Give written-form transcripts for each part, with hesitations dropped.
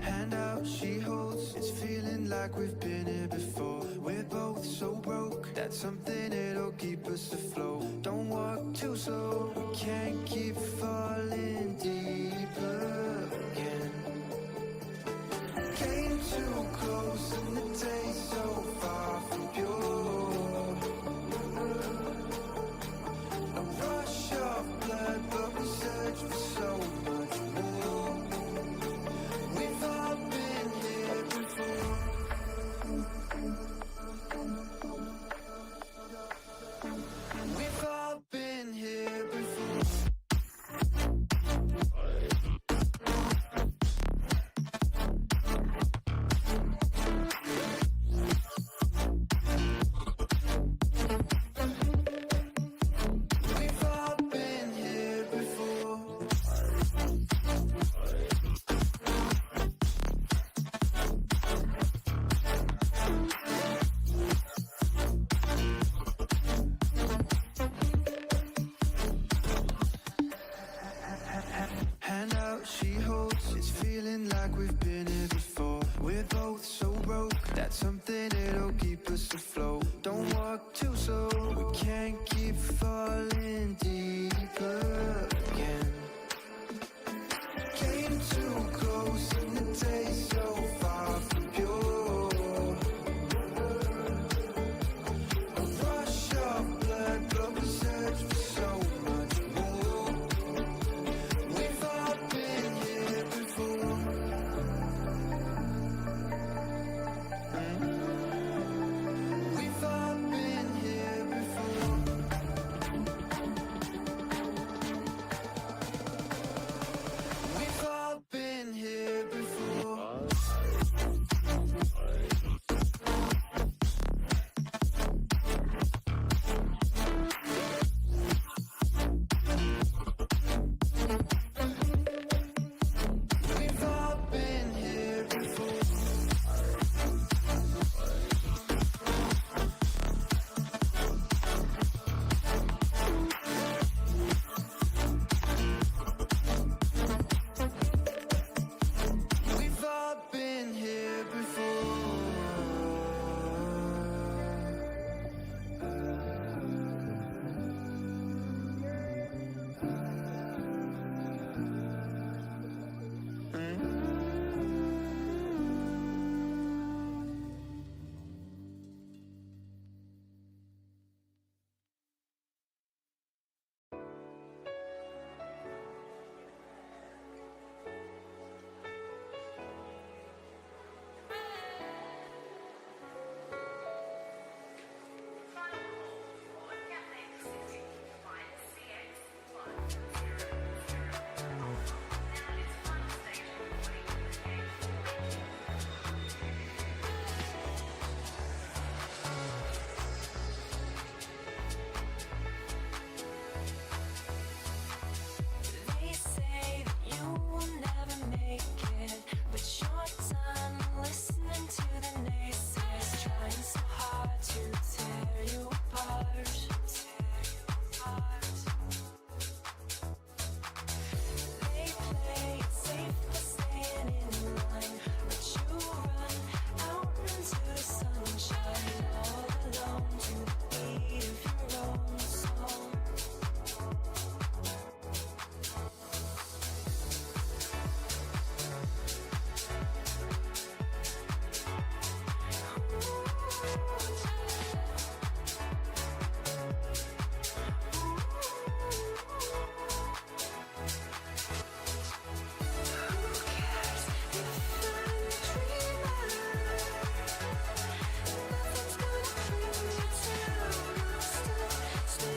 Hand out, she holds. It's feeling like we've been here before. We're both so broke. That's something that'll keep us afloat. Don't walk too slow. We can't keep falling deeper again. Came too close and the day's so far from pure. A rush of blood, but we search for so much more. We've all been here before. We've all been here before. We've all been here before. Hand out, she holds. It's feeling like we've been here before. We're both so broke. That's something that'll keep us afloat. Don't walk too slow. We can't keep falling deeper again. Came too close and the day's so far from pure. A rush of blood, but we search for so much more. We've all been here before. We've all been here before. We've all been here before. We've all been here before. We've all been here before. They say that you will never make it, but you're done listening to the naysayers, trying so hard to tear you apart. They play it safe by staying in line, but you run out into the sunshine all alone to the beat of your own song. Nothing's gonna bring you down.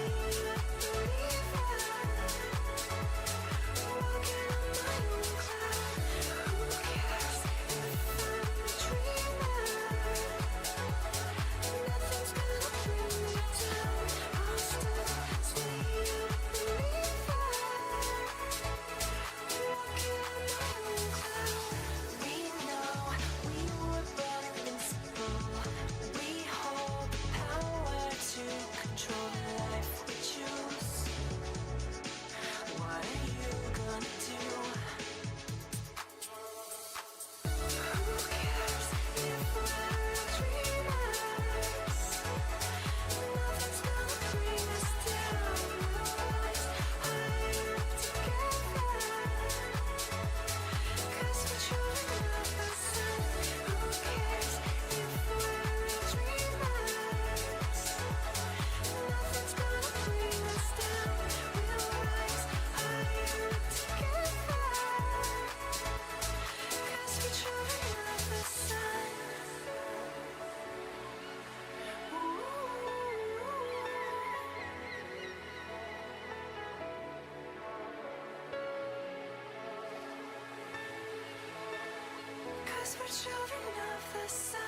'cause we're children of the sun.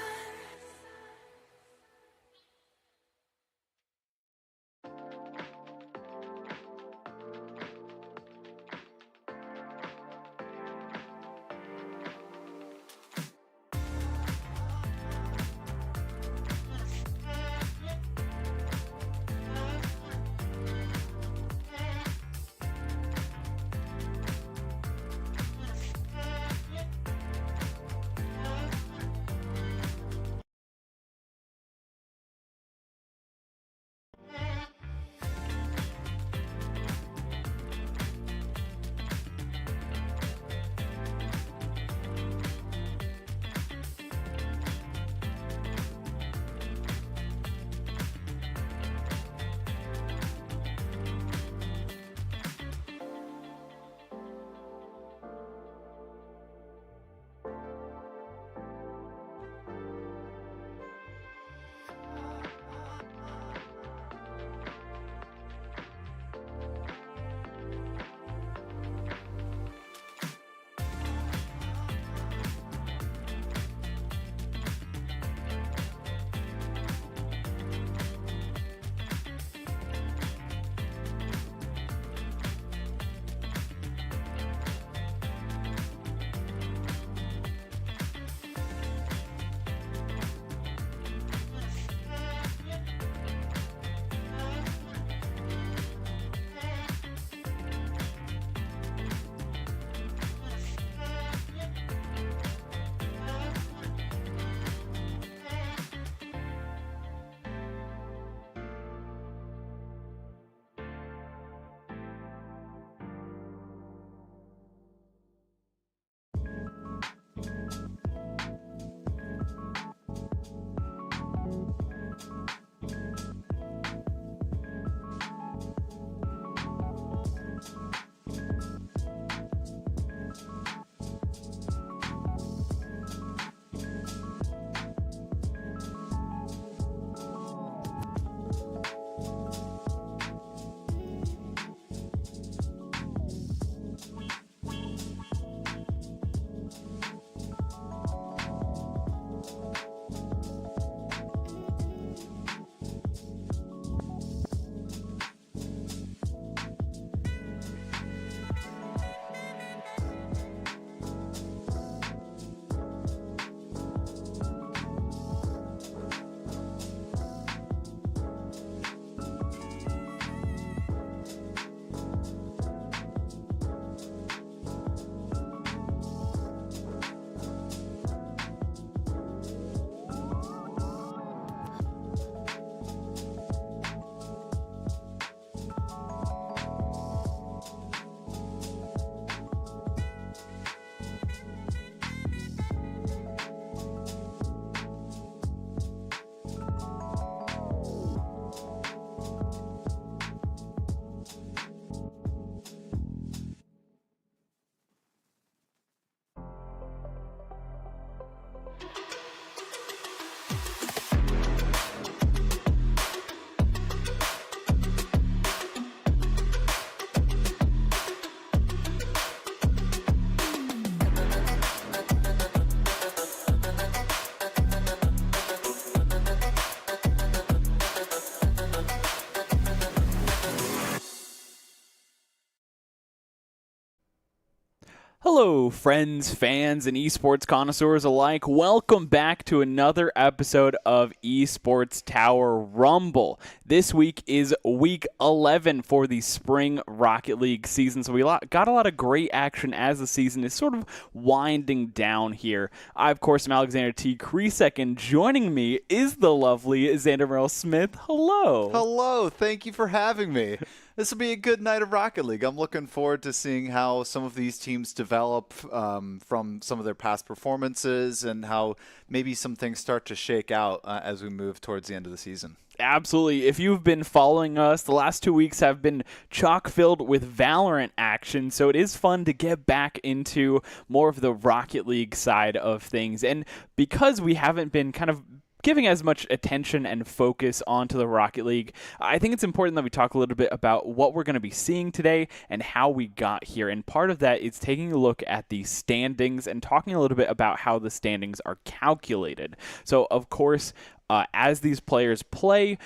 Hello, friends, fans, and esports connoisseurs alike. Welcome back to another episode of Esports Tower Rumble. This week is week 11 for the Spring Rocket League season, so we got a lot of great action as the season is sort of winding down here. I, of course, am Alexander T. Kresek, and joining me is the lovely Xander Merrill Smith. Hello. Hello, thank you for having me. This will be a good night of Rocket League. I'm looking forward to seeing how some of these teams develop from some of their past performances and how maybe some things start to shake out as we move towards the end of the season. Absolutely. If you've been following us, the last 2 weeks have been chock-filled with Valorant action, so it is fun to get back into more of the Rocket League side of things. And because we haven't been kind of giving as much attention and focus onto the Rocket League, I think it's important that we talk a little bit about what we're going to be seeing today and how we got here. And part of that is taking a look at the standings and talking a little bit about how the standings are calculated. So, of course, as these players play,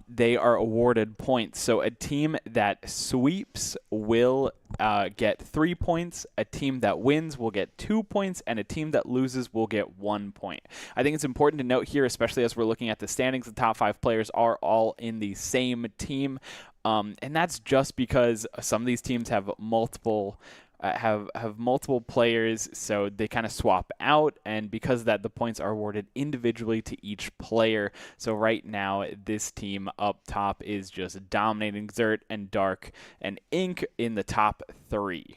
they are awarded points. So a team that sweeps will get 3 points, a team that wins will get 2 points, and a team that loses will get 1 point. I think it's important to note here, especially as we're looking at the standings, the top 5 players are all in the same team. And that's just because some of these teams have multiple players, so they kind of swap out, and because of that, the points are awarded individually to each player. So right now, this team up top is just dominating Xert and Dark and Ink in the top 3.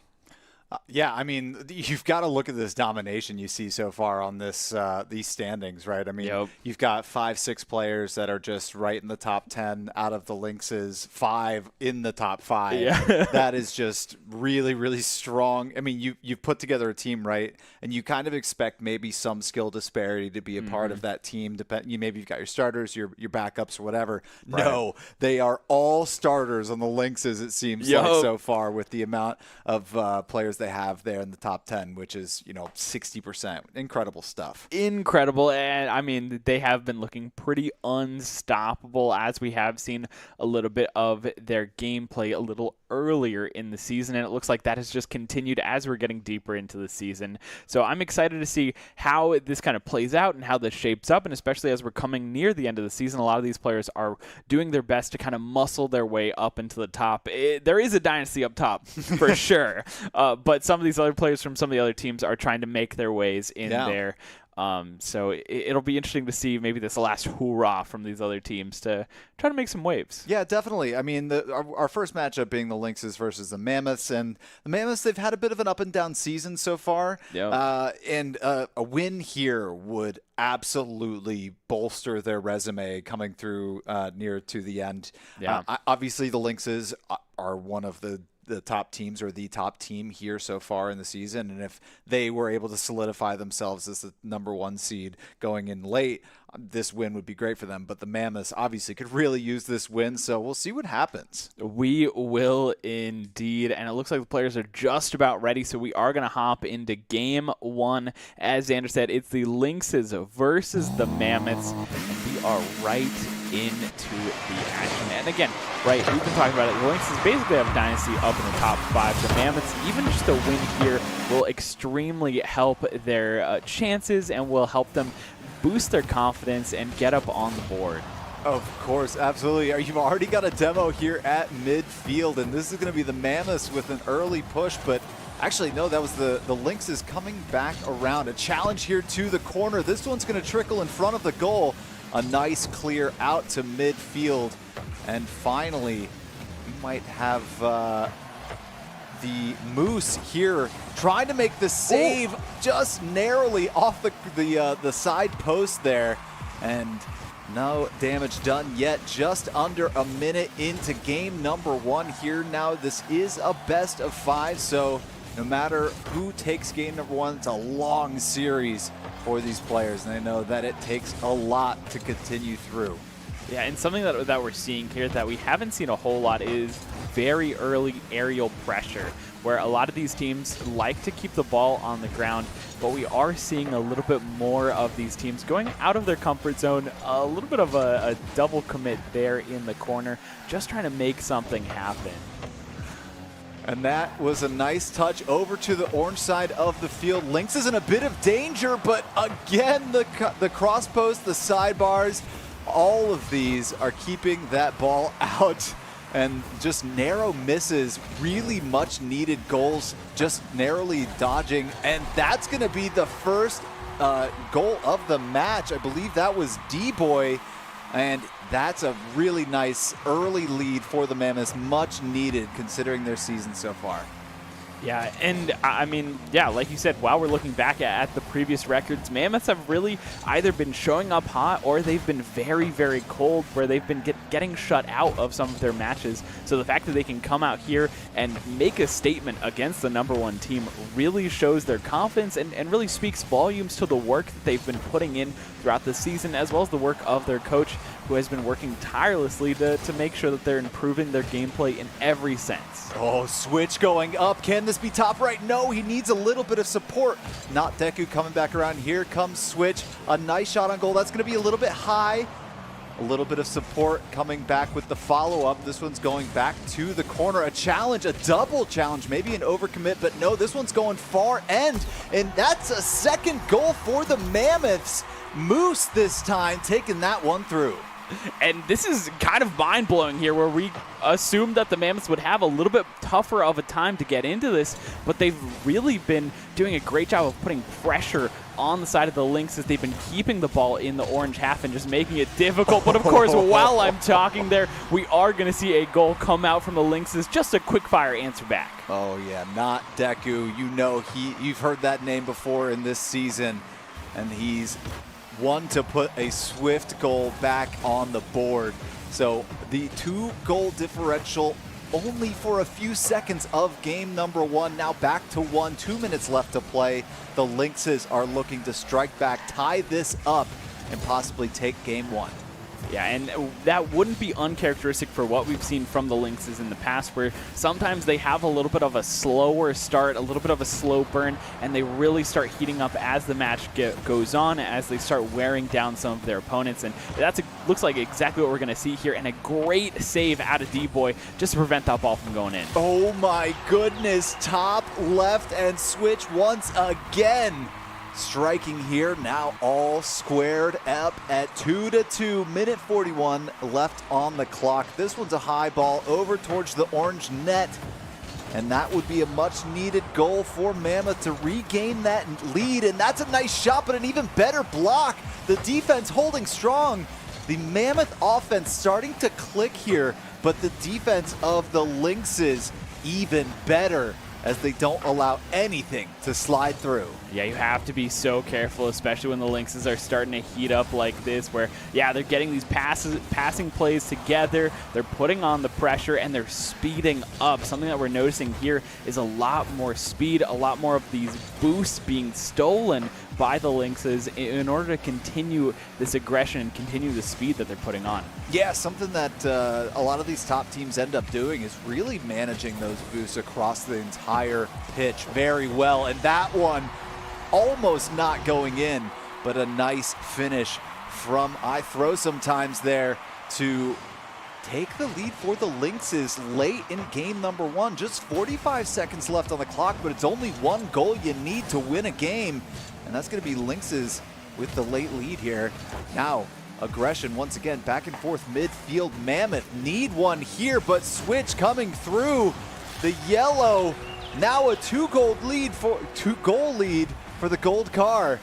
Yeah, I mean, you've got to look at this domination you see so far on this these standings, right? I mean, You've got 5-6 players that are just right in the top 10 out of the Lynxes, 5 in the top 5. Yeah. That is just really, really strong. I mean, you've put together a team, right? And you kind of expect maybe some skill disparity to be a part of that team. Maybe you've got your starters, your backups, or whatever. Right. No, they are all starters on the Lynxes, it seems like so far, with the amount of players they have there in the top 10, which is 60%. Incredible stuff. Incredible. And I mean, they have been looking pretty unstoppable, as we have seen a little bit of their gameplay a little earlier in the season, and it looks like that has just continued as we're getting deeper into the season. So I'm excited to see how this kind of plays out and how this shapes up, and especially as we're coming near the end of the season, a lot of these players are doing their best to kind of muscle their way up into the top. There is a dynasty up top for sure, but some of these other players from some of the other teams are trying to make their ways in there. So it'll be interesting to see maybe this last hoorah from these other teams to try to make some waves. Yeah, definitely. I mean, our first matchup being the Lynxes versus the Mammoths, and the Mammoths, they've had a bit of an up and down season so far. And a win here would absolutely bolster their resume coming through near to the end. Obviously, the Lynxes are one of the top teams, or the top team here so far in the season, and if they were able to solidify themselves as the number 1 seed going in late, this win would be great for them. But the Mammoths obviously could really use this win, so we'll see what happens. We will indeed, and it looks like the players are just about ready, so we are going to hop into game 1. As Xander said, it's the Lynxes versus the Mammoths, and we are right into the action. And again, right, we've been talking about it. The Lynxes basically have a dynasty up in the top 5. The Mammoths, even just a win here, will extremely help their chances and will help them boost their confidence and get up on the board. Of course, absolutely. You've already got a demo here at midfield, and this is going to be the Mammoths with an early push, but actually, no, that was the Lynxes coming back around. A challenge here to the corner. This one's going to trickle in front of the goal. A nice clear out to midfield. And finally, we might have the Moose here trying to make the save just narrowly off the side post there. And no damage done yet. Just under a minute into game number 1 here. Now, this is a best of 5, so no matter who takes game number 1, it's a long series for these players, and they know that it takes a lot to continue through. Yeah, and something that we're seeing here that we haven't seen a whole lot is very early aerial pressure, where a lot of these teams like to keep the ball on the ground, but we are seeing a little bit more of these teams going out of their comfort zone, a little bit of a double commit there in the corner, just trying to make something happen. And that was a nice touch over to the orange side of the field. Lynx is in a bit of danger, but again, the cross post, the sidebars, all of these are keeping that ball out. And just narrow misses, really much needed goals, just narrowly dodging. And that's going to be the first goal of the match. I believe that was D-Boy. And that's a really nice early lead for the Mammoths, much needed considering their season so far. Yeah, and I mean, yeah, like you said, while we're looking back at the previous records, Mammoths have really either been showing up hot or they've been very, very cold, where they've been getting shut out of some of their matches. So the fact that they can come out here and make a statement against the #1 team really shows their confidence and really speaks volumes to the work that they've been putting in throughout the season, as well as the work of their coach, who has been working tirelessly to make sure that they're improving their gameplay in every sense. Oh, switch going up. Can this be top right? No, he needs a little bit of support. Not Deku coming back around. Here comes Switch. A nice shot on goal. That's going to be a little bit high. A little bit of support coming back with the follow-up. This one's going back to the corner. A challenge, a double challenge, maybe an overcommit, but no, this one's going far end. And that's a second goal for the Mammoths. Moose this time taking that one through. And this is kind of mind-blowing here, where we assumed that the Mammoths would have a little bit tougher of a time to get into this, but they've really been doing a great job of putting pressure on the side of the Lynx as they've been keeping the ball in the orange half and just making it difficult. But of course, while I'm talking there, we are going to see a goal come out from the Lynxes. Just a quick-fire answer back. Oh yeah, not Deku. You know, you've heard that name before in this season, and he's one to put a swift goal back on the board. So the 2-goal differential only for a few seconds of game #1. Now back to 1, 2 minutes left to play. The Lynxes are looking to strike back, tie this up, and possibly take game 1. Yeah, and that wouldn't be uncharacteristic for what we've seen from the Lynxes in the past, where sometimes they have a little bit of a slower start, a little bit of a slow burn, and they really start heating up as the match goes on, as they start wearing down some of their opponents. And looks like exactly what we're going to see here, and a great save out of D-Boy just to prevent that ball from going in. Oh my goodness, top left and switch once again. Striking here, now all squared up at 2-2, minute 41 left on the clock. This one's a high ball over towards the orange net, and that would be a much needed goal for Mammoth to regain that lead, and that's a nice shot, but an even better block. The defense holding strong. The Mammoth offense starting to click here, but the defense of the Lynxes even better, as they don't allow anything to slide through. Yeah, you have to be so careful, especially when the Lynxes are starting to heat up like this, where, yeah, they're getting these passing plays together, they're putting on the pressure, and they're speeding up. Something that we're noticing here is a lot more speed, a lot more of these boosts being stolen by the Lynxes in order to continue this aggression and continue the speed that they're putting on. Yeah, something that a lot of these top teams end up doing is really managing those boosts across the entire pitch very well. And that one almost not going in, but a nice finish from iThrow sometimes there to take the lead for the Lynxes late in game #1. Just 45 seconds left on the clock, but it's only one goal you need to win a game. And that's going to be Lynxes with the late lead here. Now, aggression once again, back and forth midfield. Mammoth need one here, but switch coming through. The yellow, now a 2-goal lead for the gold car.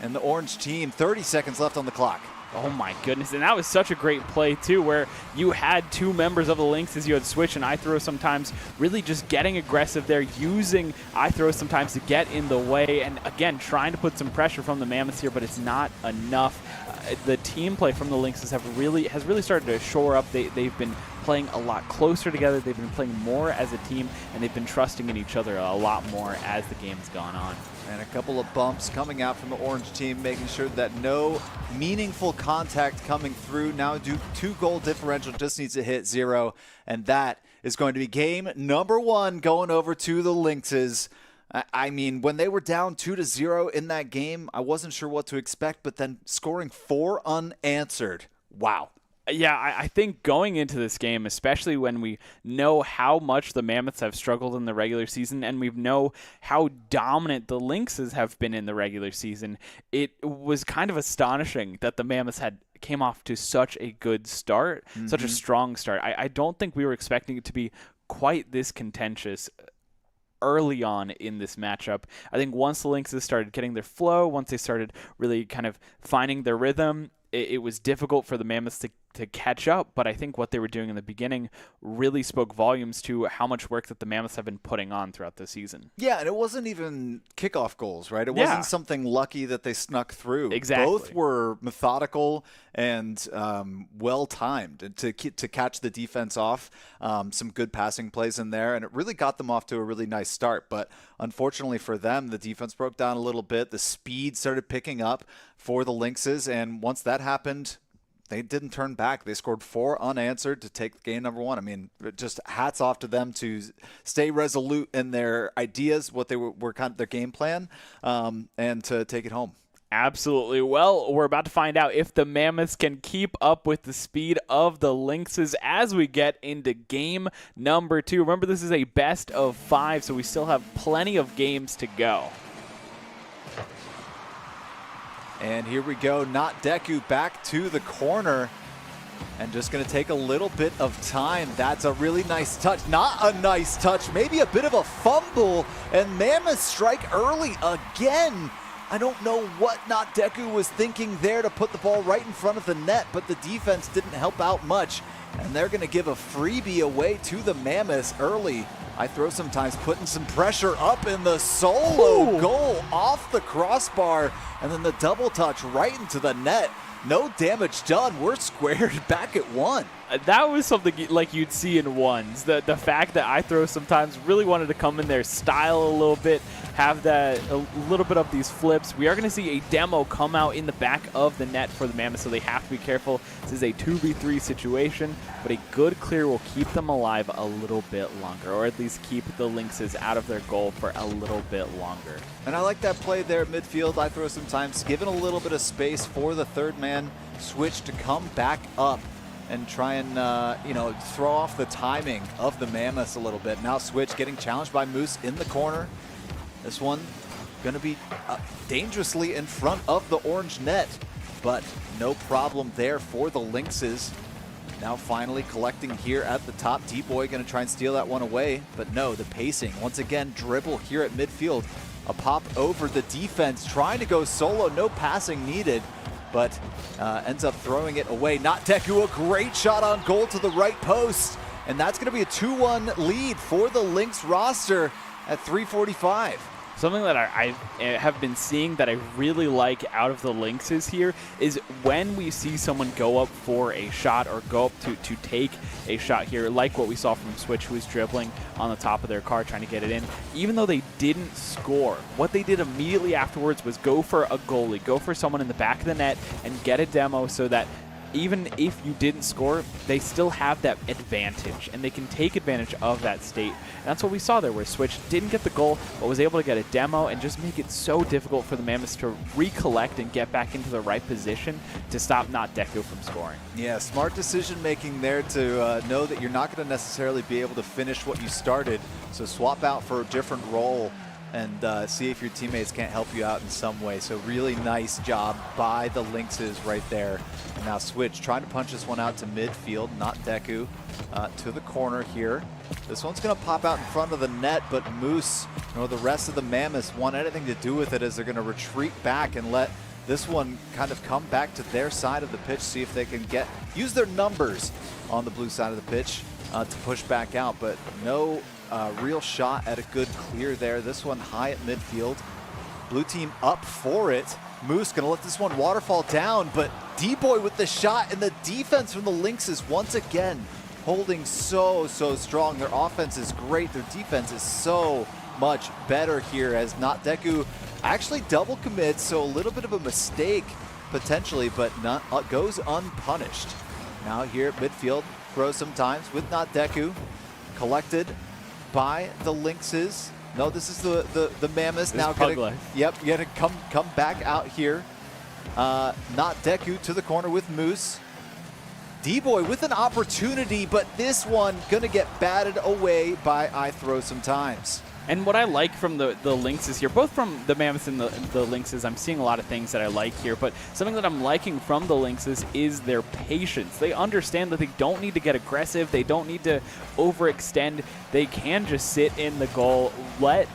And the orange team, 30 seconds left on the clock. Oh my goodness, and that was such a great play too, where you had two members of the Lynxes. You had Switch and iThrow sometimes really just getting aggressive there, using iThrow sometimes to get in the way, and again, trying to put some pressure from the Mammoths here, but it's not enough. The team play from the Lynxes has really started to shore up. They've been playing a lot closer together. They've been playing more as a team, and they've been trusting in each other a lot more as the game's gone on. And a couple of bumps coming out from the orange team, making sure that no meaningful contact coming through. Now 2-goal differential just needs to hit 0, and that is going to be game #1 going over to the Lynxes. I mean, when they were down 2-0 in that game, I wasn't sure what to expect, but then scoring 4 unanswered. Wow. Yeah, I think going into this game, especially when we know how much the Mammoths have struggled in the regular season and we know how dominant the Lynxes have been in the regular season, it was kind of astonishing that the Mammoths came off to such a good start, such a strong start. I don't think we were expecting it to be quite this contentious early on in this matchup. I think once the Lynxes started getting their flow, once they started really kind of finding their rhythm, it was difficult for the Mammoths to catch up, but I think what they were doing in the beginning really spoke volumes to how much work that the Mammoths have been putting on throughout the season. Yeah, and it wasn't even kickoff goals, right? It Yeah. wasn't something lucky that they snuck through. Exactly. Both were methodical and well-timed to catch the defense off. Some good passing plays in there, and it really got them off to a really nice start. But unfortunately for them, the defense broke down a little bit. The speed started picking up for the Lynxes, and once that happened, they didn't turn back. They scored 4 unanswered to take game number 1. I mean, just hats off to them to stay resolute in their ideas, what they were kind of their game plan, and to take it home. Absolutely. Well, we're about to find out if the Mammoths can keep up with the speed of the Lynxes as we get into game number 2. Remember, this is a best of 5, so we still have plenty of games to go. And here we go. Not Deku back to the corner. And just going to take a little bit of time. That's a really nice touch. Not a nice touch. Maybe a bit of a fumble. And Mammoth strike early again. I don't know what Not Deku was thinking there to put the ball right in front of the net, but the defense didn't help out much. And they're going to give a freebie away to the Mammoths early. I throw sometimes putting some pressure up in the solo goal off the crossbar, and then the double touch right into the net. No damage done. We're squared back at 1. That was something like you'd see in ones. The fact that I throw sometimes really wanted to come in there, style a little bit, have that a little bit of these flips. We are going to see a demo come out in the back of the net for the Mammoths, so they have to be careful. This is a 2v3 situation, but a good clear will keep them alive a little bit longer, or at least keep the Lynxes out of their goal for a little bit longer. And I like that play there at midfield. I throw sometimes, giving a little bit of space for the third man switch to come back up and try and, throw off the timing of the Mammoths a little bit. Now Switch getting challenged by Moose in the corner. This one going to be dangerously in front of the orange net, but no problem there for the Lynxes. Now finally collecting here at the top. D-Boy going to try and steal that one away, but no, the pacing. Once again, dribble here at midfield. A pop over the defense, trying to go solo, no passing needed, but ends up throwing it away. Not Deku, a great shot on goal to the right post, and that's going to be a 2-1 lead for the Lynx roster at 3:45. Something that I have been seeing that I really like out of the Lynxes here is when we see someone go up for a shot or go up to take a shot here, like what we saw from Switch, who was dribbling on the top of their car trying to get it in. Even though they didn't score, what they did immediately afterwards was go for a goalie, go for someone in the back of the net and get a demo so that even if you didn't score, they still have that advantage, and they can take advantage of that state. And that's what we saw there, where Switch didn't get the goal, but was able to get a demo and just make it so difficult for the Mammoths to recollect and get back into the right position to stop Not Deku from scoring. Yeah, smart decision making there to know that you're not going to necessarily be able to finish what you started, so swap out for a different role and see if your teammates can't help you out in some way. So really nice job by the Lynxes right there. And now Switch trying to punch this one out to midfield. Not Deku to the corner here. This one's going to pop out in front of the net, but Moose or the rest of the Mammoths want anything to do with it as they're going to retreat back and let this one kind of come back to their side of the pitch, see if they can use their numbers on the blue side of the pitch to push back out, but no real shot at a good clear there. This one high at midfield. Blue team up for it. Moose gonna let this one waterfall down, but D-Boy with the shot, and the defense from the Lynxes once again holding so strong. Their offense is great. Their defense is so much better here as Not Deku actually double commits, so a little bit of a mistake potentially, but not goes unpunished. Now here at midfield, throws sometimes with Not Deku, collected by the Lynxes. No, this is the Mammoths now gonna come back out here. Not Deku to the corner with Moose. D-Boy with an opportunity, but this one gonna get batted away by I Throw Sometimes. And what I like from the Lynxes here, both from the Mammoths and the Lynxes, I'm seeing a lot of things that I like here, but something that I'm liking from the Lynxes is their patience. They understand that they don't need to get aggressive, they don't need to overextend, they can just sit in the goal, let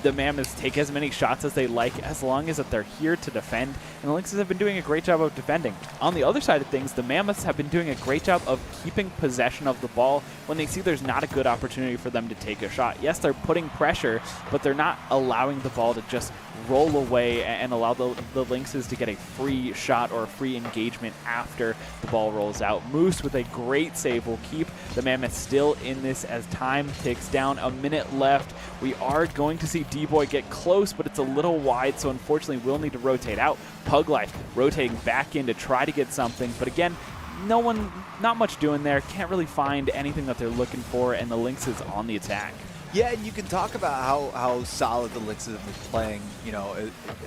the Mammoths take as many shots as they like, as long as that they're here to defend, and the Lynxes have been doing a great job of defending. On the other side of things, the Mammoths have been doing a great job of keeping possession of the ball when they see there's not a good opportunity for them to take a shot. Yes, they're putting pressure, but they're not allowing the ball to just roll away and allow the Lynxes to get a free shot or a free engagement after the ball rolls out. Moose with a great save will keep the Mammoths still in this as time ticks down. A minute left. We are going to see D-Boy get close, but it's a little wide, so unfortunately we'll need to rotate out. Puglife rotating back in to try to get something, but again, not much doing there. Can't really find anything that they're looking for, and the Lynx is on the attack. Yeah, and you can talk about how solid the Lynxes have been playing,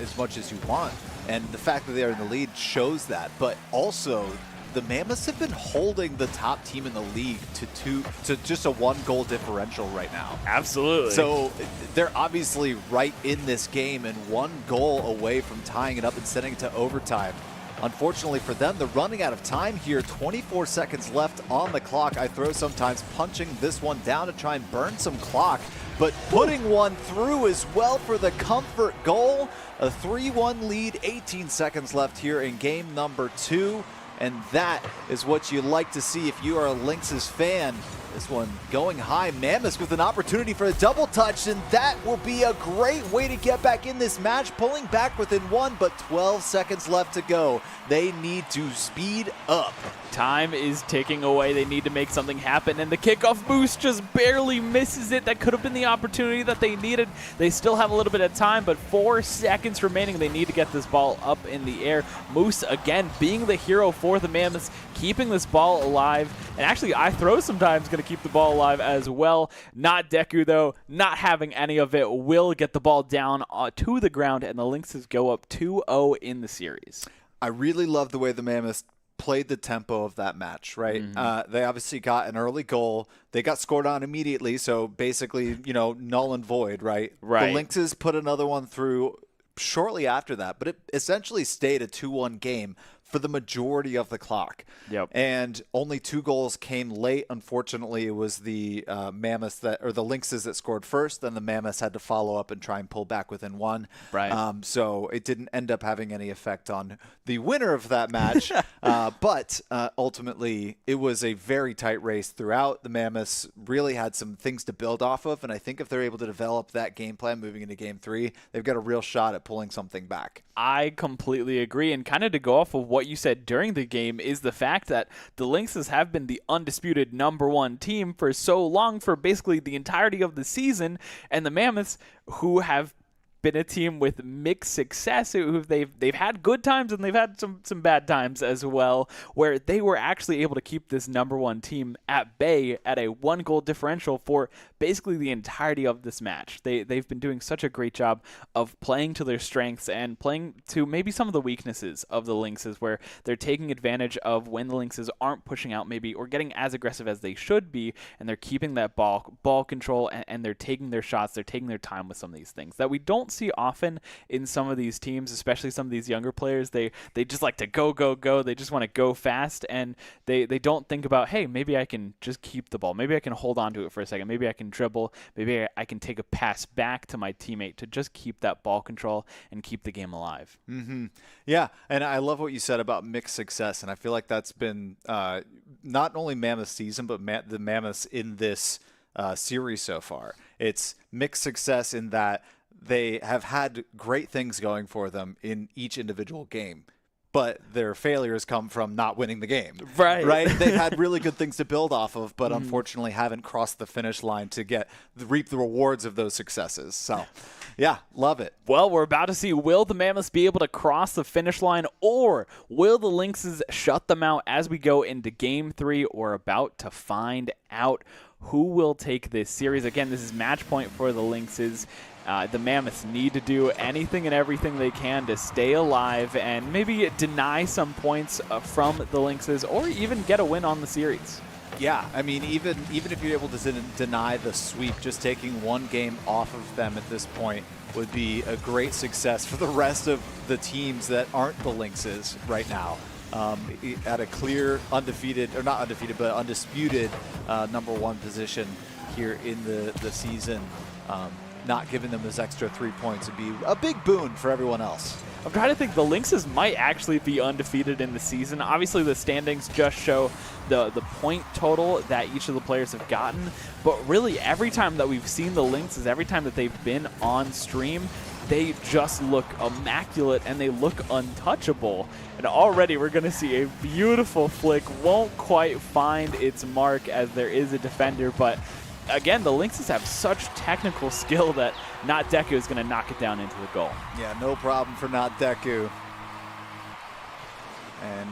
as much as you want. And the fact that they are in the lead shows that. But also, the Mammoths have been holding the top team in the league to just a 1-goal differential right now. Absolutely. So they're obviously right in this game and 1 goal away from tying it up and sending it to overtime. Unfortunately for them, they're running out of time here. 24 seconds left on the clock. I throw sometimes punching this one down to try and burn some clock, but putting one through as well for the comfort goal. A 3-1 lead, 18 seconds left here in game number 2. And that is what you like to see if you are a Lynxes fan. This one going high. Mammoths with an opportunity for a double touch, and that will be a great way to get back in this match. Pulling back within 1, but 12 seconds left to go. They need to speed up. Time is ticking away. They need to make something happen, and the kickoff boost just barely misses it. That could have been the opportunity that they needed. They still have a little bit of time, but 4 seconds remaining. They need to get this ball up in the air. Moose, again, being the hero for the Mammoths, keeping this ball alive. And actually, I throw sometimes going to keep the ball alive as well. Not Deku, though. Not having any of it will get the ball down to the ground, and the Lynxes go up 2-0 in the series. I really love the way the Mammoths played the tempo of that match, right? They obviously got an early goal. They got scored on immediately, so basically, null and void, right? Right. The Lynxes put another one through shortly after that, but it essentially stayed a 2-1 game for the majority of the clock. Yep. And only 2 goals came late. Unfortunately, it was the Mammoths the Lynxes that scored first. Then the Mammoths had to follow up and try and pull back within 1. Right. So it didn't end up having any effect on the winner of that match. But ultimately, it was a very tight race throughout. The Mammoths really had some things to build off of. And I think if they're able to develop that game plan moving into game 3, they've got a real shot at pulling something back. I completely agree, and kind of to go off of what you said during the game is the fact that the Lynxes have been the undisputed #1 team for so long, for basically the entirety of the season, and the Mammoths, who have been a team with mixed success, who they've had good times and they've had some bad times as well, where they were actually able to keep this #1 team at bay at a 1-goal differential for basically the entirety of this match. They've been doing such a great job of playing to their strengths and playing to maybe some of the weaknesses of the Lynxes, where they're taking advantage of when the Lynxes aren't pushing out maybe or getting as aggressive as they should be, and they're keeping that ball control, and they're taking their shots, they're taking their time with some of these things that we don't see often in some of these teams, especially some of these younger players. They just like to go. They just want to go fast, and they don't think about, hey, maybe I can just keep the ball. Maybe I can hold on to it for a second. Maybe I can dribble. Maybe I can take a pass back to my teammate to just keep that ball control and keep the game alive. Mm-hmm. Yeah, and I love what you said about mixed success, and I feel like that's been not only Mammoth season, but the Mammoths in this series so far. It's mixed success in that they have had great things going for them in each individual game, but their failures come from not winning the game. Right? They've had really good things to build off of, but unfortunately haven't crossed the finish line to reap the rewards of those successes. So, yeah, love it. Well, we're about to see, will the Mammoths be able to cross the finish line, or will the Lynxes shut them out as we go into Game 3? We're about to find out who will take this series. Again, this is match point for the Lynxes. The Mammoths need to do anything and everything they can to stay alive and maybe deny some points from the Lynxes, or even get a win on the series. Yeah, I mean, even if you're able to deny the sweep, just taking 1 game off of them at this point would be a great success for the rest of the teams that aren't the Lynxes right now. At a clear undisputed #1 position here in the season. not giving them this extra 3 points would be a big boon for everyone else. I'm trying to think. The Lynxes might actually be undefeated in the season. Obviously, the standings just show the point total that each of the players have gotten. But really, every time that we've seen the Lynxes, every time that they've been on stream, they just look immaculate and they look untouchable. And already we're going to see a beautiful flick. Won't quite find its mark as there is a defender, but again, the Lynxes have such technical skill that Not Deku is going to knock it down into the goal. Yeah, no problem for Not Deku. And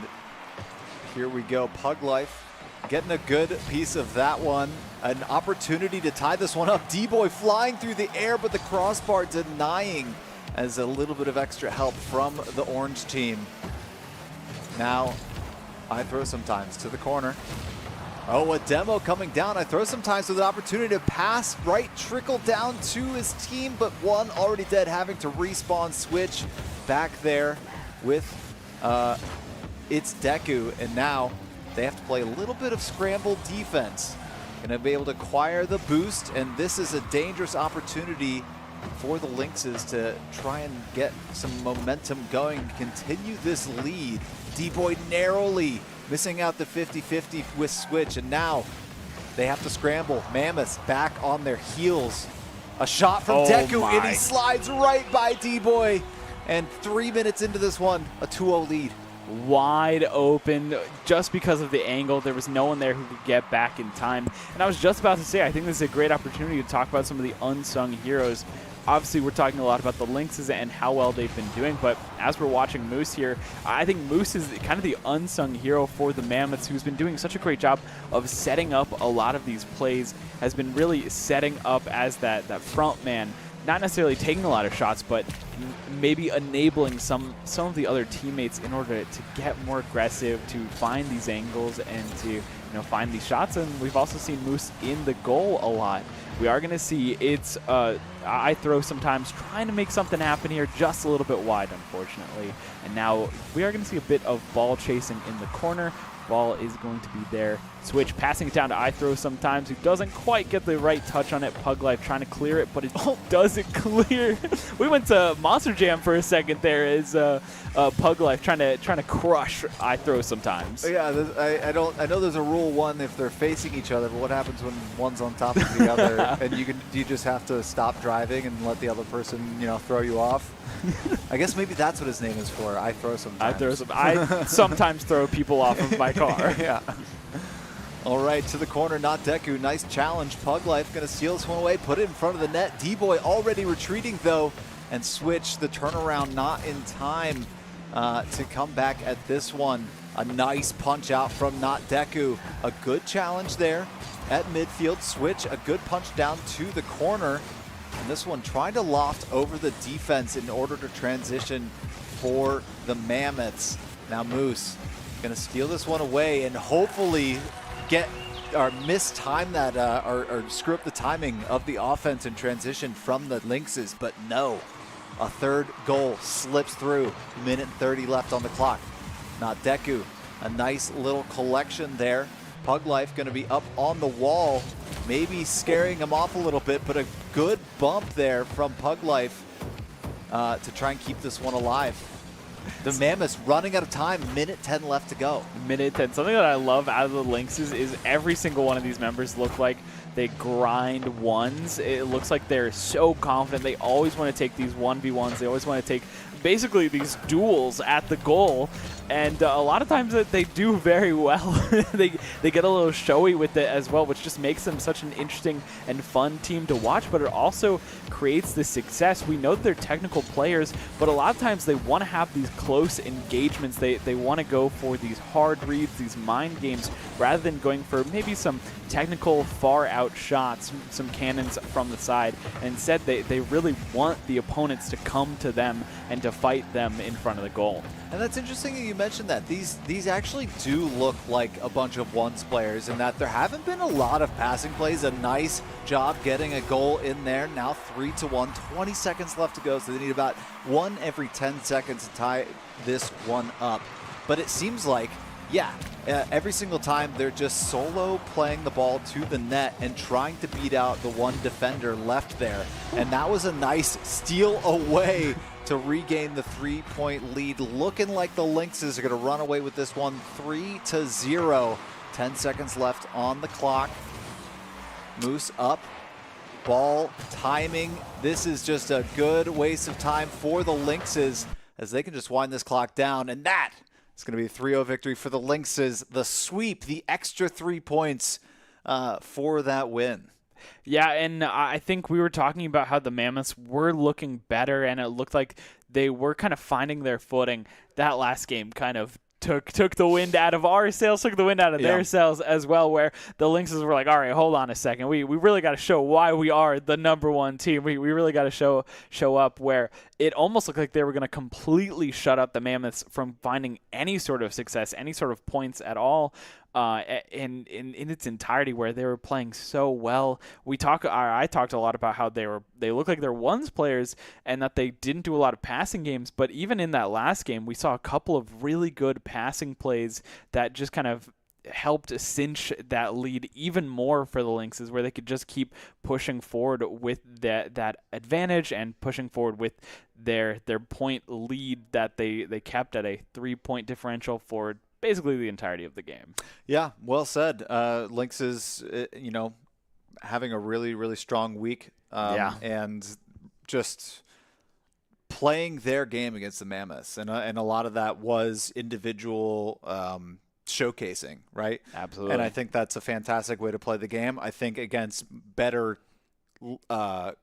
here we go. Pug Life getting a good piece of that one. An opportunity to tie this one up. D-Boy flying through the air, but the crossbar denying as a little bit of extra help from the orange team. Now, I throw sometimes to the corner. Oh, a demo coming down. I throw sometimes with an opportunity to pass right, trickle down to his team, but one already dead, having to respawn. Switch back there with it's Deku, and now they have to play a little bit of scramble defense. Gonna be able to acquire the boost, and this is a dangerous opportunity for the Lynxes to try and get some momentum going, continue this lead. D-Boy narrowly missing out the 50-50 with Switch, and now they have to scramble. Mammoths back on their heels. A shot from Deku, and he slides right by D-Boy. And 3 minutes into this one, a 2-0 lead. Wide open just because of the angle. There was no one there who could get back in time. And I was just about to say, I think this is a great opportunity to talk about some of the unsung heroes. Obviously, we're talking a lot about the Lynxes and how well they've been doing, but as we're watching Moose here, I think Moose is kind of the unsung hero for the Mammoths, who's been doing such a great job of setting up a lot of these plays, has been really setting up as that front man, not necessarily taking a lot of shots, but maybe enabling some of the other teammates in order to get more aggressive, to find these angles and to find these shots. And we've also seen Moose in the goal a lot. We are going to see it's I throw sometimes trying to make something happen here, just a little bit wide, unfortunately. And now we are going to see a bit of ball chasing in the corner. Ball is going to be there. Switch passing it down to I throw sometimes, who doesn't quite get the right touch on it. Pug Life trying to clear it, but it doesn't clear. We went to Monster Jam for a second there as Pug Life trying to crush I throw sometimes. Yeah, I know there's a rule one if they're facing each other, but what happens when one's on top of the other and you just have to stop driving and let the other person throw you off? I guess maybe that's what his name is for. I throw sometimes. I sometimes throw people off of my car. Yeah. All right, to the corner, Not Deku. Nice challenge. Pug Life going to steal this one away, put it in front of the net. D-Boy already retreating, though, and Switch the turnaround not in time to come back at this one. A nice punch out from Not Deku. A good challenge there at midfield. Switch, a good punch down to the corner. And this one trying to loft over the defense in order to transition for the Mammoths. Now Moose going to steal this one away and hopefully mistime that or screw up the timing of the offense and transition from the Lynxes, but no. A third goal slips through. Minute 30 left on the clock. Not Deku, a nice little collection there. Pug Life going to be up on the wall, maybe scaring him off a little bit, but a good bump there from Pug Life to try and keep this one alive. The Mammoths running out of time, minute 10 left to go. Minute 10. Something that I love out of the Lynxes is every single one of these members look like they grind ones. It looks like they're so confident. They always want to take these 1v1s. They always want to take basically these duels at the goal. And a lot of times they do very well. they get a little showy with it as well, which just makes them such an interesting and fun team to watch, but it also creates this success. We know that they're technical players, but a lot of times they want to have these close engagements. They want to go for these hard reads, these mind games, rather than going for maybe some technical far out shots, some cannons from the side. And instead, they really want the opponents to come to them and to fight them in front of the goal. And that's interesting that you mentioned that. These actually do look like a bunch of ones players in that there haven't been a lot of passing plays. A nice job getting a goal in there. Now 3-1, 20 seconds left to go, so they need about one every 10 seconds to tie this one up. But it seems like Yeah, every single time they're just solo playing the ball to the net and trying to beat out the one defender left there. And that was a nice steal away to regain the 3-point lead. Looking like the Lynxes are going to run away with this one 3-0. 10 seconds left on the clock. Moose up. Ball timing. This is just a good waste of time for the Lynxes as they can just wind this clock down. And that it's going to be a 3-0 victory for the Lynxes. The sweep, the extra 3 points for that win. Yeah, and I think we were talking about how the Mammoths were looking better, and it looked like they were kind of finding their footing. That last game kind of took the wind out of our sails, took the wind out of their sails as well, where the Lynxes were like, all right, hold on a second. We really got to show why we are the number one team. We really got to show up, where it almost looked like they were going to completely shut out the Mammoths from finding any sort of success, any sort of points at all. In its entirety, where they were playing so well. I talked a lot about how they look like they're ones players and that they didn't do a lot of passing games. But even in that last game, we saw a couple of really good passing plays that just kind of helped cinch that lead even more for the Lynxes, where they could just keep pushing forward with that advantage and pushing forward with their point lead that they kept at a 3-point differential for basically the entirety of the game. Yeah, well said. Lynxes, having a really, really strong week. And just playing their game against the Mammoths. And a lot of that was individual showcasing, right? Absolutely. And I think that's a fantastic way to play the game. I think against better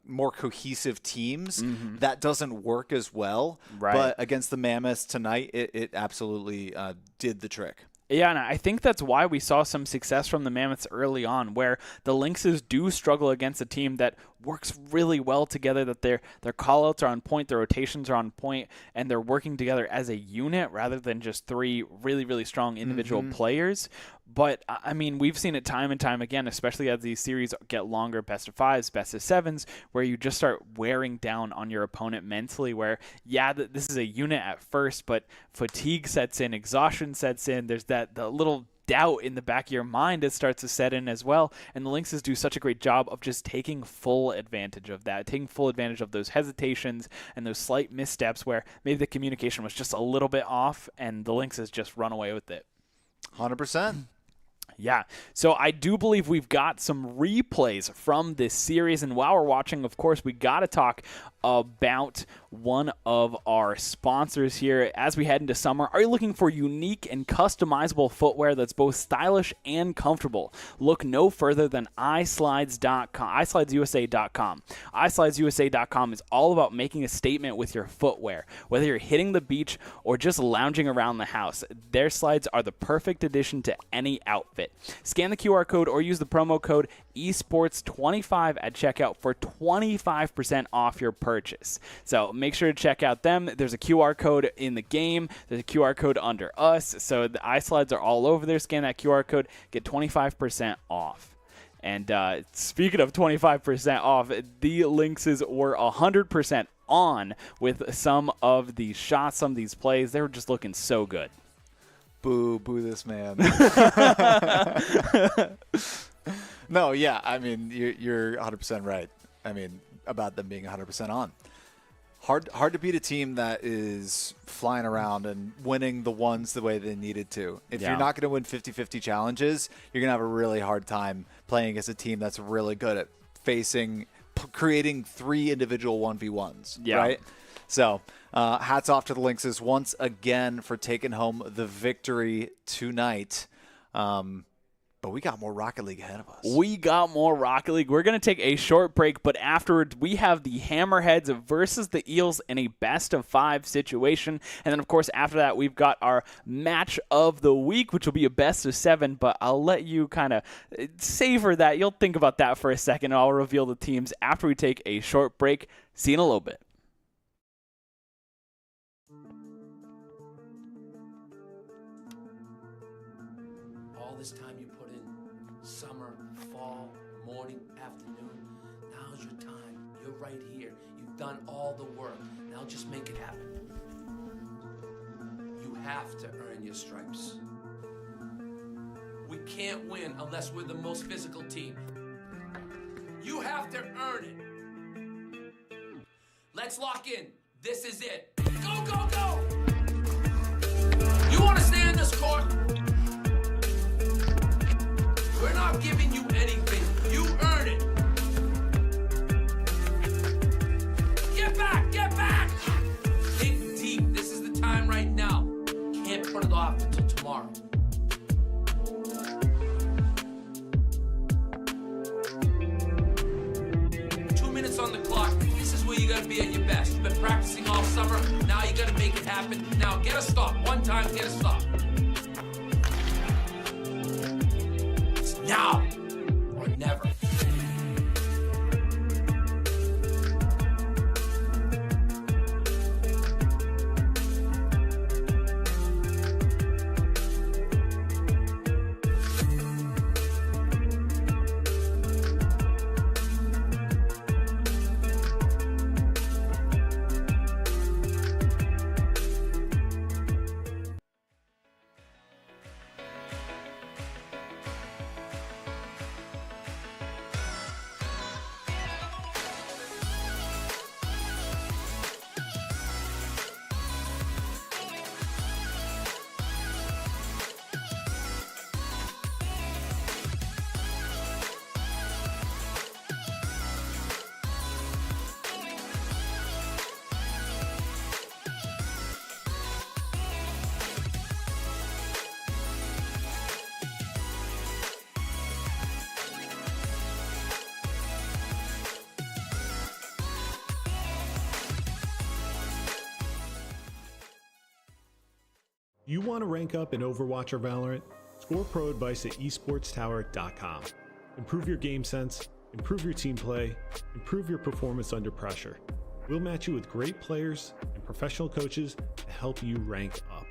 more cohesive teams, that doesn't work as well. Right. But against the Mammoths tonight, it absolutely did the trick. Yeah, and I think that's why we saw some success from the Mammoths early on, where the Lynxes do struggle against a team that works really well together, that their call-outs are on point, their rotations are on point, and they're working together as a unit rather than just three really, really strong individual players. But, I mean, we've seen it time and time again, especially as these series get longer, best of fives, best of sevens, where you just start wearing down on your opponent mentally, where, this is a unit at first, but fatigue sets in, exhaustion sets in, there's the little doubt in the back of your mind that starts to set in as well. And the Lynxes do such a great job of just taking full advantage of that, taking full advantage of those hesitations and those slight missteps where maybe the communication was just a little bit off and the Lynxes just run away with it. 100%. Yeah, so I do believe we've got some replays from this series, and while we're watching, of course, we got to talk about one of our sponsors here as we head into summer. Are you looking for unique and customizable footwear that's both stylish and comfortable? Look no further than iSlides.com, iSlidesUSA.com. iSlidesUSA.com is all about making a statement with your footwear. Whether you're hitting the beach or just lounging around the house, their slides are the perfect addition to any outfit. Scan the QR code or use the promo code esports25 at checkout for 25% off your purchase. So make sure to check out them. There's a QR code in the game. There's a QR code under us. So the iSlides are all over there. Scan that QR code, get 25% off. And speaking of 25% off, the Lynxes were 100% on with some of these shots, some of these plays. They were just looking so good. Boo this man. No, yeah, I mean, you're 100% right. I mean, about them being 100% on. Hard to beat a team that is flying around and winning the ones the way they needed to. If you're not going to win 50-50 challenges, you're going to have a really hard time playing against a team that's really good at creating three individual 1v1s, right? So hats off to the Lynxes once again for taking home the victory tonight. But we got more Rocket League ahead of us. We got more Rocket League. We're going to take a short break, but afterwards we have the Hammerheads versus the Eels in a best-of-5 situation. And then, of course, after that, we've got our match of the week, which will be a best-of-7, but I'll let you kind of savor that. You'll think about that for a second, and I'll reveal the teams after we take a short break. See you in a little bit. All this time you put in, summer, fall, morning, afternoon, now's your time. You're right here. You've done all the work. Now just make it happen. You have to earn your stripes. can't win unless we're the most physical team. You have to earn it. Let's lock in. This is it. Go, go, go! You want to stay in this court? We're not giving you anything. You earn it. Get back! Get back! Dig deep. This is the time right now. Can't put it off until tomorrow. On the clock. This is where you gotta be at your best. You've been practicing all summer. Now you gotta make it happen. Now get a stop. One time, get a stop. It's now or never. You want to rank up in Overwatch or Valorant? Score pro advice at esportstower.com. Improve your game sense, improve your team play, improve your performance under pressure. We'll match you with great players and professional coaches to help you rank up.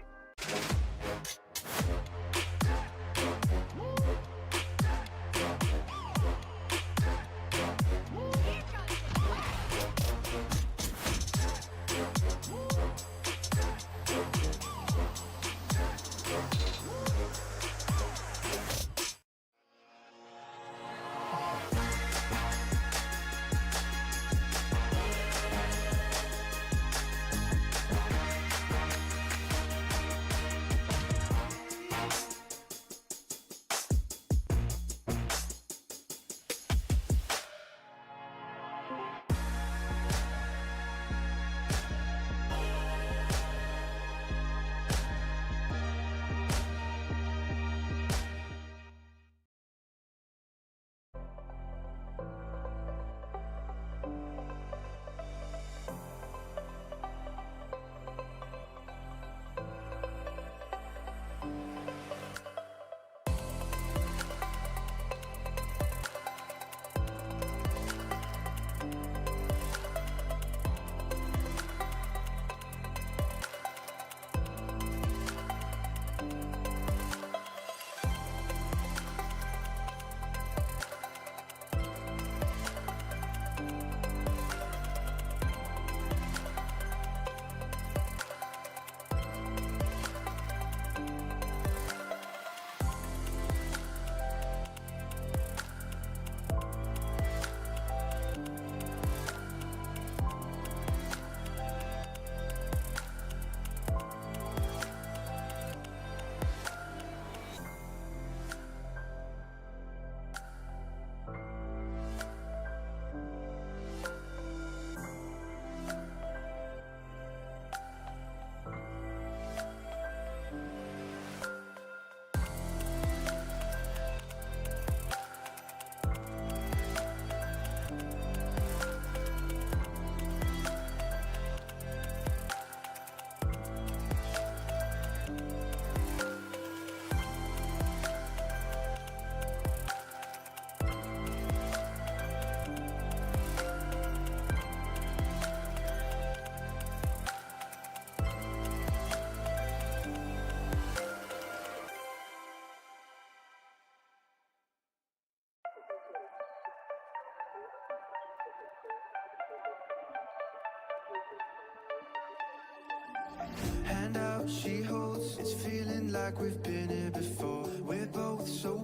Hand out, she holds. It's feeling like we've been here before. We're both so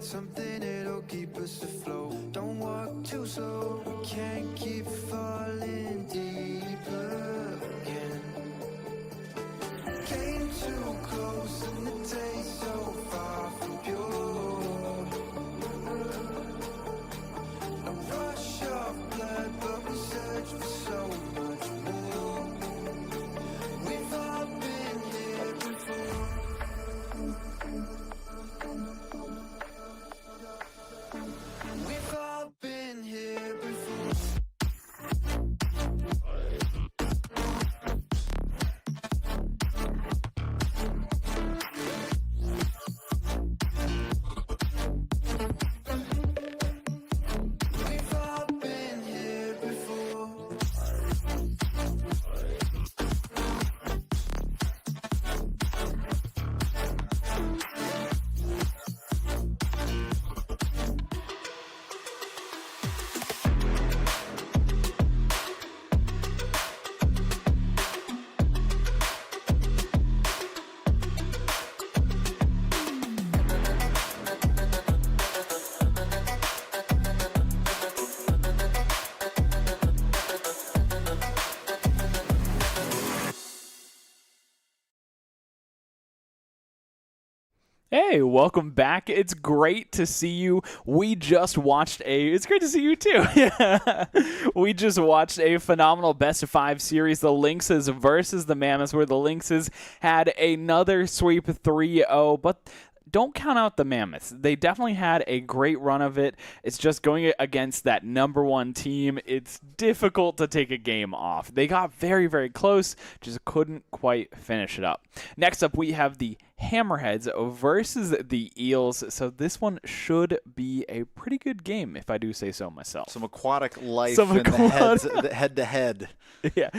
something that'll keep us afloat. Don't walk too slow, we can't keep falling deeper again. Came too close and the taste so far from pure. A rush of blood, but we search for so much more. We've all been here before. We've all been here before. We've all been here before. Hey, welcome back. It's great to see you. It's great to see you too. We just watched a phenomenal best of 5 series, the Lynxes versus the Mammoths, where the Lynxes had another sweep 3-0, but don't count out the Mammoths. They definitely had a great run of it. It's just going against that number 1 team. It's difficult to take a game off. They got very, very close, just couldn't quite finish it up. Next up, we have the Hammerheads versus the Eels. So this one should be a pretty good game, if I do say so myself. Some aquatic life in the head-to-head. Yeah,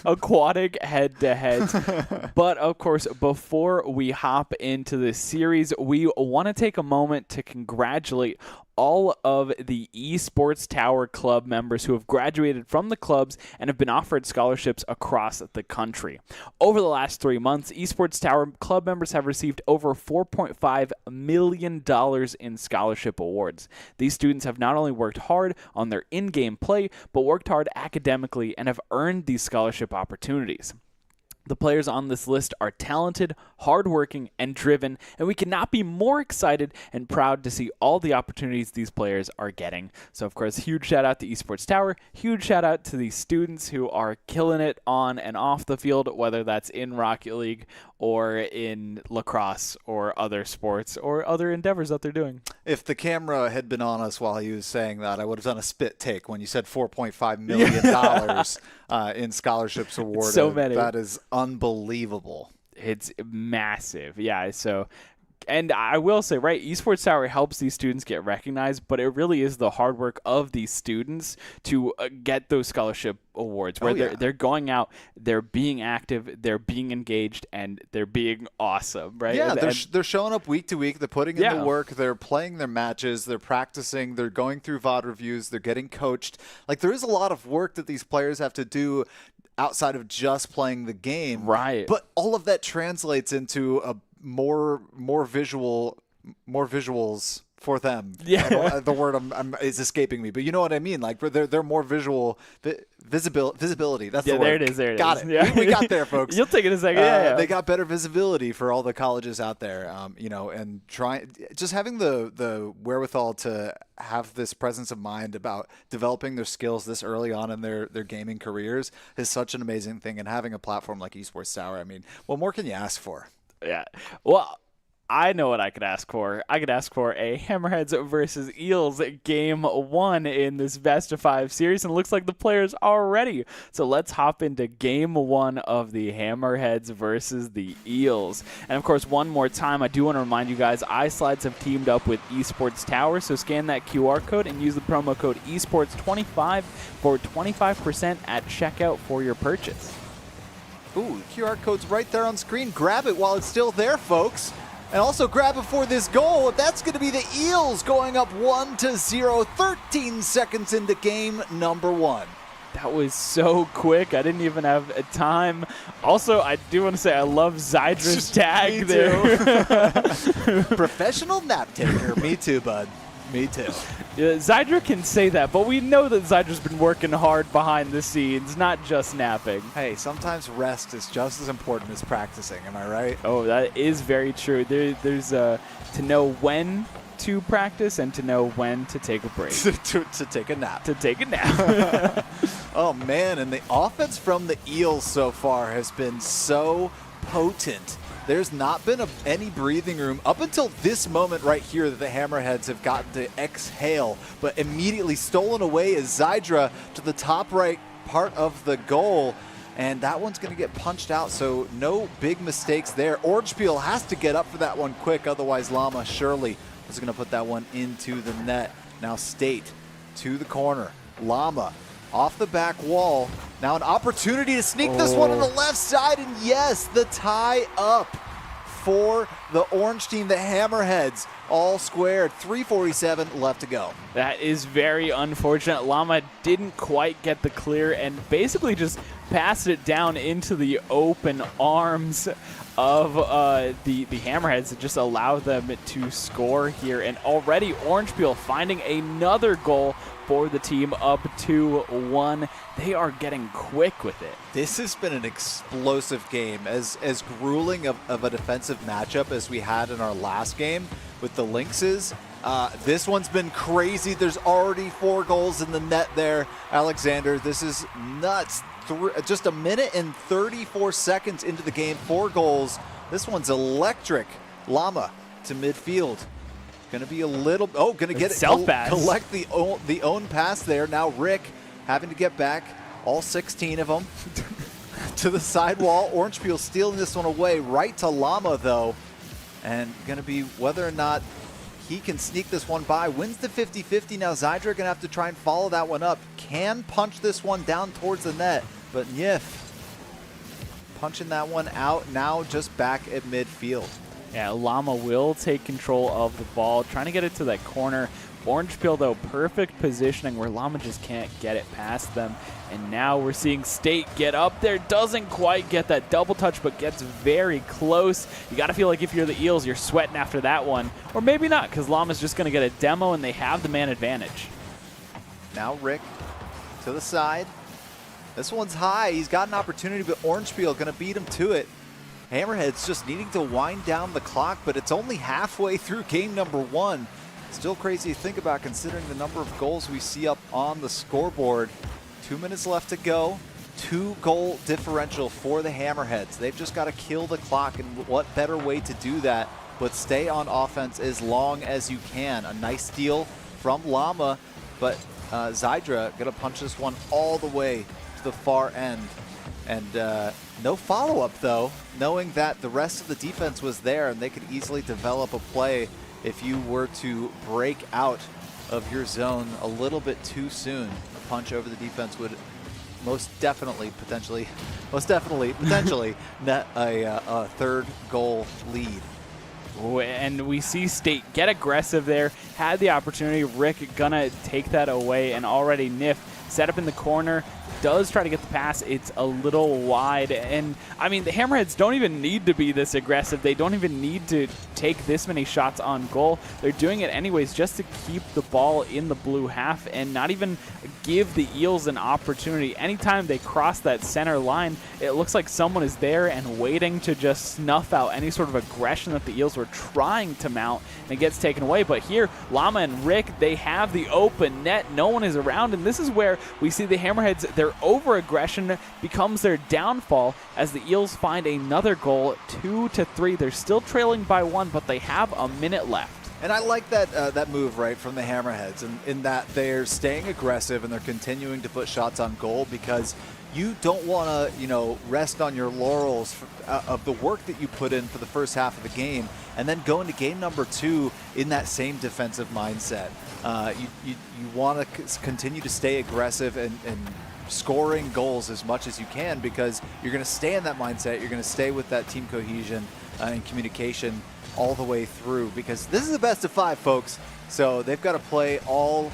aquatic head-to-head. But, of course, before we hop into this series, we want to take a moment to congratulate all of the Esports Tower Club members who have graduated from the clubs and have been offered scholarships across the country. Over the last 3 months, Esports Tower Club members have received over $4.5 million in scholarship awards. These students have not only worked hard on their in-game play, but worked hard academically and have earned these scholarship opportunities. The players on this list are talented, hardworking, and driven, and we cannot be more excited and proud to see all the opportunities these players are getting. So, of course, huge shout out to Esports Tower, huge shout out to these students who are killing it on and off the field, whether that's in Rocket League or in lacrosse or other sports or other endeavors that they're doing. If the camera had been on us while he was saying that, I would have done a spit take when you said $4.5 million in scholarships awarded. So many. That is unbelievable. It's massive. Yeah, so... And I will say, right, Esports Tower helps these students get recognized, but it really is the hard work of these students to get those scholarship awards where they're going out, they're being active, they're being engaged, and they're being awesome, right? Yeah, they're showing up week to week, they're putting in the work, they're playing their matches, they're practicing, they're going through VOD reviews, they're getting coached. Like, there is a lot of work that these players have to do outside of just playing the game. Right. But all of that translates into a more visuals for them. Yeah. The word is escaping me, but you know what I mean. Like they're more visual visibility. That's the word. There it is. There it got is. it. Yeah. We got there, folks. You'll take it in a second. Yeah. They got better visibility for all the colleges out there. And just having the wherewithal to have this presence of mind about developing their skills this early on in their gaming careers is such an amazing thing. And having a platform like Esports Tower, I mean, what more can you ask for? Yeah. Well, I know what I could ask for. I could ask for a Hammerheads versus Eels game 1 in this best of 5 series, and it looks like the players are ready. So let's hop into game 1 of the Hammerheads versus the Eels. And of course, one more time, I do want to remind you guys, iSlides have teamed up with Esports Tower, so scan that QR code and use the promo code esports25 for 25% at checkout for your purchase. Ooh, the QR code's right there on screen. Grab it while it's still there, folks. And also grab it for this goal. That's going to be the Eels going up 1-0, 13 seconds into game number 1. That was so quick. I didn't even have a time. Also, I do want to say I love Zydra's tag Me there. Professional nap taker. Me too, bud. Me too. Zydra can say that, but we know that Zydra's been working hard behind the scenes, not just napping. Hey, sometimes rest is just as important as practicing. Am I right? Oh, that is very true. There's to know when to practice and to know when to take a break. to take a nap. To take a nap. Oh, man, and the offense from the Eels so far has been so potent. There's not been any breathing room up until this moment right here that the Hammerheads have gotten to exhale, but immediately stolen away is Zydra to the top right part of the goal, and that one's going to get punched out, so no big mistakes there. Orange Peel has to get up for that one quick, otherwise Llama surely is going to put that one into the net. Now State to the corner. Llama off the back wall. Now an opportunity to sneak this one on the left side, and yes, the tie up for the orange team, the Hammerheads, all squared. 3:47 left to go. That is very unfortunate. Llama didn't quite get the clear and basically just passed it down into the open arms of the Hammerheads to just allow them to score here. And already Orange Peel finding another goal for the team, up 2-1. They are getting quick with it. This has been an explosive game, as grueling of a defensive matchup as we had in our last game with the Lynxes. This one's been crazy. There's already 4 goals in the net there, Alexander. This is nuts. Just a minute and 34 seconds into the game, 4 goals. This one's electric. Llama to midfield. Going to be a little, going to get it, Self-pass. collect the own pass there. Now Rick having to get back, all 16 of them, to the sidewall. Orange Peel stealing this one away, right to Llama though, and going to be whether or not he can sneak this one by. Wins the 50-50. Now Zydra going to have to try and follow that one up. Can punch this one down towards the net, but Nif punching that one out, now just back at midfield. Yeah, Llama will take control of the ball, trying to get it to that corner. Orange Peel, though, perfect positioning where Llama just can't get it past them. And now we're seeing State get up there. Doesn't quite get that double touch, but gets very close. You got to feel like if you're the Eels, you're sweating after that one. Or maybe not, because Llama's just going to get a demo, and they have the man advantage. Now Rick to the side. This one's high. He's got an opportunity, but Orange Peel going to beat him to it. Hammerheads just needing to wind down the clock, but it's only halfway through game number 1. Still crazy to think about considering the number of goals we see up on the scoreboard. 2 minutes left to go. 2-goal differential for the Hammerheads. They've just got to kill the clock, and what better way to do that but stay on offense as long as you can. A nice steal from Llama, but Zydra going to punch this one all the way to the far end. And no follow-up, though, knowing that the rest of the defense was there and they could easily develop a play if you were to break out of your zone a little bit too soon. A punch over the defense would potentially net a 3rd goal lead. And we see State get aggressive there. Had the opportunity. Rick gonna take that away, and already Nif set up in the corner. Does try to get the pass. It's a little wide. And, I mean, the Hammerheads don't even need to be this aggressive. They don't even need to take this many shots on goal. They're doing it anyways just to keep the ball in the blue half and not even give the Eels an opportunity. Anytime they cross that center line, it looks like someone is there and waiting to just snuff out any sort of aggression that the Eels were trying to mount, and it gets taken away. But here, Llama and Rick, they have the open net. No one is around, and this is where we see the Hammerheads, their over-aggression becomes their downfall as the Eels find another goal, 2-3. They're still trailing by 1, but they have a minute left. And I like that that move, right, from the Hammerheads, in that they're staying aggressive and they're continuing to put shots on goal, because you don't want to, rest on your laurels of the work that you put in for the first half of the game and then go into game number 2 in that same defensive mindset. You want to continue to stay aggressive and scoring goals as much as you can, because you're going to stay in that mindset. You're going to stay with that team cohesion and communication all the way through, because this is the best of 5, folks. So they've got to play all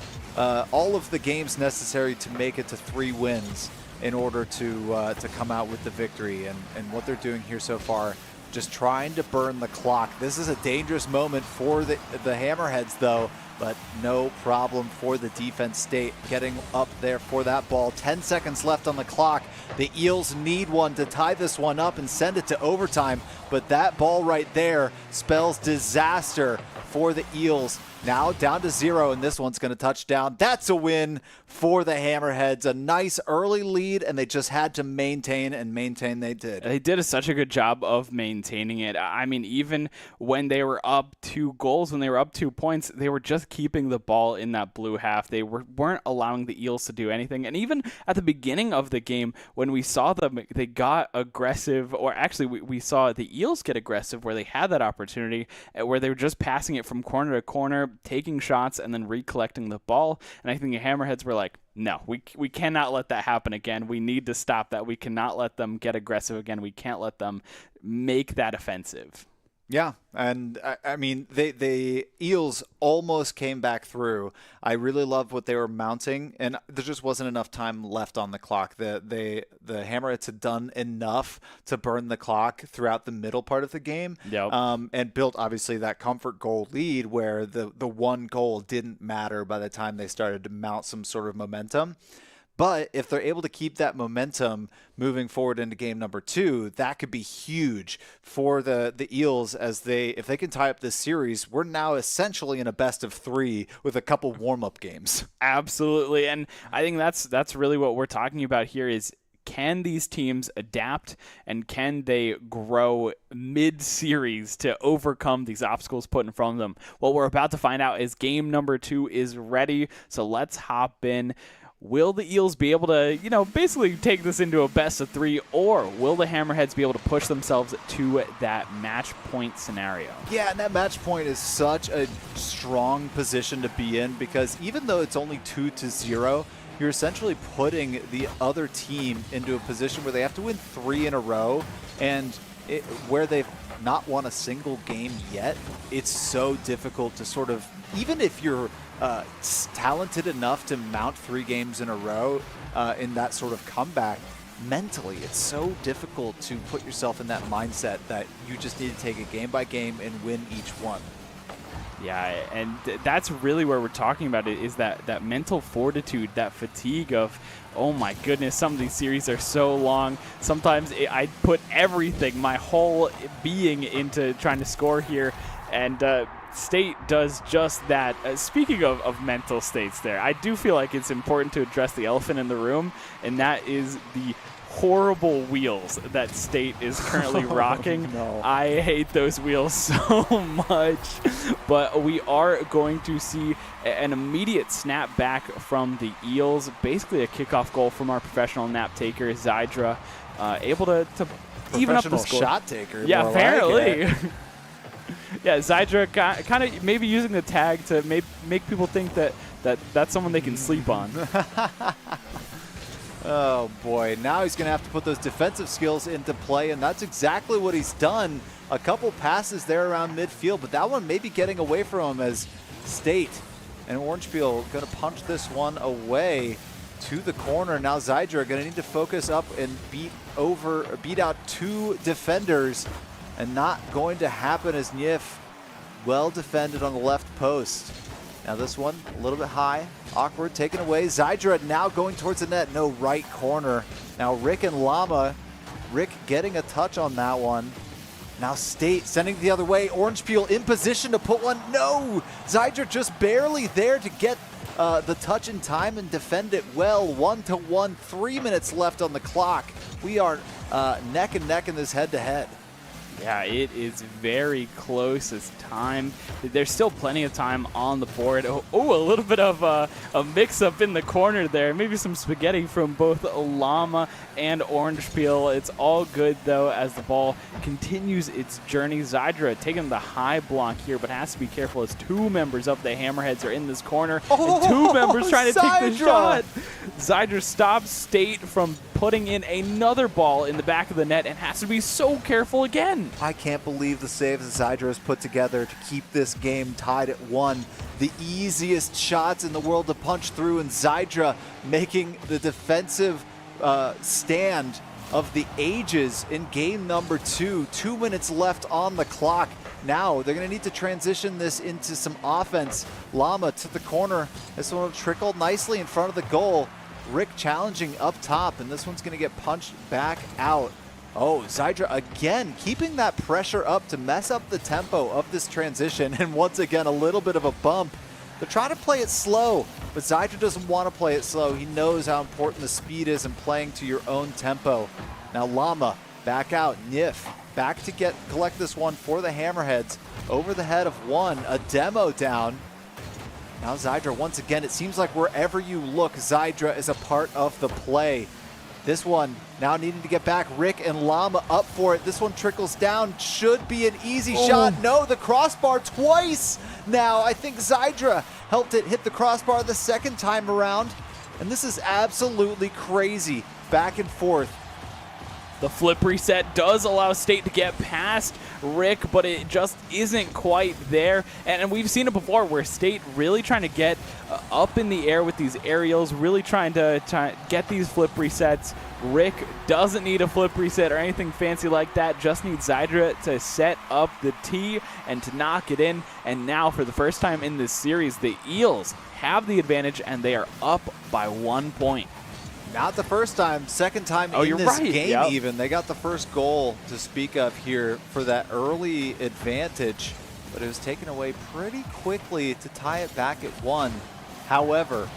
all of the games necessary to make it to 3 wins in order to come out with the victory. And what they're doing here so far, just trying to burn the clock. This is a dangerous moment for the Hammerheads, though, but no problem for the defense. State getting up there for that ball. 10 seconds left on the clock. The Eels need one to tie this one up and send it to overtime, but that ball right there spells disaster for the Eels. Now down to 0, and this one's going to touch down. That's a win for the Hammerheads. A nice early lead, and they just had to maintain, and maintain they did. They did such a good job of maintaining it. I mean, even when they were up 2 goals, when they were up 2 points, they were just keeping the ball in that blue half. They weren't allowing the Eels to do anything. And even at the beginning of the game, when we saw them, they got aggressive, or actually we saw the Eels get aggressive where they had that opportunity, where they were just passing it from corner to corner, taking shots, and then recollecting the ball. And I think the Hammerheads were like, no, we cannot let that happen again. We need to stop that. We cannot let them get aggressive again. We can't let them make that offensive. Yeah, and I mean, the Eels almost came back through. I really loved what they were mounting, and there just wasn't enough time left on the clock. The Hammerheads had done enough to burn the clock throughout the middle part of the game, Yep. And built obviously that comfort goal lead where the 1 goal didn't matter by the time they started to mount some sort of momentum. But if they're able to keep that momentum moving forward into game number 2, that could be huge for the Eels if they can tie up this series. We're now essentially in a best of 3 with a couple warm-up games. Absolutely. And I think that's really what we're talking about here is, can these teams adapt, and can they grow mid-series to overcome these obstacles put in front of them? What we're about to find out is game number 2 is ready. So let's hop in. Will the Eels be able to, basically take this into a best of 3, or will the Hammerheads be able to push themselves to that match point scenario? Yeah, and that match point is such a strong position to be in, because even though it's only 2-0, you're essentially putting the other team into a position where they have to win 3 in a row, and where they've not won a single game yet, it's so difficult to sort of, even if you're talented enough to mount 3 games in a row in that sort of comeback, mentally it's so difficult to put yourself in that mindset that you just need to take it game by game and win each one. Yeah, and that's really where we're talking about it, is that mental fortitude, that fatigue of, oh my goodness, some of these series are so long. Sometimes I put everything, my whole being, into trying to score here, and State does just that. Speaking of mental states there, I do feel like it's important to address the elephant in the room, and that is the horrible wheels that State is currently rocking. No. I hate those wheels so much, but we are going to see an immediate snap back from the Eels. Basically a kickoff goal from our professional nap taker, Zydra, able to even up the score. Shot taker. Yeah, more apparently. Like it. Yeah, Zydra kind of maybe using the tag to make people think that's someone they can sleep on. Oh boy, now he's going to have to put those defensive skills into play, and that's exactly what he's done. A couple passes there around midfield, but that one may be getting away from him as State and Orangepeel going to punch this one away to the corner. Now Zydra going to need to focus up and beat out 2 defenders, and not going to happen as Nif well defended on the left post. Now this one a little bit high, awkward, taken away. Zydra now going towards the net, no, right corner. Now Rick and Llama, Rick getting a touch on that one. Now State sending the other way. Orangepeel in position to put one. No! Zydra just barely there to get the touch in time and defend it well. 1-1, 3 minutes left on the clock. We are neck and neck in this head-to-head. Yeah, it is very close as time. There's still plenty of time on the board. Oh, a little bit of a mix-up in the corner there. Maybe some spaghetti from both Llama and Orangepeel. It's all good, though, as the ball continues its journey. Zydra taking the high block here, but has to be careful as 2 members of the Hammerheads are in this corner. And 2 members trying to take the shot. Zydra stops State from putting in another ball in the back of the net and has to be so careful again. I can't believe the saves that Zydra has put together to keep this game tied at 1. the easiest shots in the world to punch through, and Zydra making the defensive stand of the ages in game number 2. 2 minutes left on the clock. Now they're going to need to transition this into some offense. Llama to the corner. This one will trickle nicely in front of the goal. Rick challenging up top, and this one's going to get punched back out. Oh, Zydra again keeping that pressure up to mess up the tempo of this transition, and once again a little bit of a bump. They're trying to play it slow, but Zydra doesn't want to play it slow. He knows how important the speed is in playing to your own tempo. Now Llama back out. Nif back to collect this one for the Hammerheads. Over the head of one, a demo down. Now Zydra once again, it seems like wherever you look, Zydra is a part of the play. This one now needing to get back. Rick and Llama up for it. This one trickles down. Should be an easy shot. No, the crossbar twice. Now I think Zydra helped it hit the crossbar the second time around. And this is absolutely crazy. Back and forth. The flip reset does allow State to get past Rick, but it just isn't quite there. And we've seen it before where State really trying to get up in the air with these aerials, really trying to get these flip resets. Rick doesn't need a flip reset or anything fancy like that, just needs Zydra to set up the tee and to knock it in. And now for the first time in this series, the Eels have the advantage and they are up by 1 point. Not the first time, second time in this game even. They got the first goal to speak of here for that early advantage, but it was taken away pretty quickly to tie it back at 1. However,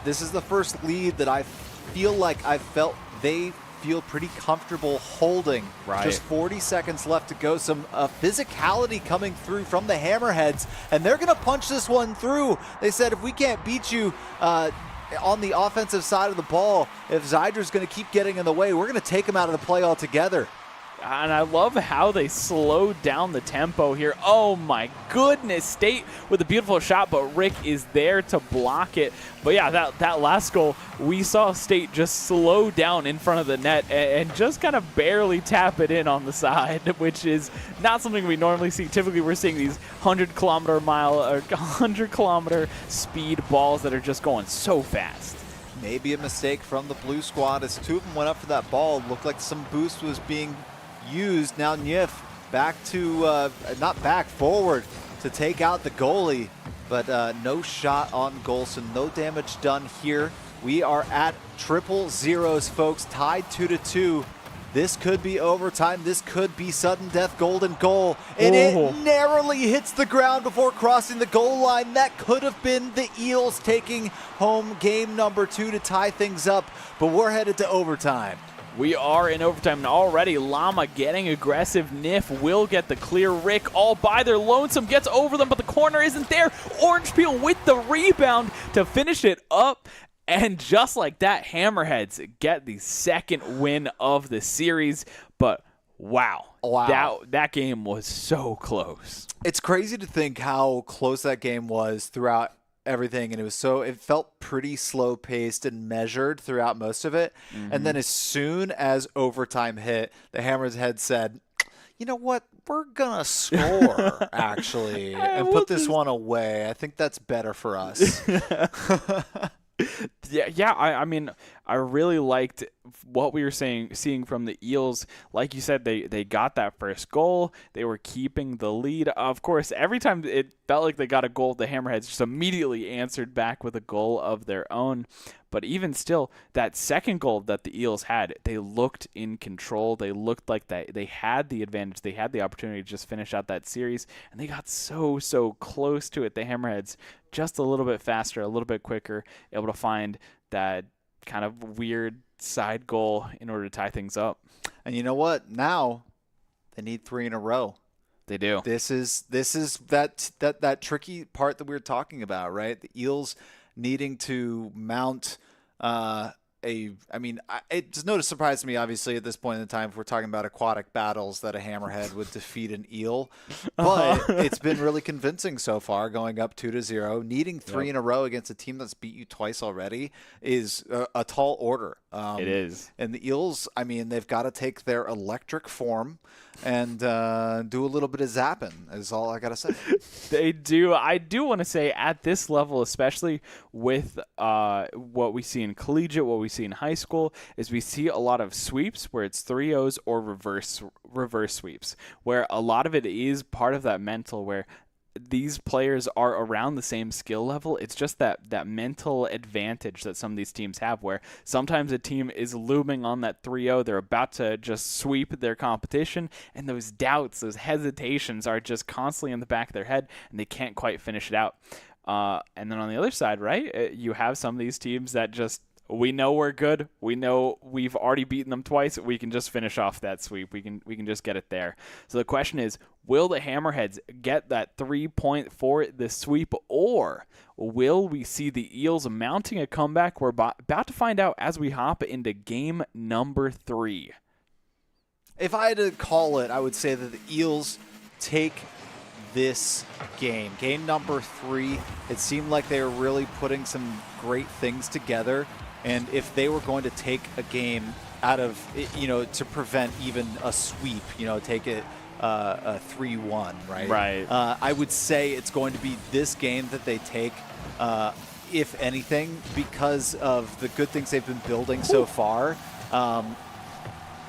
this is the first lead that I feel like they feel pretty comfortable holding. Right. Just 40 seconds left to go. Some physicality coming through from the Hammerheads, and they're going to punch this one through. They said, if we can't beat you on the offensive side of the ball, if Zydra's going to keep getting in the way, we're going to take him out of the play altogether. And I love how they slowed down the tempo here. Oh my goodness, State with a beautiful shot, but Rick is there to block it. But yeah, that last goal, we saw State just slow down in front of the net and just kind of barely tap it in on the side, which is not something we normally see. Typically we're seeing these 100-kilometer speed balls that are just going so fast. Maybe a mistake from the blue squad as 2 of them went up for that ball. Looked like some boost was being used. Now Nif back to, forward to take out the goalie, but no shot on goal, so no damage done here. We are at triple zeros, folks, tied 2-2. This could be overtime. This could be sudden death golden goal. And it narrowly hits the ground before crossing the goal line. That could have been the Eels taking home game number 2 to tie things up, but we're headed to overtime. We are in overtime, and already Llama getting aggressive. Nif will get the clear. Rick all by their lonesome, gets over them, but the corner isn't there. Orange Peel with the rebound to finish it up. And just like that, Hammerheads get the second win of the series. But wow. That game was so close. It's crazy to think how close that game was throughout everything, and it felt pretty slow paced and measured throughout most of it. And then as soon as overtime hit, the Hammerheads said, you know what, we're gonna score actually and put this one away. I think that's better for us. Yeah. I mean, I really liked what we were seeing from the Eels. Like you said, they got that first goal. They were keeping the lead. Of course, every time it felt like they got a goal, the Hammerheads just immediately answered back with a goal of their own. But even still, that second goal that the Eels had, they looked in control. They looked like they had the advantage. They had the opportunity to just finish out that series, and they got so close to it. The Hammerheads just a little bit faster, a little bit quicker, able to find that kind of weird side goal in order to tie things up. And you know what? Now they need 3 in a row. They do. This is that tricky part that we were talking about, right? The Eels needing to mount it's no surprise to me, obviously, at this point in time, if we're talking about aquatic battles, that a hammerhead would defeat an eel. But it's been really convincing so far, going up 2-0. Needing 3 in a row against a team that's beat you twice already is a tall order. It is. And the Eels, I mean, they've got to take their electric form and do a little bit of zapping, is all I got to say. They do. I do want to say at this level, especially with what we see in collegiate, what we see in high school, is we see a lot of sweeps where it's 3-0s or reverse sweeps, where a lot of it is part of that mental where these players are around the same skill level. It's just that mental advantage that some of these teams have, where sometimes a team is looming on that 3-0. They're about to just sweep their competition, and those doubts, those hesitations are just constantly in the back of their head, and they can't quite finish it out. And then on the other side, right, you have some of these teams that just, we know we're good. We know we've already beaten them twice. We can just finish off that sweep. We can just get it there. So the question is, will the Hammerheads get that 3 point for the sweep, or will we see the Eels mounting a comeback? We're about to find out as we hop into game number 3. If I had to call it, I would say that the Eels take this game. Game number 3, it seemed like they were really putting some great things together. And if they were going to take a game out of, to prevent even a sweep, take it a 3-1, right? Right. I would say it's going to be this game that they take, if anything, because of the good things they've been building so far.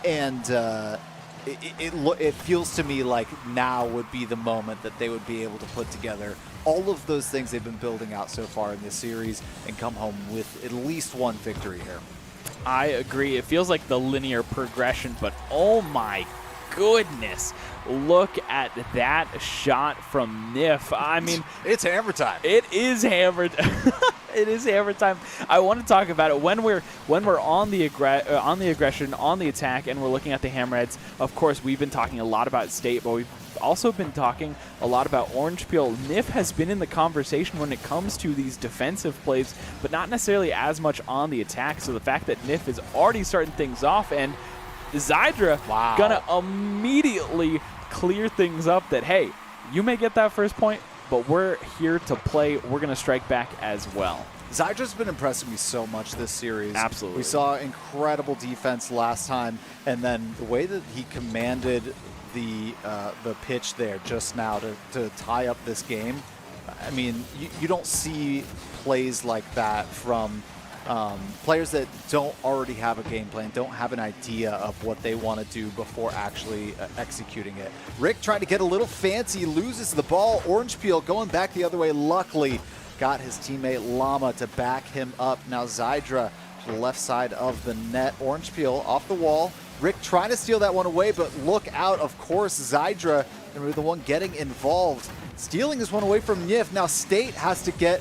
It feels to me like now would be the moment that they would be able to put together all of those things they've been building out so far in this series and come home with at least one victory here. I agree. It feels like the linear progression, but oh my goodness, look at that shot from Nif. I mean, it's hammer time. It is hammer. It is hammer time. I want to talk about it when we're on the aggression, on the attack, and we're looking at the Hammerheads. Of course, we've been talking a lot about State, but we've also been talking a lot about Orange Peel. Nif has been in the conversation when it comes to these defensive plays, but not necessarily as much on the attack. So the fact that Nif is already starting things off, and Zydra gonna immediately clear things up that, hey, you may get that first point, but we're here to play. We're going to strike back as well. Zydra's been impressing me so much this series. Absolutely. We saw incredible defense last time, and then the way that he commanded the pitch there just now to tie up this game. I mean, you don't see plays like that from players that don't already have a game plan, don't have an idea of what they want to do before actually executing it. Rick trying to get a little fancy, loses the ball. Orange Peel going back the other way, luckily got his teammate Llama to back him up. Now Zydra to the left side of the net. Orange Peel off the wall. Rick trying to steal that one away, but look out, of course, Zydra, and we're the one getting involved. Stealing this one away from Nif. Now State has to get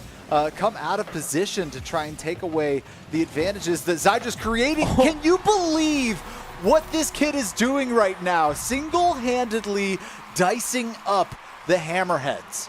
come out of position to try and take away the advantages that Zydra's creating. Can you believe what this kid is doing right now? Single-handedly dicing up the Hammerheads.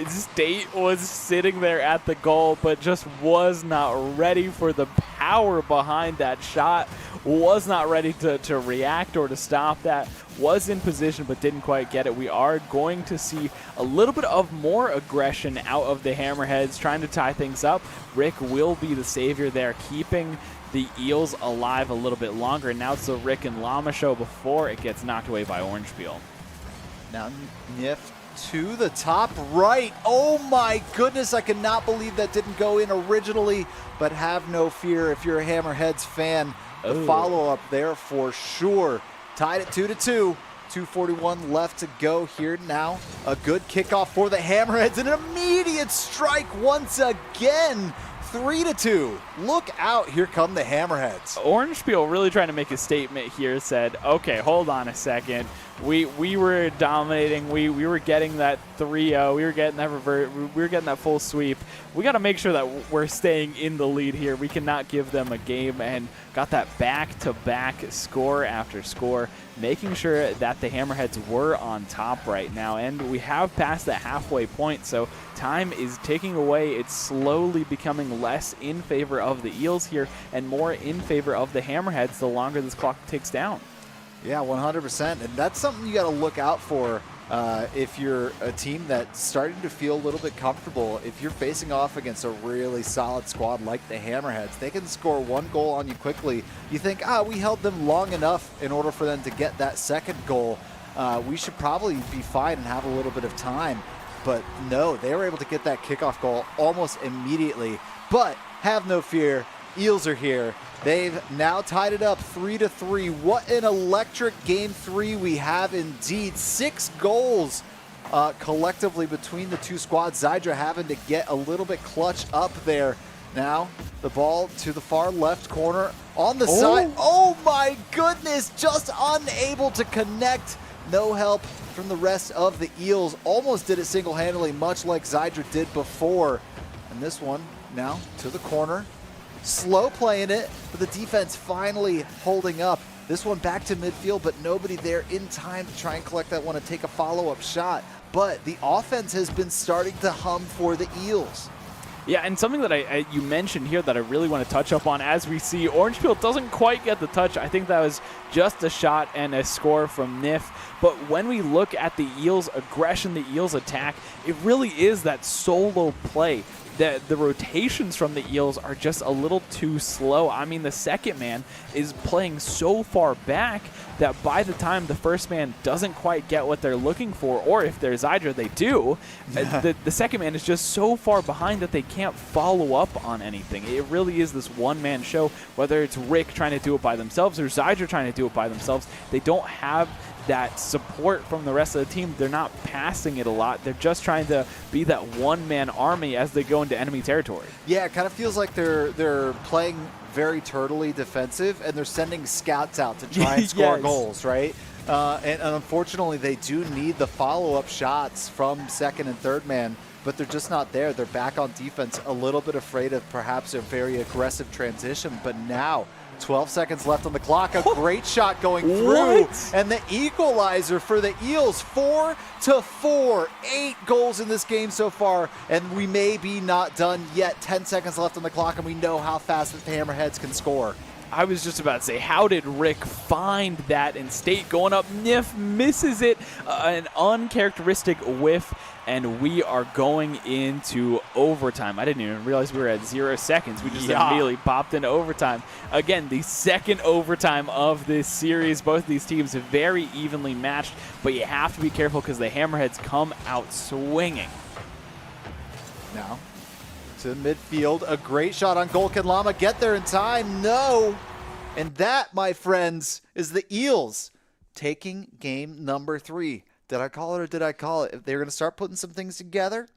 State was sitting there at the goal, but just was not ready for the power behind that shot, was not ready to react or to stop that, was in position but didn't quite get it. We are going to see a little bit of more aggression out of the Hammerheads, trying to tie things up. Rick will be the savior there, keeping the Eels alive a little bit longer. And now it's the Rick and Llama show before it gets knocked away by Orange Peel. Now Nif to the top right. Oh my goodness, I cannot believe that didn't go in originally, but have no fear if you're a Hammerheads fan. The follow-up there for sure. Tied at 2-2. 2:41 left to go here now. A good kickoff for the Hammerheads, and an immediate strike once again. 3-2. Look out, here come the Hammerheads. Orange Peel really trying to make a statement here, said, okay, hold on a second. We were dominating. We were getting that 3-0. We were getting that we were getting that full sweep. We got to make sure that we're staying in the lead here. We cannot give them a game, and got that back-to-back score after score, making sure that the Hammerheads were on top right now. And we have passed that halfway point, so time is ticking away. It's slowly becoming less in favor of the Eels here and more in favor of the Hammerheads the longer this clock ticks down. Yeah, 100%. And that's something you got to look out for if you're a team that's starting to feel a little bit comfortable. If you're facing off against a really solid squad like the Hammerheads, they can score one goal on you quickly. You think, we held them long enough in order for them to get that second goal. We should probably be fine and have a little bit of time. But no, they were able to get that kickoff goal almost immediately. But have no fear, Eels are here. They've now tied it up 3-3. What an electric Game 3 we have indeed. 6 goals collectively between the two squads. Zydra having to get a little bit clutch up there. Now the ball to the far left corner on the side. Oh my goodness, just unable to connect. No help from the rest of the Eels. Almost did it single-handedly, much like Zydra did before. And this one now to the corner. Slow playing it, but the defense finally holding up. This one back to midfield, but nobody there in time to try and collect that one and take a follow-up shot. But the offense has been starting to hum for the Eels. Yeah, and something that you mentioned here that I really want to touch up on, as we see Orange Peel doesn't quite get the touch. I think that was just a shot and a score from Nif. But when we look at the Eels' aggression, the Eels' attack, it really is that solo play. The rotations from the Eels are just a little too slow. I mean, the second man is playing so far back that by the time the first man doesn't quite get what they're looking for, or if there's Zydra, they do, the second man is just so far behind that they can't follow up on anything. It really is this one-man show, whether it's Rick trying to do it by themselves or Zydra trying to do it by themselves. They don't have that support from the rest of the team. They're not passing it a lot. They're just trying to be that one-man army as they go into enemy territory. Yeah, it kind of feels like they're playing very turtley defensive, and they're sending scouts out to try and score Yes. goals, right? And unfortunately, they do need the follow-up shots from second and third man, but they're just not there. They're back on defense, a little bit afraid of perhaps a very aggressive transition, but now 12 seconds left on the clock. A great shot going through. What? And the equalizer for the Eels, 4-4. 8 goals in this game so far, and we may be not done yet. 10 seconds left on the clock, and we know how fast the Hammerheads can score. I was just about to say, how did Rick find that in state going up? Nif misses it, an uncharacteristic whiff, and we are going into overtime. I didn't even realize we were at 0 seconds. We just immediately popped into overtime. Again, the second overtime of this series. Both of these teams very evenly matched, but you have to be careful because the Hammerheads come out swinging. Now to midfield, a great shot on goal. Can Lama get there in time? No. And that, my friends, is the Eels taking game number 3. Did I call it or did I call it? If they were going to start putting some things together,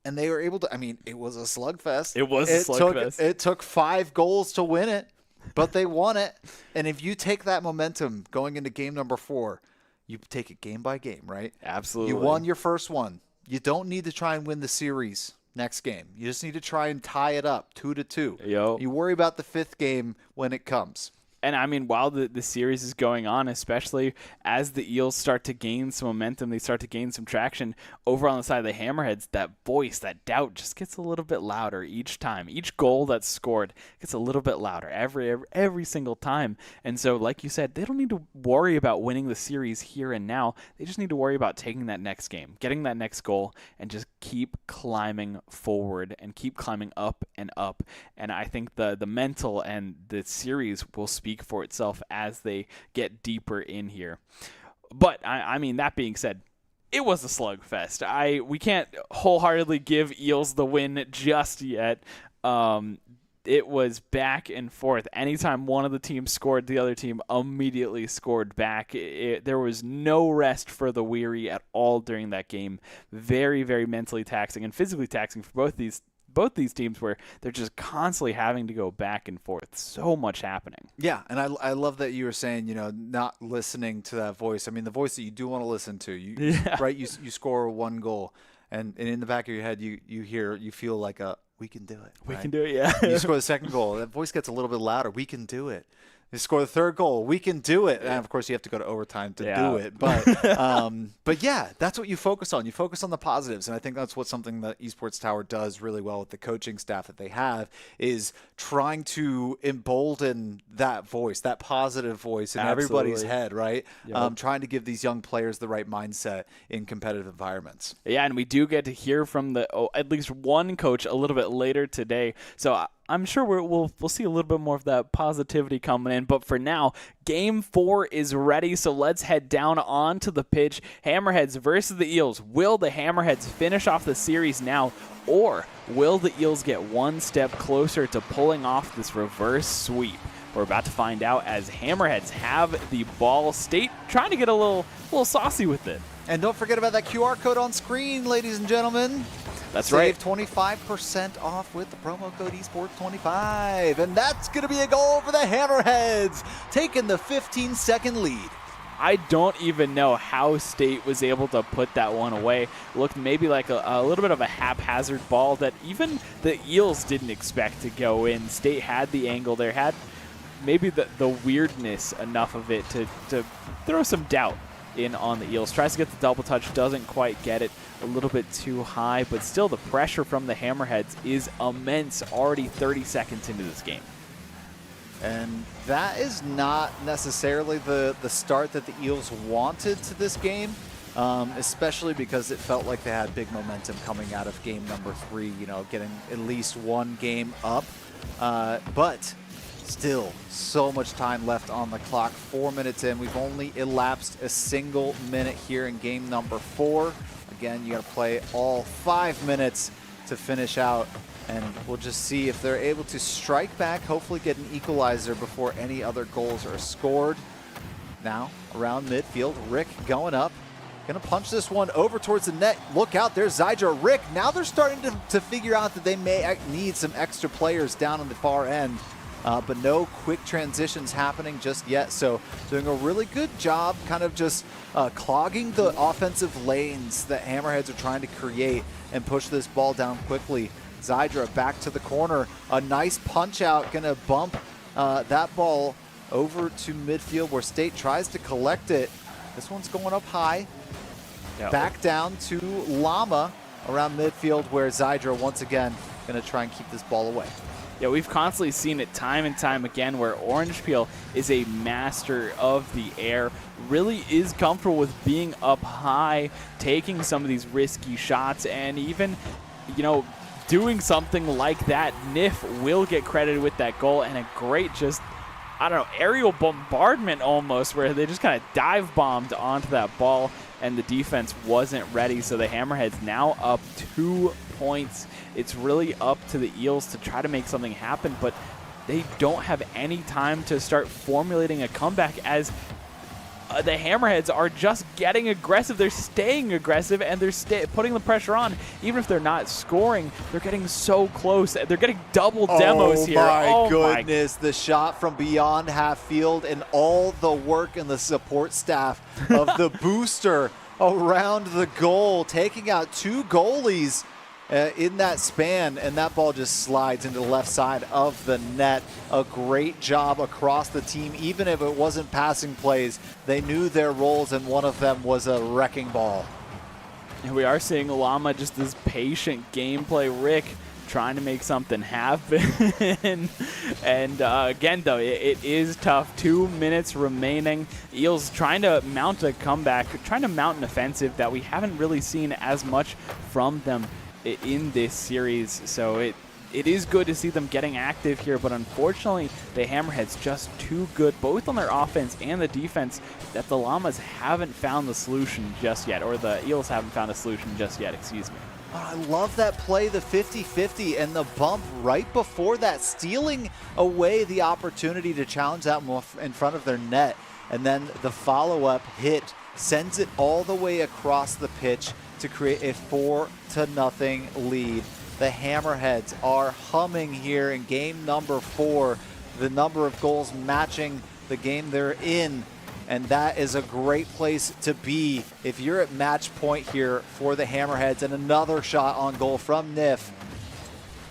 and they were able to, I mean, it was a slugfest. It was a slugfest. It took 5 goals to win it, but they won it. And if you take that momentum going into game number 4, you take it game by game, right? Absolutely. You won your first one. You don't need to try and win the series next game. You just need to try and tie it up 2-2. Yo. You worry about the 5th game when it comes. And I mean, while the series is going on, especially as the Eels start to gain some momentum, they start to gain some traction over on the side of the Hammerheads, that voice, that doubt just gets a little bit louder each time. Each goal that's scored gets a little bit louder every single time. And so, like you said, they don't need to worry about winning the series here and now. They just need to worry about taking that next game, getting that next goal, and just keep climbing forward and keep climbing up and up. And I think the mental and the series will speak for itself as they get deeper in here. But I mean, that being said, it was a slugfest. We can't wholeheartedly give Eels the win just yet. It was back and forth. Anytime one of the teams scored, the other team immediately scored back. There was no rest for the weary at all during that game. Very, very mentally taxing and physically taxing for both these both these teams where they're just constantly having to go back and forth. So much happening. Yeah, and I love that you were saying, not listening to that voice. I mean, the voice that you do want to listen to. Right? You score one goal, and in the back of your head, you feel like we can do it. We right? can do it, yeah. You score the second goal, that voice gets a little bit louder. We can do it. You score the third goal. We can do it. And, of course, you have to go to overtime to do it. But yeah, that's what you focus on. You focus on the positives. And I think that's something that Esports Tower does really well with the coaching staff that they have, is trying to embolden that voice, that positive voice in everybody's head, right? Yep. Trying to give these young players the right mindset in competitive environments. Yeah, and we do get to hear from at least one coach a little bit later today. So I'm sure we'll see a little bit more of that positivity coming in. But for now, Game 4 is ready, so let's head down onto the pitch. Hammerheads versus the Eels. Will the Hammerheads finish off the series now, or will the Eels get one step closer to pulling off this reverse sweep? We're about to find out as Hammerheads have the ball. State trying to get a little saucy with it. And don't forget about that QR code on screen, ladies and gentlemen. That's right. Save 25% off with the promo code eSports25. And that's going to be a goal for the Hammerheads, taking the 15-second lead. I don't even know how State was able to put that one away. Looked maybe like a little bit of a haphazard ball that even the Eels didn't expect to go in. State had the angle there, had maybe the weirdness enough of it to throw some doubt in on the Eels. Tries to get the double touch, doesn't quite get it, a little bit too high, but still the pressure from the Hammerheads is immense already 30 seconds into this game. And that is not necessarily the start that the Eels wanted to this game, especially because it felt like they had big momentum coming out of game number 3, getting at least one game up. But still, so much time left on the clock. 4 minutes in. We've only elapsed a single minute here in game number 4. Again, you got to play all 5 minutes to finish out. And we'll just see if they're able to strike back, hopefully get an equalizer before any other goals are scored. Now, around midfield, Rick going up. Going to punch this one over towards the net. Look out, there's Zydra. Rick, now they're starting to figure out that they may need some extra players down on the far end. But no quick transitions happening just yet. So doing a really good job kind of just clogging the offensive lanes that Hammerheads are trying to create and push this ball down quickly. Zydra back to the corner. A nice punch out, going to bump that ball over to midfield where State tries to collect it. This one's going up high. Yep. Back down to Llama around midfield where Zydra once again going to try and keep this ball away. Yeah, we've constantly seen it time and time again where Orange Peel is a master of the air, really is comfortable with being up high, taking some of these risky shots, and even, doing something like that. Nif will get credited with that goal and a great aerial bombardment almost, where they just kind of dive bombed onto that ball and the defense wasn't ready. So the Hammerheads now up 2 points. It's really up to the Eels to try to make something happen, but they don't have any time to start formulating a comeback as the Hammerheads are just getting aggressive. They're staying aggressive, and they're putting the pressure on. Even if they're not scoring, they're getting so close. They're getting double demos here. Oh, my goodness. The shot from beyond half field and all the work and the support staff of the booster around the goal, taking out 2 goalies in that span, and that ball just slides into the left side of the net. A great job across the team. Even if it wasn't passing plays, they knew their roles, and one of them was a wrecking ball. And we are seeing Llama, just this patient gameplay. Rick trying to make something happen. And again, though, it is tough. 2 minutes remaining. Eels trying to mount a comeback, trying to mount an offensive that we haven't really seen as much from them in this series. So it is good to see them getting active here, but unfortunately the Hammerheads just too good both on their offense and the defense that the Llamas haven't found the solution just yet, or the Eels haven't found a solution just yet, excuse me. I love that play, the 50-50, and the bump right before that, stealing away the opportunity to challenge that in front of their net, and then the follow-up hit sends it all the way across the pitch to create a 4-0 lead. The Hammerheads are humming here in game number 4. The number of goals matching the game they're in. And that is a great place to be if you're at match point here for the Hammerheads. And another shot on goal from Nif.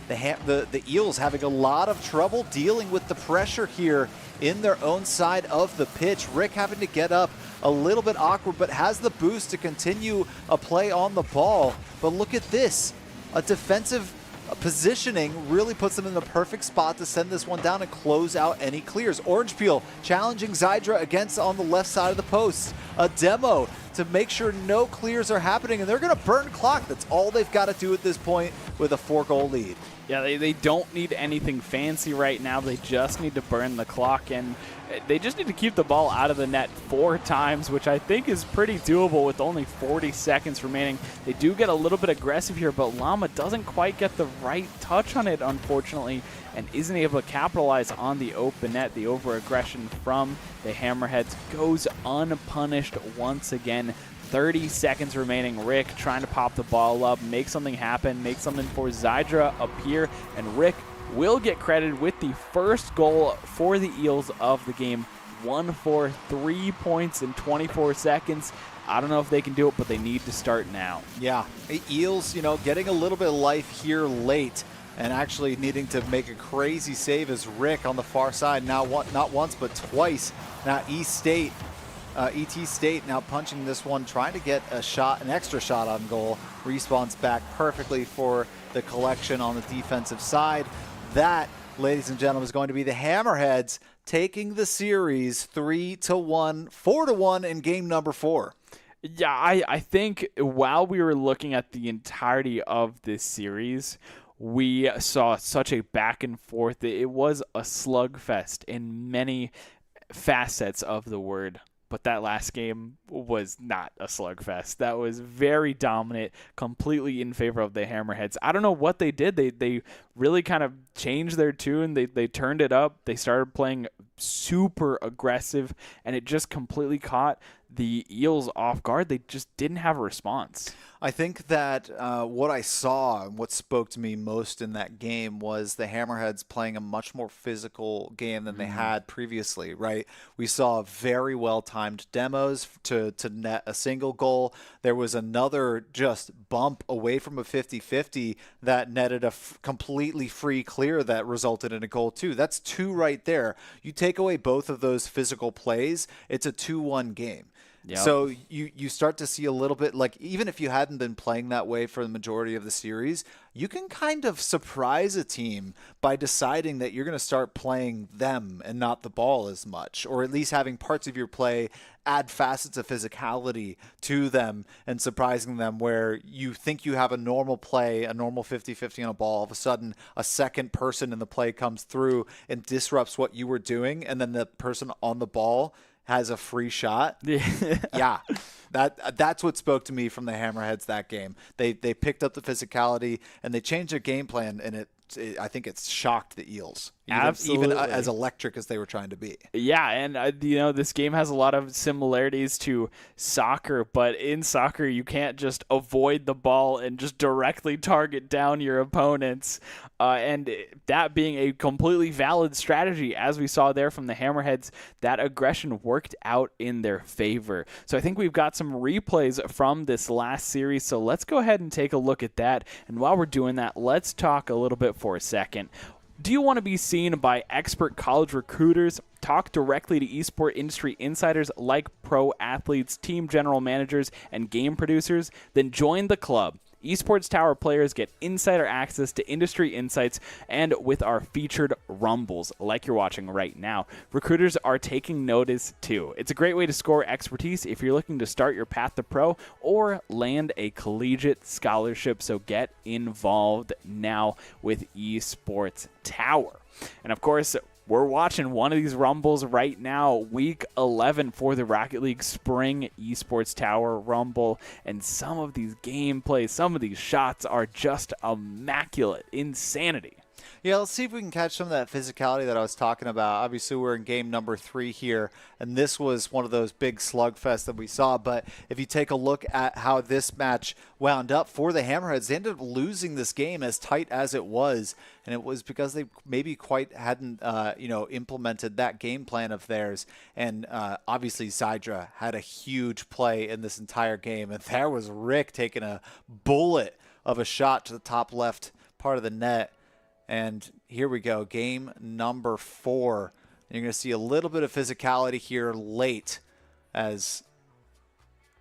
The Eels having a lot of trouble dealing with the pressure here in their own side of the pitch. Rick having to get up a little bit awkward, but has the boost to continue a play on the ball. But look at this. A defensive positioning really puts them in the perfect spot to send this one down and close out any clears. Orange Peel challenging Zydra against on the left side of the post. A demo to make sure no clears are happening, and they're going to burn clock. That's all they've got to do at this point with a 4-goal lead. Yeah, they don't need anything fancy right now. They just need to burn the clock, and they just need to keep the ball out of the net 4 times, which I think is pretty doable with only 40 seconds remaining. They do get a little bit aggressive here, but Llama doesn't quite get the right touch on it, unfortunately, and isn't able to capitalize on the open net. The over-aggression from the Hammerheads goes unpunished once again. 30 seconds remaining. Rick trying to pop the ball up, make something happen, make something for Zydra up here, and Rick will get credited with the first goal for the Eels of the game. 1 for 3 points in 24 seconds. I don't know if they can do it, but they need to start now. Yeah, the Eels, getting a little bit of life here late and actually needing to make a crazy save as Rick on the far side. Now, not once, but twice. Now, ET State now punching this one, trying to get an extra shot on goal. Respawns back perfectly for the collection on the defensive side. That, ladies and gentlemen, is going to be the Hammerheads taking the series 3-1, 4-1 in game number 4. Yeah, I think while we were looking at the entirety of this series, we saw such a back and forth. It was a slugfest in many facets of the word. But that last game was not a slugfest. That was very dominant, completely in favor of the Hammerheads. I don't know what they did. They really kind of changed their tune. They turned it up. They started playing super aggressive, and it just completely caught the Eels off guard. They just didn't have a response. I think that what I saw and what spoke to me most in that game was the Hammerheads playing a much more physical game than they had previously, right? We saw very well-timed demos to net a single goal. There was another just bump away from a 50-50 that netted a completely free clear that resulted in a goal too. That's 2 right there. You take away both of those physical plays, it's a 2-1 game. Yep. So you start to see a little bit, like, even if you hadn't been playing that way for the majority of the series, you can kind of surprise a team by deciding that you're going to start playing them and not the ball as much, or at least having parts of your play add facets of physicality to them and surprising them where you think you have a normal play, a normal 50-50 on a ball. All of a sudden, a second person in the play comes through and disrupts what you were doing, and then the person on the ball has a free shot. Yeah, that's what spoke to me from the Hammerheads that game. They picked up the physicality and they changed their game plan, and I think it's shocked the Eels. Even as electric as they were trying to be. Yeah, and this game has a lot of similarities to soccer, but in soccer you can't just avoid the ball and just directly target down your opponents, and that being a completely valid strategy, as we saw there from the Hammerheads, that aggression worked out in their favor. So I think we've got some replays from this last series, so let's go ahead and take a look at that, and while we're doing that, let's talk a little bit for a second. Do you want to be seen by expert college recruiters, talk directly to esports industry insiders like pro athletes, team general managers, and game producers? Then join the club. Esports Tower players get insider access to industry insights and with our featured rumbles like you're watching right now. Recruiters are taking notice too. It's a great way to score expertise if you're looking to start your path to pro or land a collegiate scholarship, so get involved now with Esports Tower. And of course, we're watching one of these rumbles right now, week 11 for the Rocket League Spring Esports Tower Rumble, and some of these gameplays, some of these shots are just immaculate, insanity. Yeah, let's see if we can catch some of that physicality that I was talking about. Obviously, we're in game number 3 here, and this was one of those big slugfests that we saw. But if you take a look at how this match wound up for the Hammerheads, they ended up losing this game as tight as it was, and it was because they maybe quite hadn't, implemented that game plan of theirs. And obviously, Zydra had a huge play in this entire game, and there was Rick taking a bullet of a shot to the top left part of the net. And here we go, game number 4. You're going to see a little bit of physicality here late as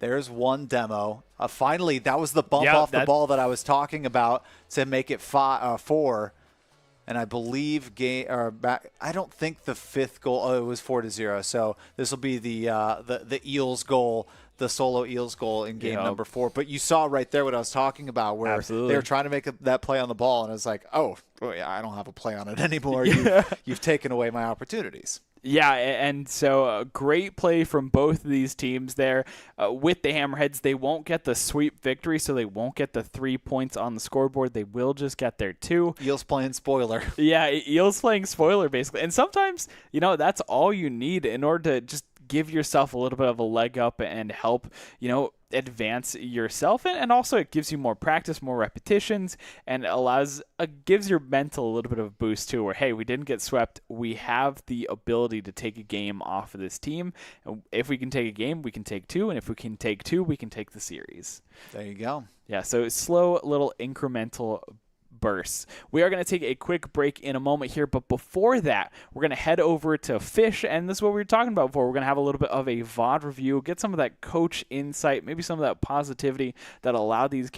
there's one demo. Finally, that was the bump off the ball that I was talking about to make it 4. And I believe I don't think the 5th goal. Oh, it was 4-0. So this will be the Eels goal, the solo Eels goal in game number 4. But you saw right there what I was talking about, where they were trying to make that play on the ball, and I was like, oh yeah, I don't have a play on it anymore. You've taken away my opportunities. Yeah, and so a great play from both of these teams there. With the Hammerheads, they won't get the sweep victory, so they won't get the 3 points on the scoreboard. They will just get their 2. Eels playing spoiler. Yeah, Eels playing spoiler, basically. And sometimes, that's all you need in order to just give yourself a little bit of a leg up and help, advance yourself, and also it gives you more practice, more repetitions, and gives your mental a little bit of a boost too, where, hey, we didn't get swept, we have the ability to take a game off of this team, and if we can take a game, we can take 2, and if we can take 2, we can take the series. There you go. Yeah, so slow little incremental bursts. We are going to take a quick break in a moment here, but before that, we're going to head over to Fish, and this is what we were talking about before. We're going to have a little bit of a VOD review, get some of that coach insight, maybe some of that positivity that allowed these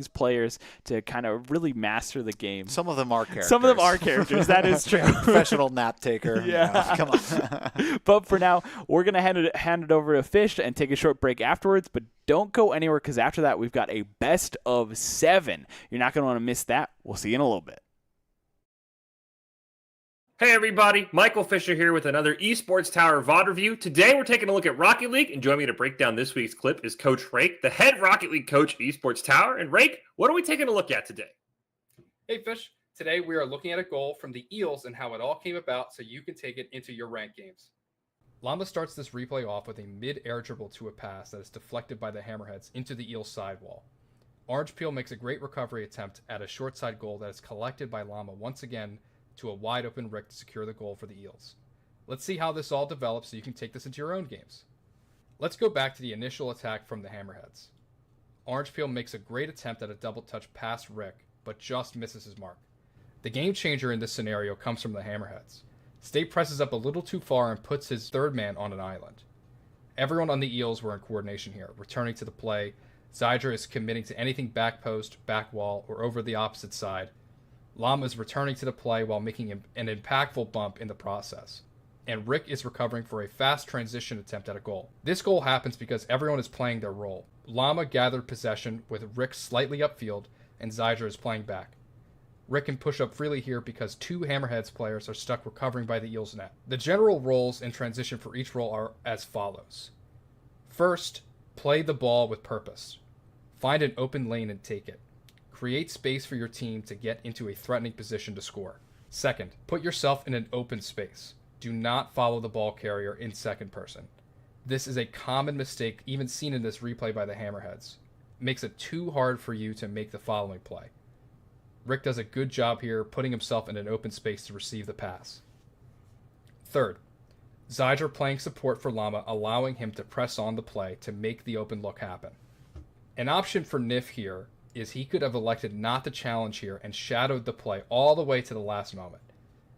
players to kind of really master the game. Some of them are characters. Some of them are characters. That is true. Professional nap taker. Yeah. Come on. But for now, we're going to hand it over to Fish and take a short break afterwards, but don't go anywhere, because after that, we've got a best of 7. You're not going to want to miss that. We'll see you in a little bit. Hey everybody, Michael Fisher here with another Esports Tower VOD review. Today we're taking a look at Rocket League, and joining me to break down this week's clip is Coach Rake, the head Rocket League coach at Esports Tower. And Rake, what are we taking a look at today? Hey Fish, today we are looking at a goal from the Eels and how it all came about so you can take it into your ranked games. Llama starts this replay off with a mid-air dribble to a pass that is deflected by the Hammerheads into the Eels' sidewall. Orange Peel makes a great recovery attempt at a short side goal that is collected by Llama once again to a wide open Rick to secure the goal for the Eels. Let's see how this all develops so you can take this into your own games. Let's go back to the initial attack from the Hammerheads. Orange Peel makes a great attempt at a double touch past Rick, but just misses his mark. The game changer in this scenario comes from the Hammerheads. State presses up a little too far and puts his third man on an island. Everyone on the Eels were in coordination here, returning to the play. Zydra is committing to anything back post, back wall, or over the opposite side. Llama is returning to the play while making an impactful bump in the process. And Rick is recovering for a fast transition attempt at a goal. This goal happens because everyone is playing their role. Llama gathered possession with Rick slightly upfield, and Zydra is playing back. Rick can push up freely here because 2 Hammerheads players are stuck recovering by the Eels net. The general roles in transition for each role are as follows. First, play the ball with purpose. Find an open lane and take it. Create space for your team to get into a threatening position to score. Second, put yourself in an open space. Do not follow the ball carrier in second person. This is a common mistake even seen in this replay by the Hammerheads. It makes it too hard for you to make the following play. Rick does a good job here putting himself in an open space to receive the pass. Third, Zydra playing support for Llama, allowing him to press on the play to make the open look happen. An option for Nif here is he could have elected not to challenge here and shadowed the play all the way to the last moment.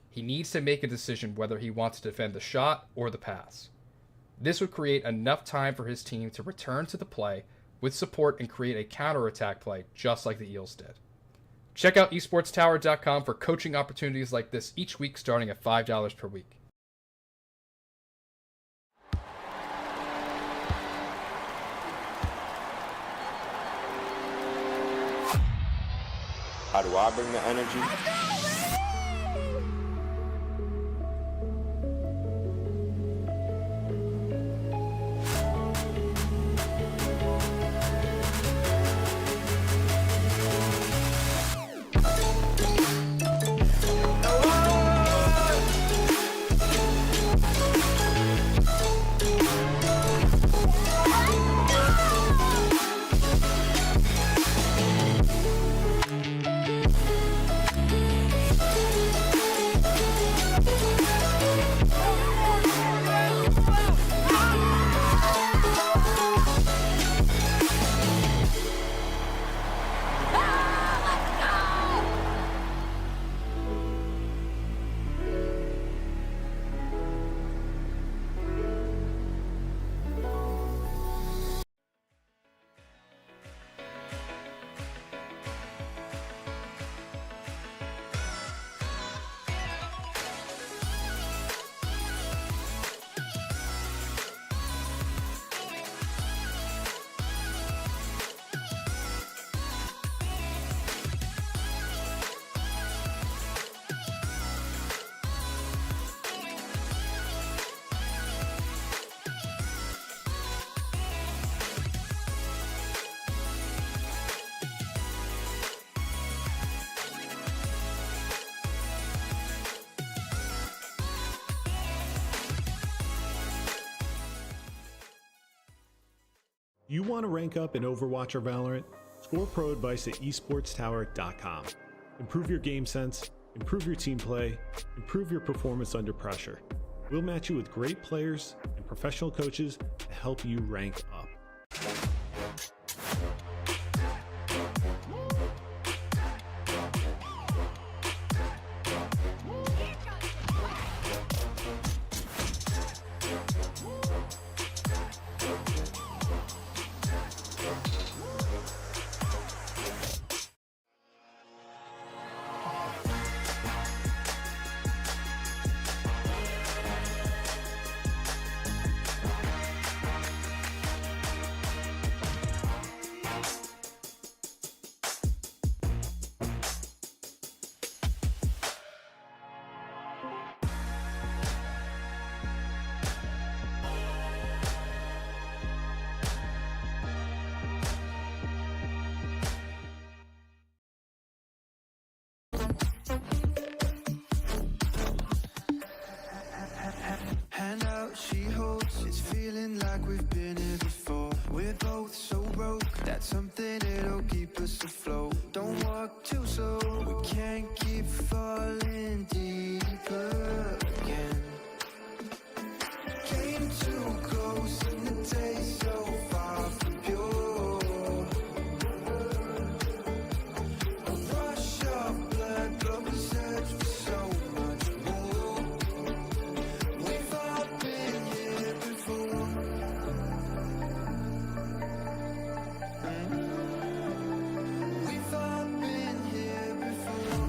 He needs to make a decision whether he wants to defend the shot or the pass. This would create enough time for his team to return to the play with support and create a counterattack play just like the Eels did. Check out esportstower.com for coaching opportunities like this each week starting at $5 per week. How do I bring the energy? You want to rank up in Overwatch or Valorant? Score pro advice at esportstower.com. Improve your game sense, improve your team play, improve your performance under pressure. We'll match you with great players and professional coaches to help you rank up. Hand out, she holds. It's feeling like we've been here before. We're both so broke. That's something that'll keep us afloat. Don't walk too slow. We can't keep falling deeper again. Came too close and the taste so far from pure. A rush of blood, but we search for so much more. We've all been here before. We've all been here before.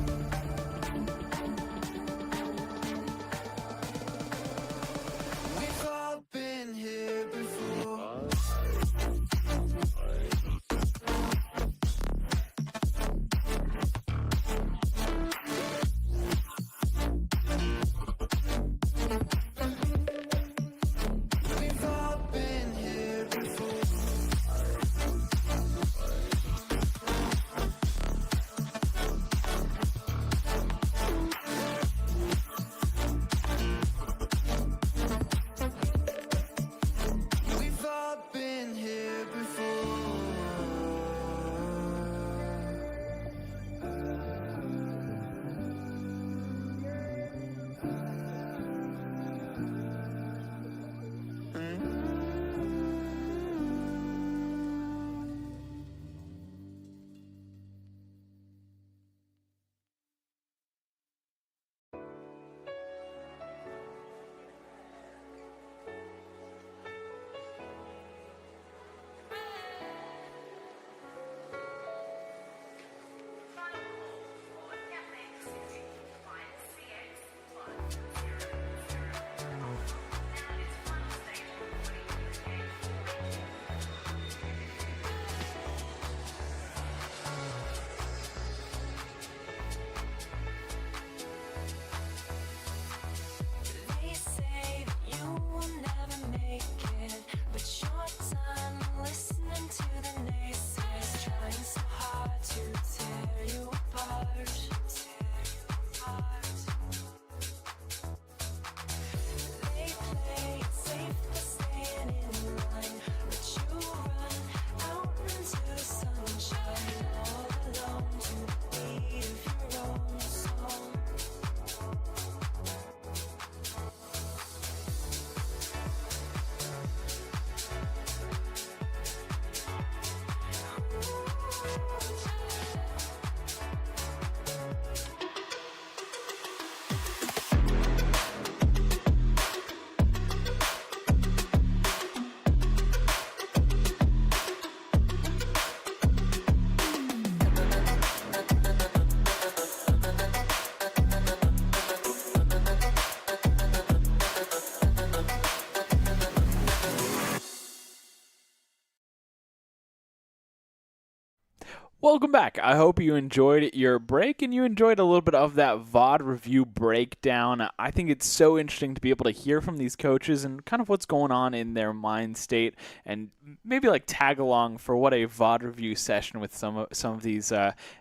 Welcome back. I hope you enjoyed your break and you enjoyed a little bit of that VOD review breakdown. I think it's so interesting to be able to hear from these coaches and kind of what's going on in their mind state, and maybe like tag along for what a VOD review session with some of these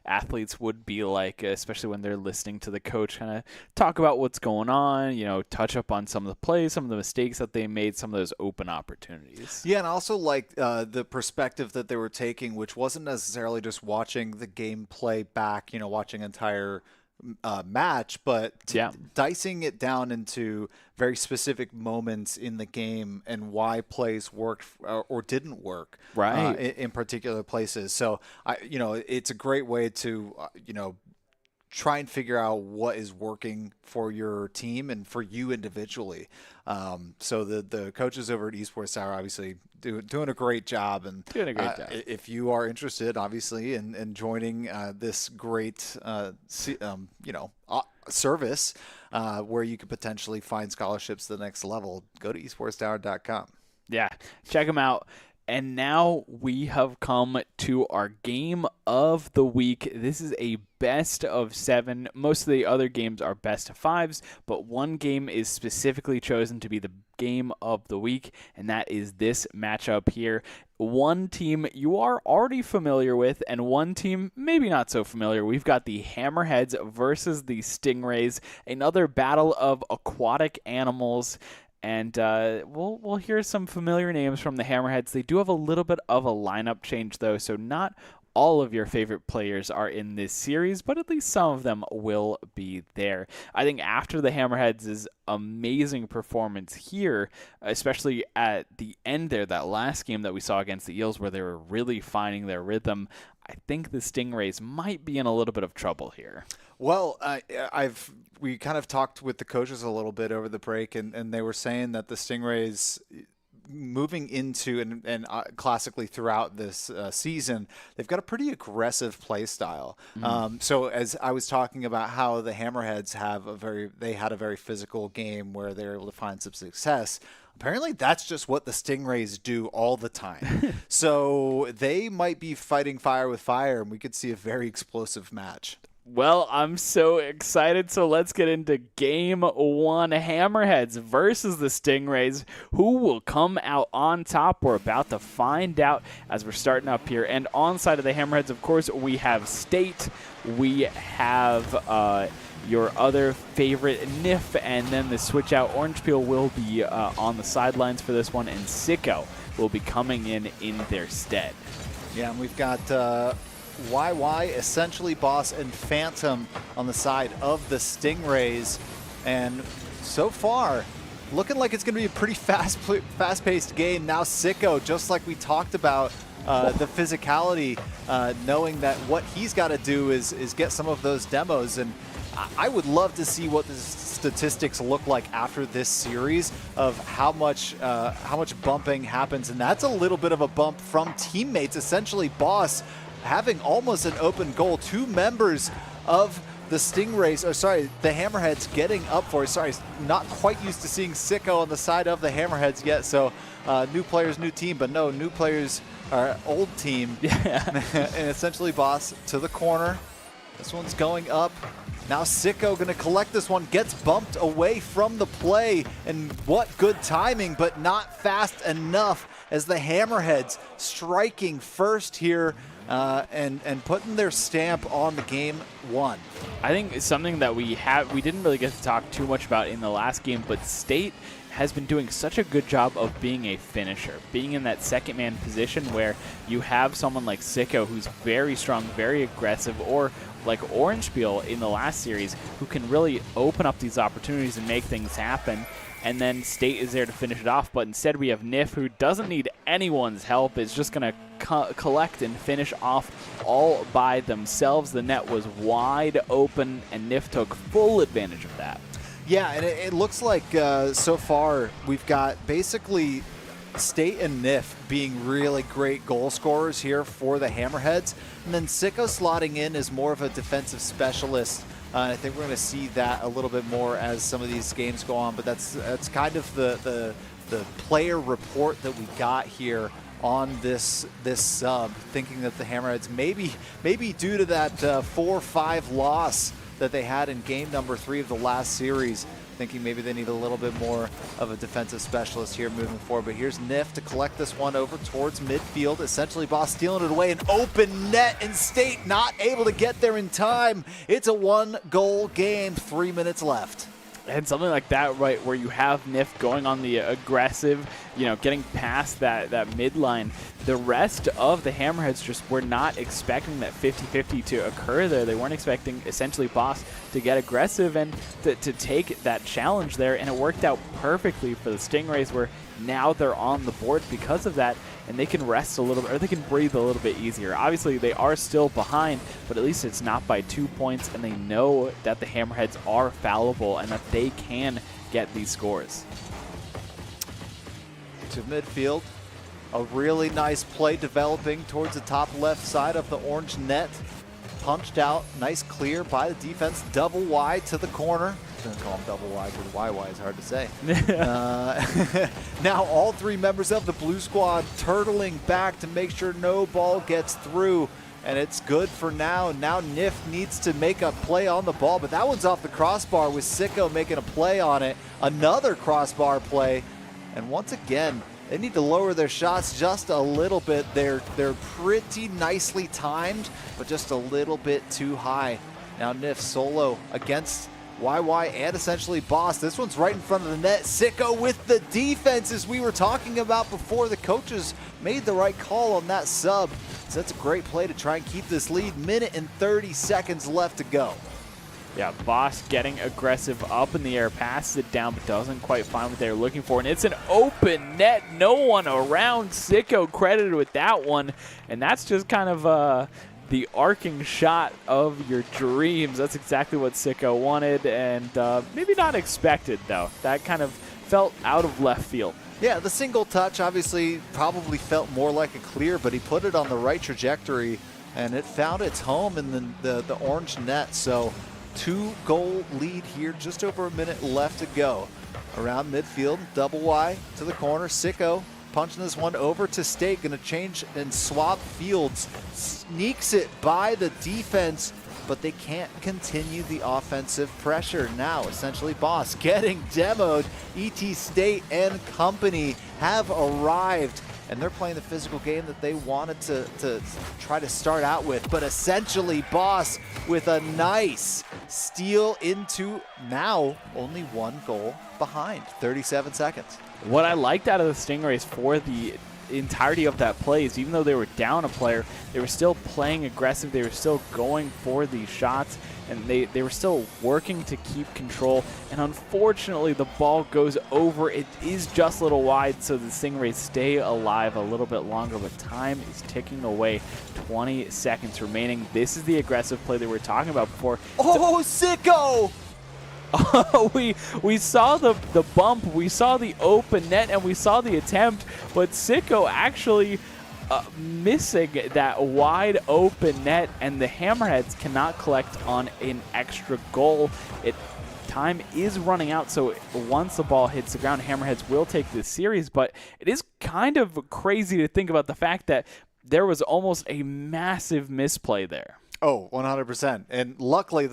athletes would be like, especially when they're listening to the coach kind of talk about what's going on, touch up on some of the plays, some of the mistakes that they made, some of those open opportunities. Yeah, and I also like the perspective that they were taking, which wasn't necessarily just watching the gameplay back, watching entire match, but dicing it down into very specific moments in the game and why plays worked or didn't work, right, in particular places. So it's a great way to try and figure out what is working for your team and for you individually. So the coaches over at Esports Tower obviously doing a great job. And if you are interested, obviously, in joining this great service where you could potentially find scholarships to the next level, go to esportstower.com. Yeah, check them out. And now we have come to our game of the week. This is a best of 7. Most of the other games are best of 5s, but one game is specifically chosen to be the game of the week, and that is this matchup here. One team you are already familiar with, and one team maybe not so familiar. We've got the Hammerheads versus the Stingrays, another battle of aquatic animals. And we'll hear some familiar names from the Hammerheads. They do have a little bit of a lineup change, though, so not all of your favorite players are in this series, but at least some of them will be there. I think after the Hammerheads' amazing performance here, especially at the end there, that last game that we saw against the Eels where they were really finding their rhythm, I think the Stingrays might be in a little bit of trouble here. Well, we kind of talked with the coaches a little bit over the break, and they were saying that the Stingrays moving into and classically throughout this season, they've got a pretty aggressive play style. So as I was talking about how the Hammerheads had a very physical game where they're able to find some success. Apparently, that's just what the Stingrays do all the time. So they might be fighting fire with fire, and we could see a very explosive match. Well, I'm so excited. So let's get into game 1, Hammerheads versus the Stingrays. Who will come out on top? We're about to find out as we're starting up here. And on side of the Hammerheads, of course, we have State. We have your other favorite, Nif, and then the switch out Orange Peel will be on the sidelines for this one, and Sicko will be coming in their stead. Yeah, and we've got YY, Essentially Boss, and Phantom on the side of the Stingrays. And so far, looking like it's going to be a pretty fast-paced game. Now Sicko, just like we talked about, the physicality, knowing that what he's got to do is get some of those demos. And I would love to see what the statistics look like after this series of how much bumping happens. And that's a little bit of a bump from teammates. Essentially Boss having almost an open goal. 2 members of the Stingrays, the Hammerheads getting up for it. Sorry, not quite used to seeing Sicko on the side of the Hammerheads yet. So new players, new team, but no, new players are old team. Yeah. And Essentially Boss to the corner. This one's going up. Now Sicko going to collect this one, gets bumped away from the play, and what good timing, but not fast enough as the Hammerheads striking first here and putting their stamp on the game 1. I think it's something that we didn't really get to talk too much about in the last game, but State has been doing such a good job of being a finisher, being in that second man position where you have someone like Sicko who's very strong, very aggressive, or like Orange Peel in the last series, who can really open up these opportunities and make things happen. And then State is there to finish it off, but instead we have Nif, who doesn't need anyone's help, is just going to collect and finish off all by themselves. The net was wide open, and Nif took full advantage of that. Yeah, and it looks like so far we've got basically State and Nif being really great goal scorers here for the Hammerheads, and then Sicko slotting in as more of a defensive specialist. I think we're going to see that a little bit more as some of these games go on, but that's kind of the player report that we got here on this sub, thinking that the Hammerheads maybe due to that 4-5 loss that they had in game number 3 of the last series, thinking maybe they need a little bit more of a defensive specialist here moving forward. But here's Nif to collect this one over towards midfield. Essentially, Boss stealing it away. An open net, and State not able to get there in time. It's a 1-goal game, 3 minutes left. And something like that, right, where you have Nif going on the aggressive, getting past that midline. The rest of the Hammerheads just were not expecting that 50-50 to occur there. They weren't expecting, essentially, Boss to get aggressive and to take that challenge there, and it worked out perfectly for the Stingrays, where now they're on the board because of that, and they can rest a little bit, or they can breathe a little bit easier. Obviously, they are still behind, but at least it's not by 2 points, and they know that the Hammerheads are fallible and that they can get these scores. To midfield, a really nice play developing towards the top left side of the orange net. Punched out, nice clear by the defense, double wide to the corner. I'm gonna call him double wide because YY is hard to say. Now all 3 members of the blue squad turtling back to make sure no ball gets through, and it's good for now. Now Nif needs to make a play on the ball, but that one's off the crossbar with Sicko making a play on it. Another crossbar play, and once again, they need to lower their shots just a little bit. They're pretty nicely timed, but just a little bit too high. Now Nif solo against YY and essentially Boss. This one's right in front of the net. Sicko with the defense, as we were talking about before. The coaches made the right call on that sub. So that's a great play to try and keep this lead. Minute and 30 seconds left to go. Yeah, Boss getting aggressive up in the air, passes it down, but doesn't quite find what they're looking for. And it's an open net, no one around. Sicko credited with that one. And that's just kind of the arcing shot of your dreams. That's exactly what Sicko wanted, and maybe not expected, though. That kind of felt out of left field. Yeah, the single touch obviously probably felt more like a clear, but he put it on the right trajectory, and it found its home in the orange net. So 2-goal lead here, just over a minute left to go. Around midfield, double Y to the corner. Sicko punching this one over to State, going to change and swap fields. Sneaks it by the defense, but they can't continue the offensive pressure. Now, essentially, Boss getting demoed. ET State and company have arrived, and they're playing the physical game that they wanted to try to start out with. But essentially, Boss with a nice steal into now only 1 goal behind. 37 seconds. What I liked out of the Stingrays for the entirety of that play is even though they were down a player, they were still playing aggressive. They were still going for these shots, and they were still working to keep control. And unfortunately, the ball goes over. It is just a little wide, so the Stingrays stay alive a little bit longer, but time is ticking away. 20 seconds remaining. This is the aggressive play that we were talking about before. Oh, Sicko! we saw the bump, we saw the open net, and we saw the attempt, but Sicko actually missing that wide open net, and the Hammerheads cannot collect on an extra goal. Time is running out, so once the ball hits the ground, Hammerheads will take this series, but it is kind of crazy to think about the fact that there was almost a massive misplay there. Oh, 100%. And luckily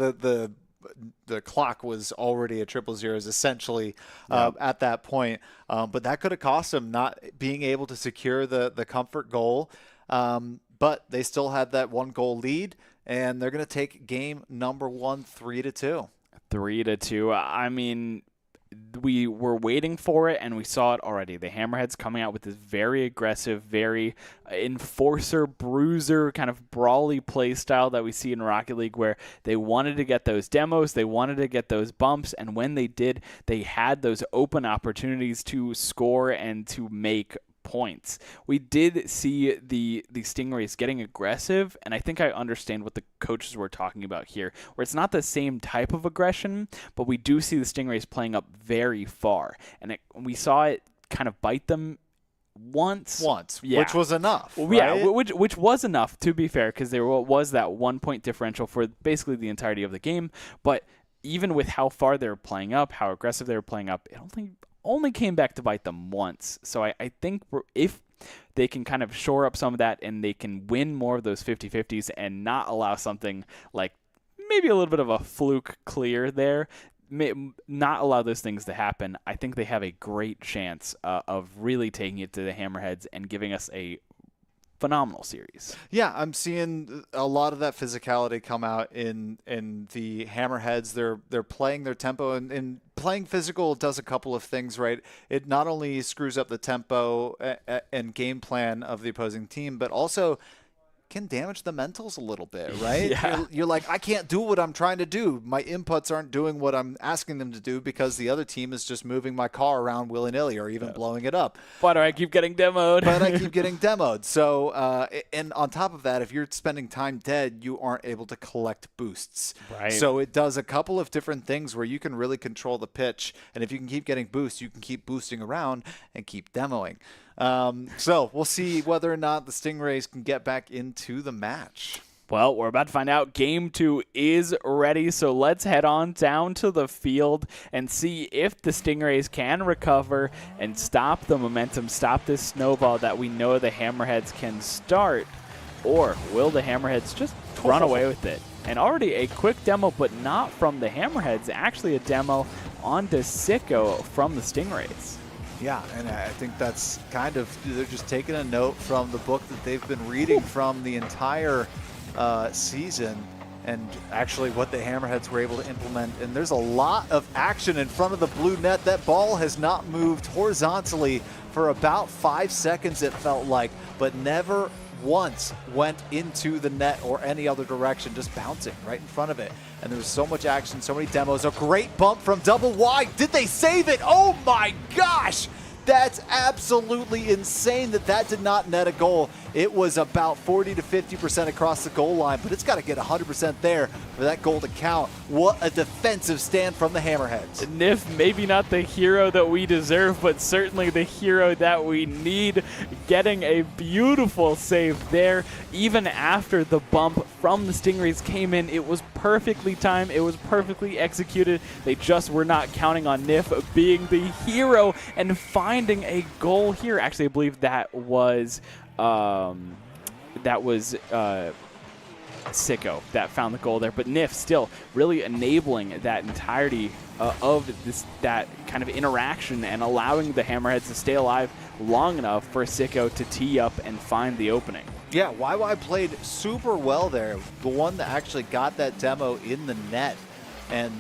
the clock was already at 0-0 essentially at that point. But that could have cost them not being able to secure the comfort goal. But they still had that 1-goal lead, and they're going to take game number 1 3-2. 3-2. I mean, we were waiting for it, and we saw it already. The Hammerheads coming out with this very aggressive, very enforcer, bruiser, kind of brawly play style that we see in Rocket League, where they wanted to get those demos, they wanted to get those bumps, and when they did, they had those open opportunities to score and to make points. We did see the Stingrays getting aggressive, and I think I understand what the coaches were talking about here, where it's not the same type of aggression, but we do see the Stingrays playing up very far, and we saw it kind of bite them once, yeah. Which was enough. Well, right? Yeah, which was enough, to be fair, because there was that 1-point differential for basically the entirety of the game. But even with how far they were playing up, how aggressive they were playing up, it only came back to bite them once. So I think if they can kind of shore up some of that and they can win more of those 50-50s and not allow something like maybe a little bit of a fluke clear there, not allow those things to happen, I think they have a great chance of really taking it to the Hammerheads and giving us a phenomenal series. Yeah, I'm seeing a lot of that physicality come out in the Hammerheads. They're playing their tempo, and playing physical does a couple of things, right? It not only screws up the tempo and game plan of the opposing team, but also can damage the mentals a little bit, right? Yeah. You're like, I can't do what I'm trying to do. My inputs aren't doing what I'm asking them to do because the other team is just moving my car around willy-nilly or even blowing it up. Why do I keep getting demoed? But I keep getting demoed. So, and on top of that, if you're spending time dead, you aren't able to collect boosts. Right. So it does a couple of different things where you can really control the pitch. And if you can keep getting boosts, you can keep boosting around and keep demoing. So we'll see whether or not the Stingrays can get back into the match. Well, we're about to find out. Game 2 is ready, so let's head on down to the field and see if the Stingrays can recover and stop the momentum, stop this snowball that we know the Hammerheads can start, or will the Hammerheads just run away with it? And already a quick demo, but not from the Hammerheads, actually a demo onto Sicko from the Stingrays. Yeah, and I think that's kind of, they're just taking a note from the book that they've been reading from the entire season, and actually what the Hammerheads were able to implement. And there's a lot of action in front of the blue net. That ball has not moved horizontally for about 5 seconds, it felt like, but never once went into the net or any other direction, just bouncing right in front of it. And there was so much action, so many demos. A great bump from double wide. Did they save it? Oh my gosh! That's absolutely insane that did not net a goal. It was about 40 to 50% across the goal line, but it's got to get 100% there for that goal to count. What a defensive stand from the Hammerheads. Nif, maybe not the hero that we deserve, but certainly the hero that we need, getting a beautiful save there. Even after the bump from the Stingrays came in, it was perfectly timed, it was perfectly executed. They just were not counting on Nif being the hero and finding a goal here. Actually, I believe that was Sicko that found the goal there, but Nif still really enabling that entirety of that kind of interaction and allowing the Hammerheads to stay alive long enough for Sicko to tee up and find the opening. Yeah, YY played super well there. The one that actually got that demo in the net, and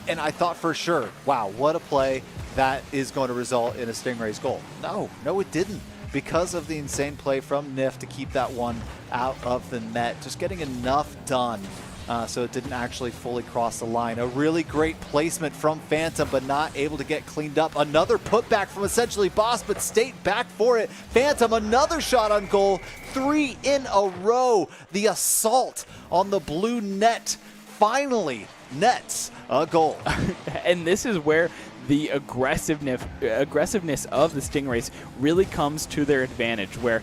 and I thought for sure, wow, what a play that is going to result in a Stingrays goal. No, it didn't. Because of the insane play from Nif to keep that one out of the net, just getting enough done so it didn't actually fully cross the line. A really great placement from Phantom, but not able to get cleaned up. Another putback from essentially Boss, but State back for it. Phantom, another shot on goal. 3 in a row. The assault on the blue net finally nets a goal. And this is where the aggressiveness of the Stingrays really comes to their advantage, where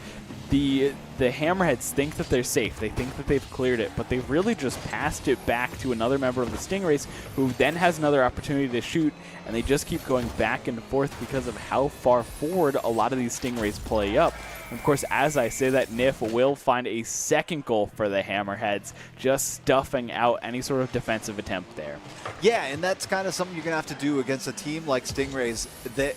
the Hammerheads think that they're safe. They think that they've cleared it, but they've really just passed it back to another member of the Stingrays, who then has another opportunity to shoot, and they just keep going back and forth because of how far forward a lot of these Stingrays play up. And of course, as I say that, Nif will find a second goal for the Hammerheads, just stuffing out any sort of defensive attempt there. Yeah, and that's kind of something you're going to have to do against a team like Stingrays.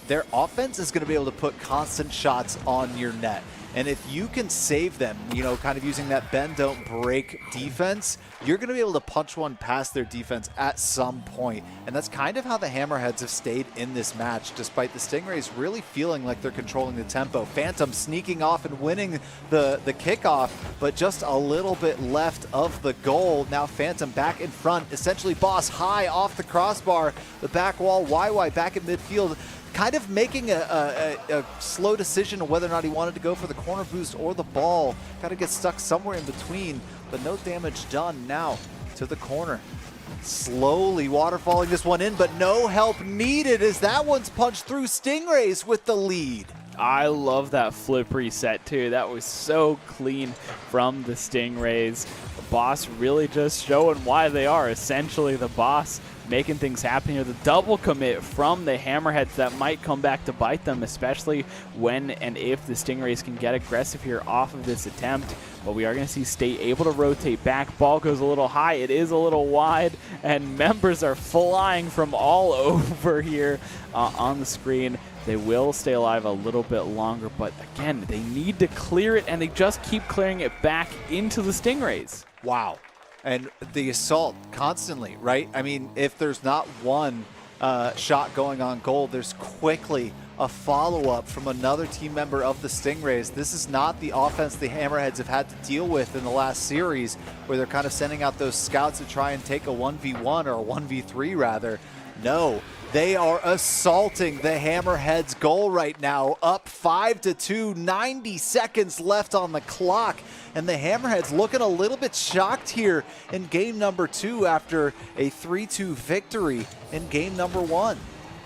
Their offense is going to be able to put constant shots on your net. And if you can save them, kind of using that bend, don't break defense, you're going to be able to punch one past their defense at some point. And that's kind of how the Hammerheads have stayed in this match, despite the Stingrays really feeling like they're controlling the tempo. Phantom sneaking off and winning the kickoff, but just a little bit left of the goal. Now Phantom back in front, essentially Boss high off the crossbar, the back wall, YY back in midfield, kind of making a slow decision of whether or not he wanted to go for the corner boost or the ball. Kind of gets stuck somewhere in between, but no damage done. Now to the corner. Slowly waterfalling this one in, but no help needed as that one's punched through. Stingrays with the lead. I love that flip reset too. That was so clean from the Stingrays. The Boss really just showing why they are essentially the boss making things happen here. The double commit from the Hammerheads that might come back to bite them, especially when and if the Stingrays can get aggressive here off of this attempt. But we are going to see State able to rotate back. Ball goes a little high. It is a little wide, and members are flying from all over here on the screen. They will stay alive a little bit longer, but again, they need to clear it, and they just keep clearing it back into the Stingrays. Wow. And the assault constantly, right? I mean, if there's not one shot going on goal, there's quickly a follow-up from another team member of the Stingrays. This is not the offense the Hammerheads have had to deal with in the last series, where they're kind of sending out those scouts to try and take a 1v1 or a 1v3 rather. No, they are assaulting the Hammerheads goal right now, up 5-2, 90 seconds left on the clock. And the Hammerheads looking a little bit shocked here in game number 2 after a 3-2 victory in game number 1.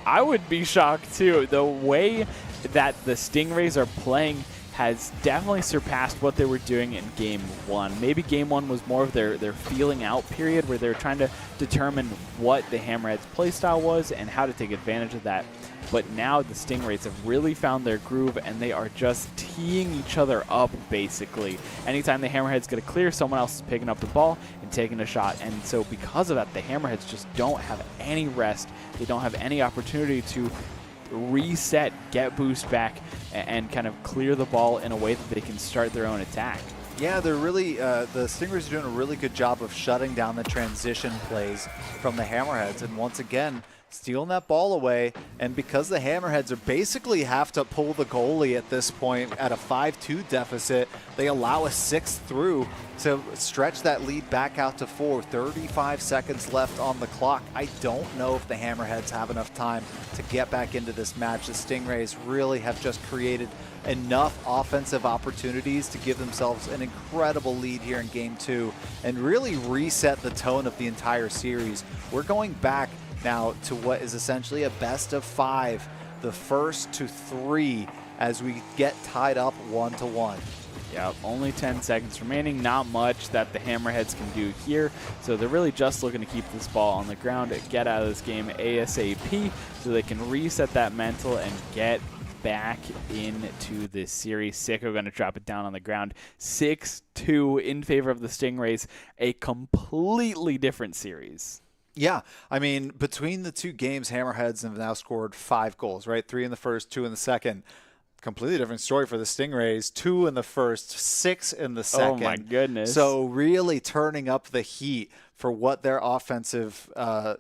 I would be shocked too. The way that the Stingrays are playing has definitely surpassed what they were doing in game 1. Maybe game 1 was more of their feeling out period, where they're trying to determine what the Hammerheads playstyle was and how to take advantage of that. But now the Stingrays have really found their groove, and they are just teeing each other up, basically. Anytime the Hammerheads get a clear, someone else is picking up the ball and taking a shot. And so because of that, the Hammerheads just don't have any rest. They don't have any opportunity to reset, get boost back, and kind of clear the ball in a way that they can start their own attack. Yeah, they're really, the Stingrays are doing a really good job of shutting down the transition plays from the Hammerheads. And once again, stealing that ball away. And because the Hammerheads are basically have to pull the goalie at this point at a 5-2 deficit, they allow a 6th through to stretch that lead back out to 4. 35 seconds left on the clock. I don't know if the Hammerheads have enough time to get back into this match. The Stingrays really have just created enough offensive opportunities to give themselves an incredible lead here in game 2 and really reset the tone of the entire series. We're going back now to what is essentially a best of 5, the first to 3, as we get tied up 1-1. Yeah, only 10 seconds remaining. Not much that the Hammerheads can do here. So they're really just looking to keep this ball on the ground, get out of this game ASAP so they can reset that mental and get back into this series. Sicko going to drop it down on the ground. 6-2 in favor of the Stingrays. A completely different series. Yeah, I mean, between the two games, Hammerheads have now scored 5 goals, right? 3 in the first, 2 in the second. Completely different story for the Stingrays. 2 in the first, 6 in the second. Oh, my goodness. So really turning up the heat for what their offensive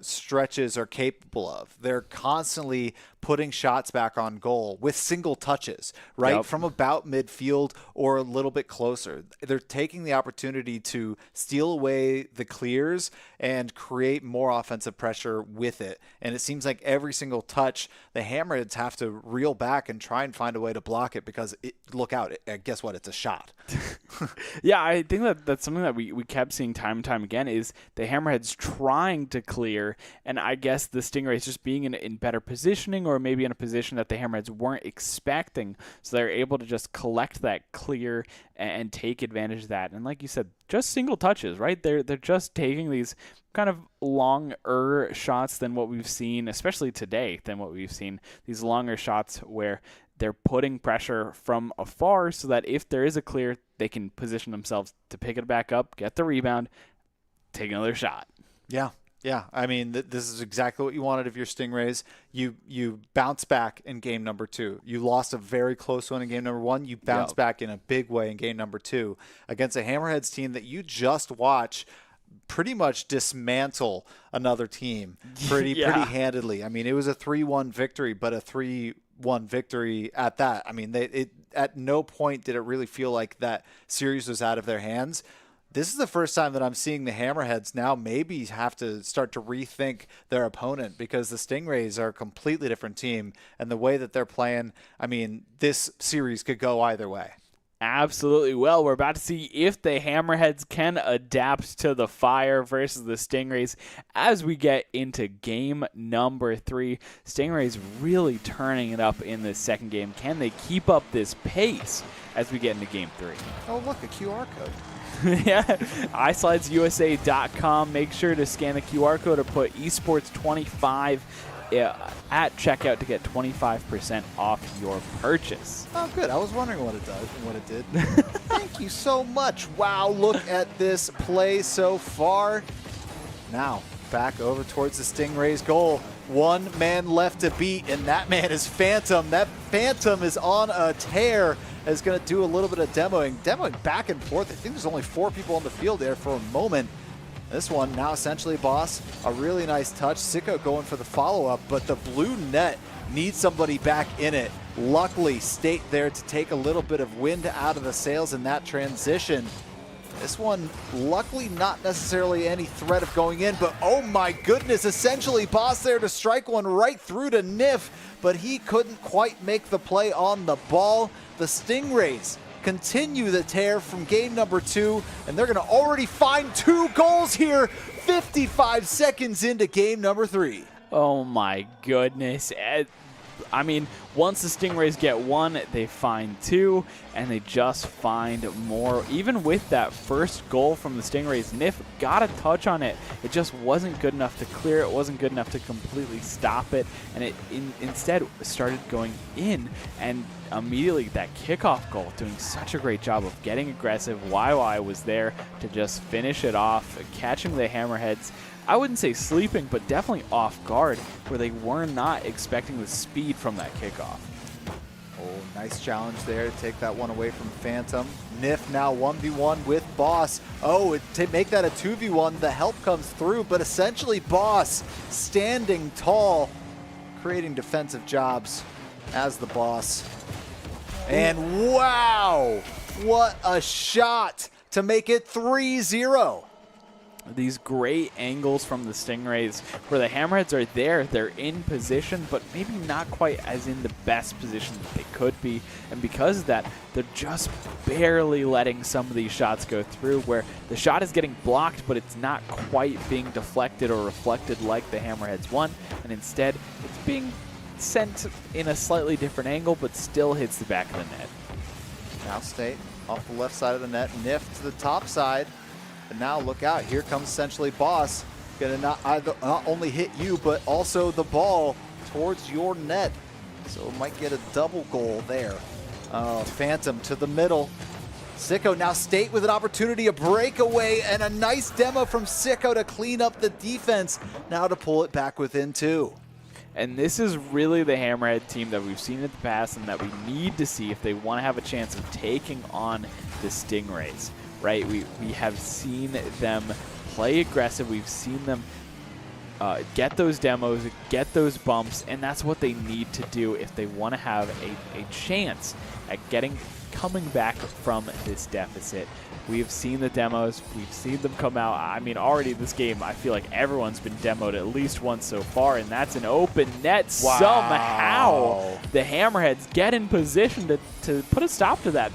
stretches are capable of. They're constantly putting shots back on goal with single touches, right? Yep. From about midfield or a little bit closer. They're taking the opportunity to steal away the clears and create more offensive pressure with it. And it seems like every single touch, the Hammerheads have to reel back and try and find a way to block it because, look out, guess what? It's a shot. Yeah, I think that's something that we kept seeing time and time again is the Hammerheads trying to clear, and I guess the Stingrays just being in better positioning or maybe in a position that the Hammerheads weren't expecting, so they're able to just collect that clear and take advantage of that. And like you said, just single touches, right? They're just taking these kind of longer shots than what we've seen, especially today, than what we've seen. These longer shots where they're putting pressure from afar so that if there is a clear, they can position themselves to pick it back up, get the rebound, take another shot. Yeah. Yeah, I mean, this is exactly what you wanted of your Stingrays. You bounce back in game number 2. You lost a very close one in game number 1. You bounce back in a big way in game number 2 against a Hammerheads team that you just watch pretty much dismantle another team pretty handedly. I mean, it was a 3-1 victory, but a 3-1 victory at that. I mean, at no point did it really feel like that series was out of their hands. This is the first time that I'm seeing the Hammerheads now maybe have to start to rethink their opponent, because the Stingrays are a completely different team, and the way that they're playing, I mean, this series could go either way. Absolutely. Well, we're about to see if the Hammerheads can adapt to the fire versus the Stingrays as we get into game number 3. Stingrays really turning it up in this second game. Can they keep up this pace as we get into game 3? Oh, look, a QR code. Yeah, iSlidesUSA.com. Make sure to scan the QR code or put esports25 at checkout to get 25% off your purchase. Oh, good. I was wondering what it did. Thank you so much. Wow, look at this play so far. Now, back over towards the Stingrays' goal. One man left to beat, and that man is Phantom. That Phantom is on a tear. Is going to do a little bit of demoing back and forth. I think there's only 4 people on the field there for a moment. This one now essentially Boss, a really nice touch. Sicko going for the follow-up, but the blue net needs somebody back in it. Luckily, State there to take a little bit of wind out of the sails in that transition. This one, luckily not necessarily any threat of going in, but oh my goodness, essentially Boss there to strike one right through to Nif, but he couldn't quite make the play on the ball. The Stingrays continue the tear from game number 2, and they're going to already find 2 goals here 55 seconds into game number 3. Oh my goodness. I mean, once the Stingrays get 1, they find 2, and they just find more. Even with that first goal from the Stingrays, Nif got a touch on it. It just wasn't good enough to clear. It wasn't good enough to completely stop it, and it instead started going in, and immediately that kickoff goal, doing such a great job of getting aggressive. YY was there to just finish it off, catching the Hammerheads. I wouldn't say sleeping, but definitely off guard, where they were not expecting the speed from that kickoff. Oh, nice challenge there to take that one away from Phantom. Nif now 1v1 with Boss. Oh, to make that a 2v1, the help comes through, but essentially Boss standing tall, creating defensive jobs as the Boss. And wow, what a shot to make it 3-0. These great angles from the Stingrays where the Hammerheads are there, they're in position, but maybe not quite as in the best position that they could be. And because of that, they're just barely letting some of these shots go through, where the shot is getting blocked, but it's not quite being deflected or reflected like the Hammerheads want. And instead, it's being sent in a slightly different angle, but still hits the back of the net. Now State off the left side of the net, Nif to the top side. But now look out, here comes essentially Boss. Gonna not only hit you, but also the ball towards your net. So it might get a double goal there. Phantom to the middle. Sicko now State with an opportunity, a breakaway, and a nice demo from Sicko to clean up the defense. Now to pull it back within 2. And this is really the Hammerhead team that we've seen in the past and that we need to see if they want to have a chance of taking on the Stingrays. Right, we have seen them play aggressive. We've seen them get those demos, get those bumps, and that's what they need to do if they want to have a chance at coming back from this deficit. We've seen the demos. We've seen them come out. I mean, already this game, I feel like everyone's been demoed at least once so far, and that's an open net. Wow. Somehow the Hammerheads get in position to put a stop to that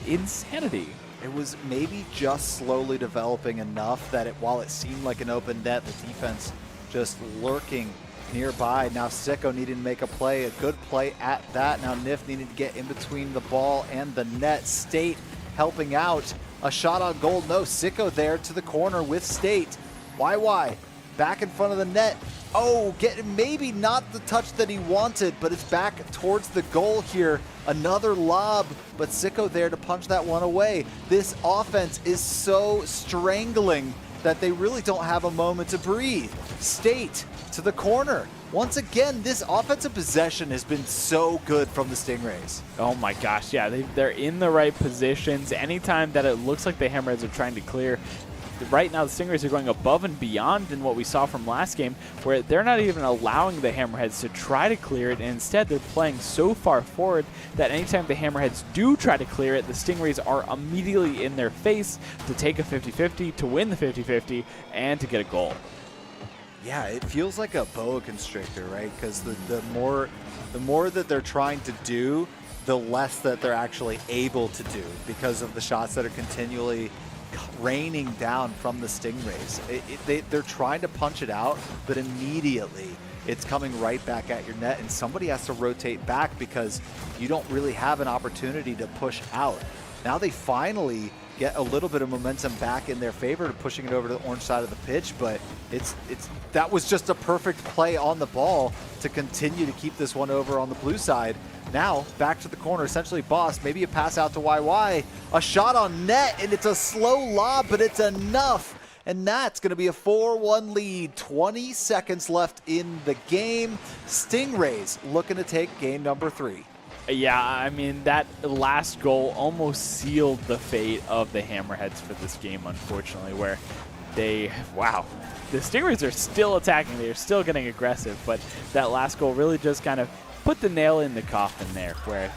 insanity. It was maybe just slowly developing enough that while it seemed like an open net, the defense just lurking nearby. Now Sicko needing to make a play, a good play at that. Now Nif needing to get in between the ball and the net. State helping out. A shot on goal. No, Sicko there to the corner with State. YY back in front of the net. Oh, getting maybe not the touch that he wanted, but it's back towards the goal here. Another lob, but Sicko there to punch that one away. This offense is so strangling that they really don't have a moment to breathe. State to the corner. Once again, this offensive possession has been so good from the Stingrays. Oh my gosh, yeah, they're in the right positions. Anytime that it looks like the Hammerheads are trying to clear, right now the Stingrays are going above and beyond in what we saw from last game, where they're not even allowing the Hammerheads to try to clear it, and instead they're playing so far forward that anytime the Hammerheads do try to clear it, the Stingrays are immediately in their face to take a 50-50, to win the 50-50, and to get a goal. Yeah, it feels like a boa constrictor, right? Because the more that they're trying to do, the less that they're actually able to do because of the shots that are continually raining down from the Stingrays. They're trying to punch it out, but immediately it's coming right back at your net, and somebody has to rotate back because you don't really have an opportunity to push out. Now they finally get a little bit of momentum back in their favor to pushing it over to the orange side of the pitch, but that was just a perfect play on the ball to continue to keep this one over on the blue side. Now, back to the corner, essentially Boss, maybe a pass out to YY, a shot on net, and it's a slow lob, but it's enough. And that's going to be a 4-1 lead. 20 seconds left in the game. Stingrays looking to take game number 3. Yeah, I mean, that last goal almost sealed the fate of the Hammerheads for this game, unfortunately, where the Stingrays are still attacking. They're still getting aggressive, but that last goal really just kind of put the nail in the coffin there, where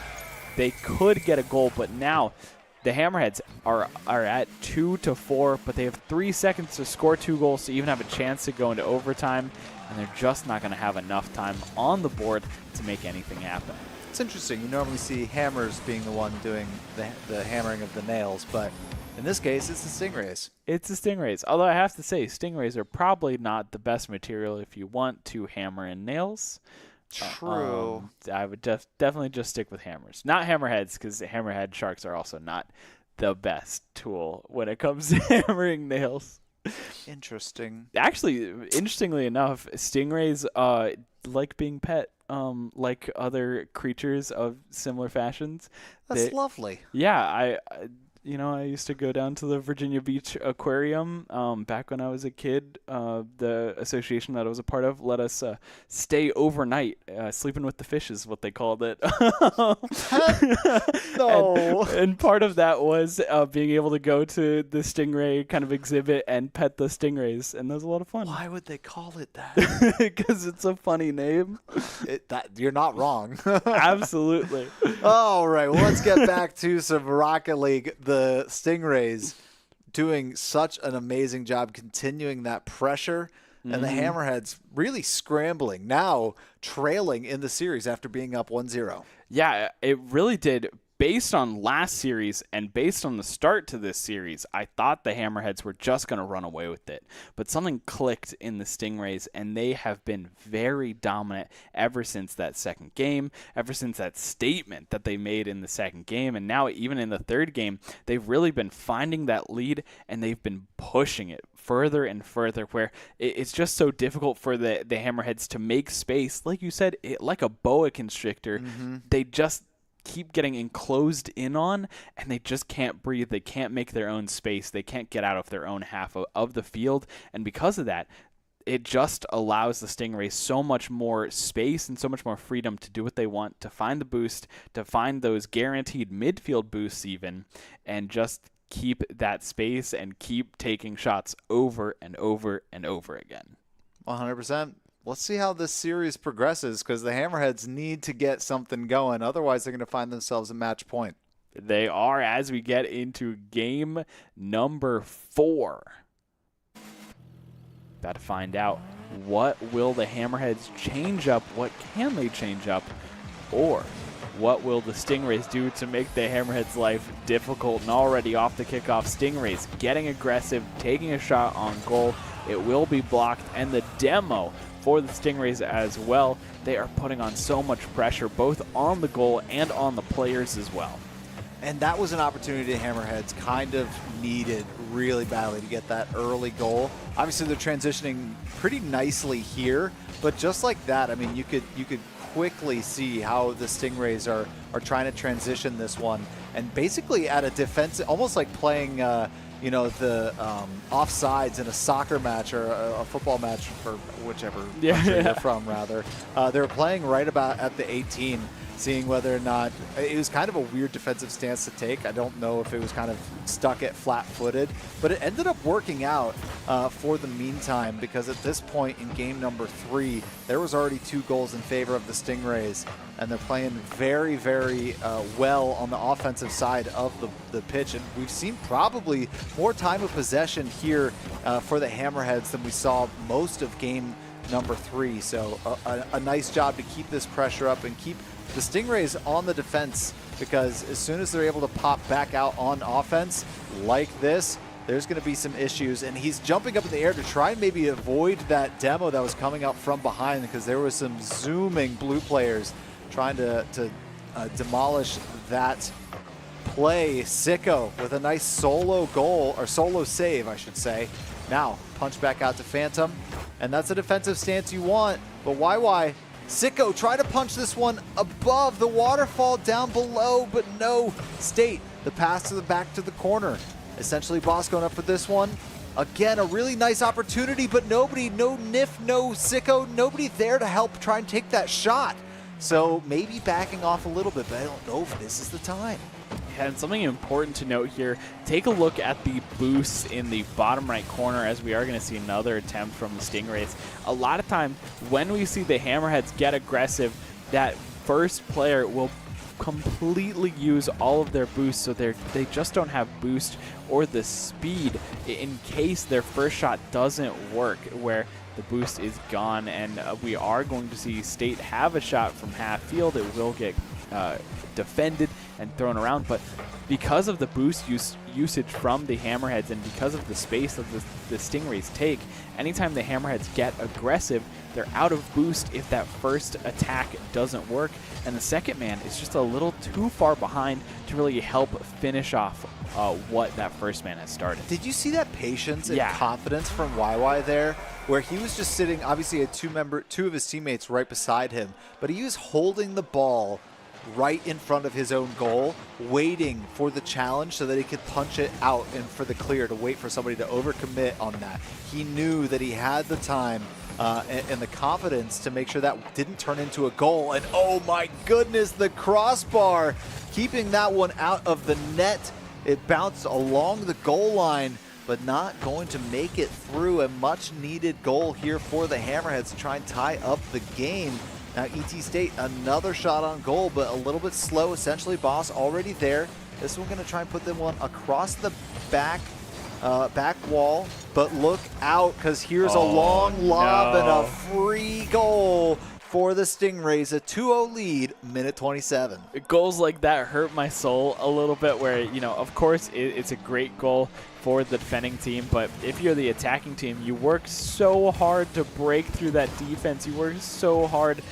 they could get a goal, but now the Hammerheads are at 2-4, but they have 3 seconds to score 2 goals to even have a chance to go into overtime, and they're just not going to have enough time on the board to make anything happen. It's interesting. You normally see Hammers being the one doing the hammering of the nails, but in this case, it's the Stingrays. It's the Stingrays. Although I have to say, Stingrays are probably not the best material if you want to hammer in nails. True. I would definitely just stick with hammers. Not hammerheads, because hammerhead sharks are also not the best tool when it comes to hammering nails. Interesting. Actually, interestingly enough, stingrays like being pet, like other creatures of similar fashions. That's lovely. Yeah, I used to go down to the Virginia Beach Aquarium back when I was a kid. The association that I was a part of let us stay overnight. Sleeping with the fish is what they called it. No. And part of that was being able to go to the stingray kind of exhibit and pet the stingrays, and that was a lot of fun. Why would they call it that? Because it's a funny name. You're not wrong. Absolutely. All right, well, let's get back to some Rocket League. The Stingrays doing such an amazing job continuing that pressure, and the Hammerheads really scrambling, now trailing in the series after being up 1-0. Yeah, it really did. Based on last series and based on the start to this series, I thought the Hammerheads were just going to run away with it. But something clicked in the Stingrays, and they have been very dominant ever since that second game, ever since that statement that they made in the second game. And now even in the third game, they've really been finding that lead, and they've been pushing it further and further, where it's just so difficult for the Hammerheads to make space. Like you said, like a boa constrictor, they just keep getting enclosed in on, and they just can't breathe. They can't make their own space. They can't get out of their own half of the field, and because of that, it just allows the Stingrays so much more space and so much more freedom to do what they want, to find the boost, to find those guaranteed midfield boosts even, and just keep that space and keep taking shots over and over and over again. 100%. Let's see how this series progresses, because the Hammerheads need to get something going. Otherwise, they're going to find themselves a match point. They are, as we get into game number 4. About to find out, what will the Hammerheads change up? What can they change up? Or what will the Stingrays do to make the Hammerheads' life difficult? And already off the kickoff, Stingrays getting aggressive, taking a shot on goal. It will be blocked, and the demo for the Stingrays as well. They are putting on so much pressure, both on the goal and on the players as well. And that was an opportunity the Hammerheads kind of needed really badly to get that early goal. Obviously, they're transitioning pretty nicely here, but just like that, I mean, you could quickly see how the Stingrays are trying to transition this one, and basically at a defensive, almost like playing the offsides in a soccer match or a football match, for whichever country you're from, rather. They were playing right about at the 18, seeing whether or not it was kind of a weird defensive stance to take. I don't know if it was kind of stuck at flat-footed, but it ended up working out for the meantime, because at this point in game number 3, there was already 2 goals in favor of the Stingrays, and they're playing very, very well on the offensive side of the pitch. And we've seen probably more time of possession here for the Hammerheads than we saw most of game number 3. So a nice job to keep this pressure up and keep the Stingrays on the defense, because as soon as they're able to pop back out on offense like this, there's going to be some issues. And he's jumping up in the air to try and maybe avoid that demo that was coming up from behind, because there was some zooming blue players trying to demolish that play. Sicko with a nice solo goal, or solo save, I should say. Now, punch back out to Phantom, and that's a defensive stance you want. But YY, Sicko try to punch this one above the waterfall down below, but no. State, the pass to the back to the corner. Essentially, Boss going up for this one. Again, a really nice opportunity, but nobody, no Nif, no Sicko, nobody there to help try and take that shot. So maybe backing off a little bit, but I don't know if this is the time. And something important to note here, take a look at the boosts in the bottom right corner, as we are going to see another attempt from the Stingrays. A lot of time when we see the Hammerheads get aggressive, that first player will completely use all of their boosts, so they just don't have boost or the speed in case their first shot doesn't work, where the boost is gone. And we are going to see State have a shot from half field. It will get defended and thrown around, but because of the boost usage from the Hammerheads and because of the space that the Stingrays take, anytime the Hammerheads get aggressive, they're out of boost if that first attack doesn't work, and the second man is just a little too far behind to really help finish off what that first man has started. Did you see that patience and confidence from YY there, where he was just sitting, obviously had two of his teammates right beside him, but he was holding the ball right in front of his own goal, waiting for the challenge so that he could punch it out and for the clear, to wait for somebody to overcommit on that. He knew that he had the time and the confidence to make sure that didn't turn into a goal. And oh my goodness, the crossbar, keeping that one out of the net. It bounced along the goal line, but not going to make it through. A much needed goal here for the Hammerheads to try and tie up the game. Now ET State, another shot on goal, but a little bit slow. Essentially, Boss already there. This one going to try and put them one across the back wall. But look out, because here's a long lob and a free goal for the Stingrays. A 2-0 lead, minute 27. Goals like that hurt my soul a little bit, where, you know, of course it's a great goal for the defending team, but if you're the attacking team, you work so hard to break through that defense. You work so hard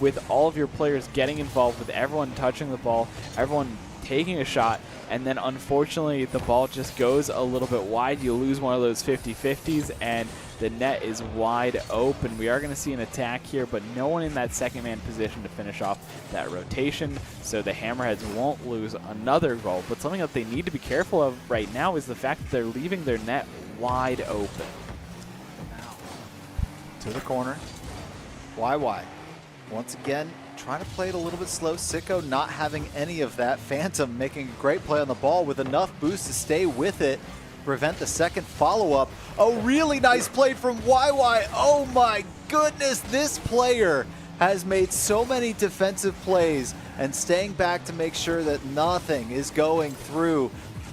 with all of your players getting involved, with everyone touching the ball, everyone taking a shot, and then unfortunately the ball just goes a little bit wide. You lose one of those 50-50s, and the net is wide open. We are going to see an attack here, but no one in that second man position to finish off that rotation, so the Hammerheads won't lose another goal. But something that they need to be careful of right now is the fact that they're leaving their net wide open. Now, to the corner. YY, once again, trying to play it a little bit slow. Sicko not having any of that. Phantom making a great play on the ball with enough boost to stay with it, prevent the second follow-up. A really nice play from YY. Oh my goodness, this player has made so many defensive plays and staying back to make sure that nothing is going through,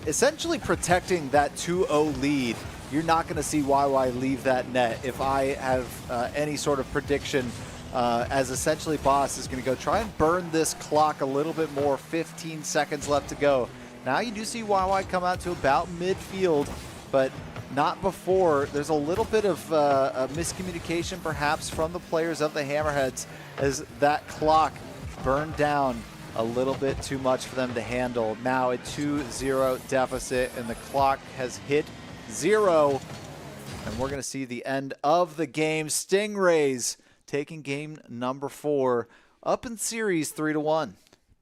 essentially protecting that 2-0 lead. You're not going to see YY leave that net. If I have any sort of prediction, as essentially Boss is going to go try and burn this clock a little bit more. 15 seconds left to go. Now you do see YY come out to about midfield, but not before. There's a little bit of a miscommunication perhaps from the players of the Hammerheads, as that clock burned down a little bit too much for them to handle. Now a 2-0 deficit, and the clock has hit 0, and we're going to see the end of the game. Stingrays taking game number 4, up in series 3-1.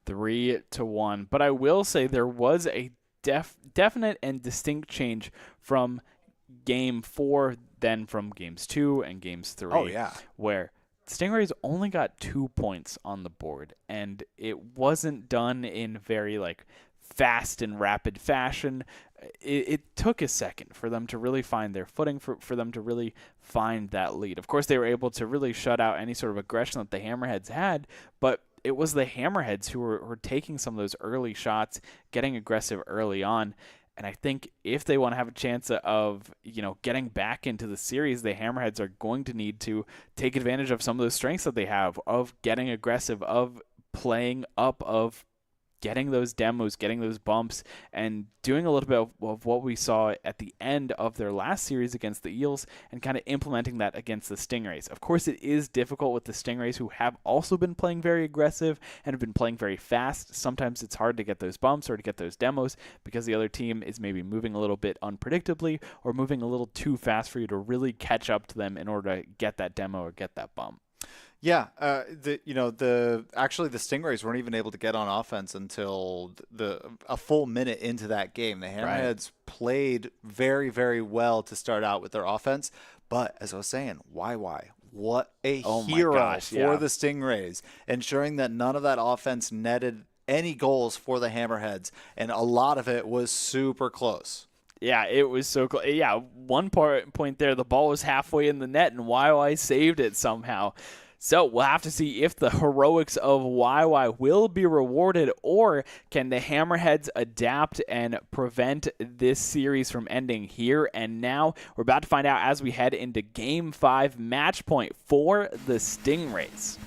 3-1. But I will say there was a definite and distinct change from game 4, then from games 2 and games 3. Oh, yeah. Where Stingrays only got 2 points on the board, and it wasn't done in very fast and rapid fashion. It took a second for them to really find their footing, for them to really find that lead. Of course, they were able to really shut out any sort of aggression that the Hammerheads had, but it was the Hammerheads who were taking some of those early shots, getting aggressive early on. And I think if they want to have a chance of, getting back into the series, the Hammerheads are going to need to take advantage of some of those strengths that they have, of getting aggressive, of playing up, of getting those demos, getting those bumps, and doing a little bit of what we saw at the end of their last series against the Eels and kind of implementing that against the Stingrays. Of course, it is difficult with the Stingrays, who have also been playing very aggressive and have been playing very fast. Sometimes it's hard to get those bumps or to get those demos because the other team is maybe moving a little bit unpredictably or moving a little too fast for you to really catch up to them in order to get that demo or get that bump. Yeah, actually the Stingrays weren't even able to get on offense until a full minute into that game. The Hammerheads played very, very well to start out with their offense, but as I was saying, YY, what a hero for the Stingrays, ensuring that none of that offense netted any goals for the Hammerheads, and a lot of it was super close. Yeah, it was so close. Yeah, one point there, the ball was halfway in the net, and YY saved it somehow. So we'll have to see if the heroics of YY will be rewarded, or can the Hammerheads adapt and prevent this series from ending here and now. We're about to find out as we head into Game 5 match point for the Stingrays.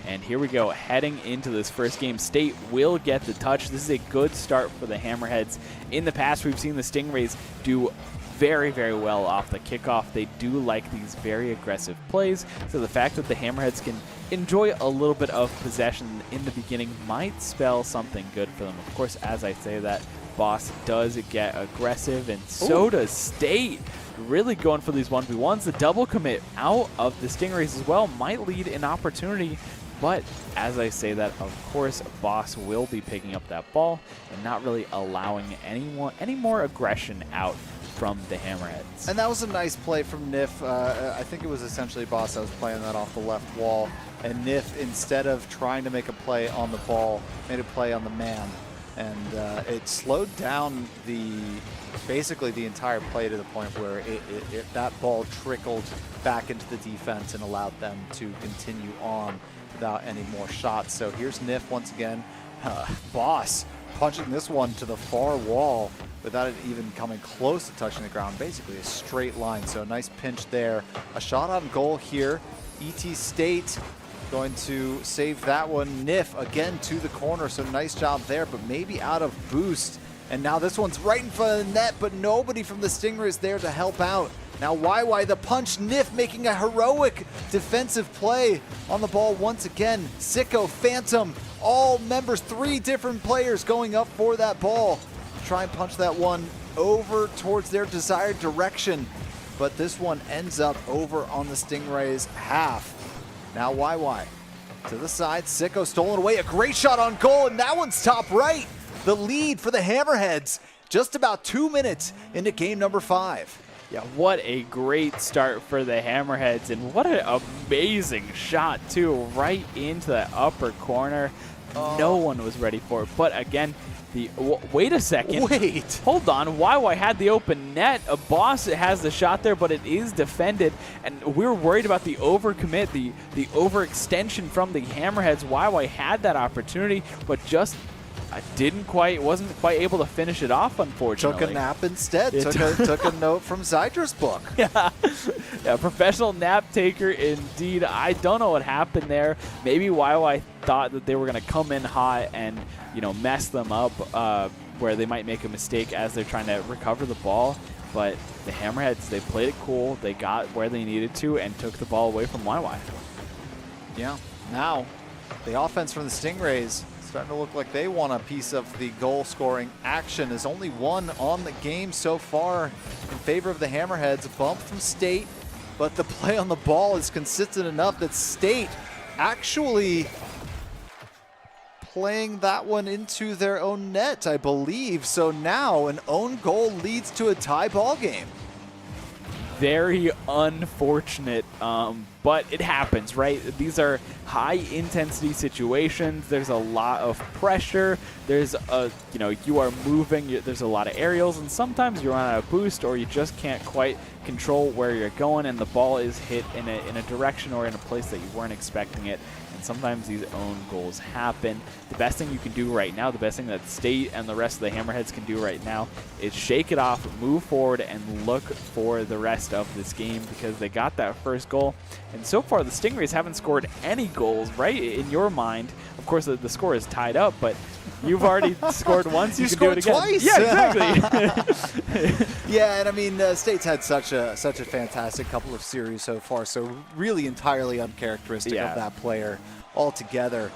And here we go, heading into this first game. State will get the touch. This is a good start for the Hammerheads. In the past, we've seen the Stingrays do very, very well off the kickoff. They do like these very aggressive plays, so the fact that the Hammerheads can enjoy a little bit of possession in the beginning might spell something good for them. Of course, as I say that, Boss does get aggressive, and so does State. Really going for these 1v1s. The double commit out of the Stingrays as well might lead an opportunity. But as I say that, of course, Boss will be picking up that ball and not really allowing any more aggression out from the Hammerheads. And that was a nice play from Nif. I think it was essentially Boss that was playing that off the left wall. And Nif, instead of trying to make a play on the ball, made a play on the man. And it slowed down basically the entire play to the point where that ball trickled back into the defense and allowed them to continue on without any more shots. So here's Nif once again. Boss punching this one to the far wall without it even coming close to touching the ground. Basically a straight line. So nice pinch there. A shot on goal here. ET State going to save that one. Nif again to the corner. So nice job there, but maybe out of boost. And now this one's right in front of the net, but nobody from the Stingrays there to help out. Now YY the punch, Nif making a heroic defensive play on the ball once again. Sicko, Phantom, all members, 3 different players going up for that ball. Try and punch that one over towards their desired direction. But this one ends up over on the Stingrays' half. Now YY to the side, Sicko stolen away. A great shot on goal, and that one's top right. The lead for the Hammerheads just about 2 minutes into game number 5. Yeah, what a great start for the Hammerheads, and what an amazing shot, too, right into the upper corner. No one was ready for it, but again, wait a second. Wait. Hold on. YY had the open net. A Boss has the shot there, but it is defended, and we were worried about the overcommit, the overextension from the Hammerheads. YY had that opportunity, but just wasn't quite able to finish it off, unfortunately. Took a nap instead. Took a note from Zydra's book. Yeah, professional nap taker indeed. I don't know what happened there. Maybe YY thought that they were going to come in hot and, mess them up where they might make a mistake as they're trying to recover the ball. But the Hammerheads, they played it cool. They got where they needed to and took the ball away from YY. Yeah. Now, the offense from the Stingrays starting to look like they want a piece of the goal-scoring action. There's only one on the game so far in favor of the Hammerheads. A bump from State, but the play on the ball is consistent enough that State actually playing that one into their own net, I believe. So now an own goal leads to a tie ball game. Very unfortunate, but it happens, right? These are high-intensity situations. There's a lot of pressure. There's you are moving. There's a lot of aerials, and sometimes you run out of boost, or you just can't quite control where you're going, and the ball is hit in a direction or in a place that you weren't expecting it. and sometimes these own goals happen. The best thing you can do right now, the best thing that State and the rest of the Hammerheads can do right now is shake it off, move forward, and look for the rest of this game because they got that first goal. And so far, the Stingrays haven't scored any goals, right? In your mind, of course, the score is tied up, but you've already scored once. You can do it again. Twice. Yeah, exactly. Yeah, and I mean, State's had such a fantastic couple of series so far, so really entirely uncharacteristic of that player altogether,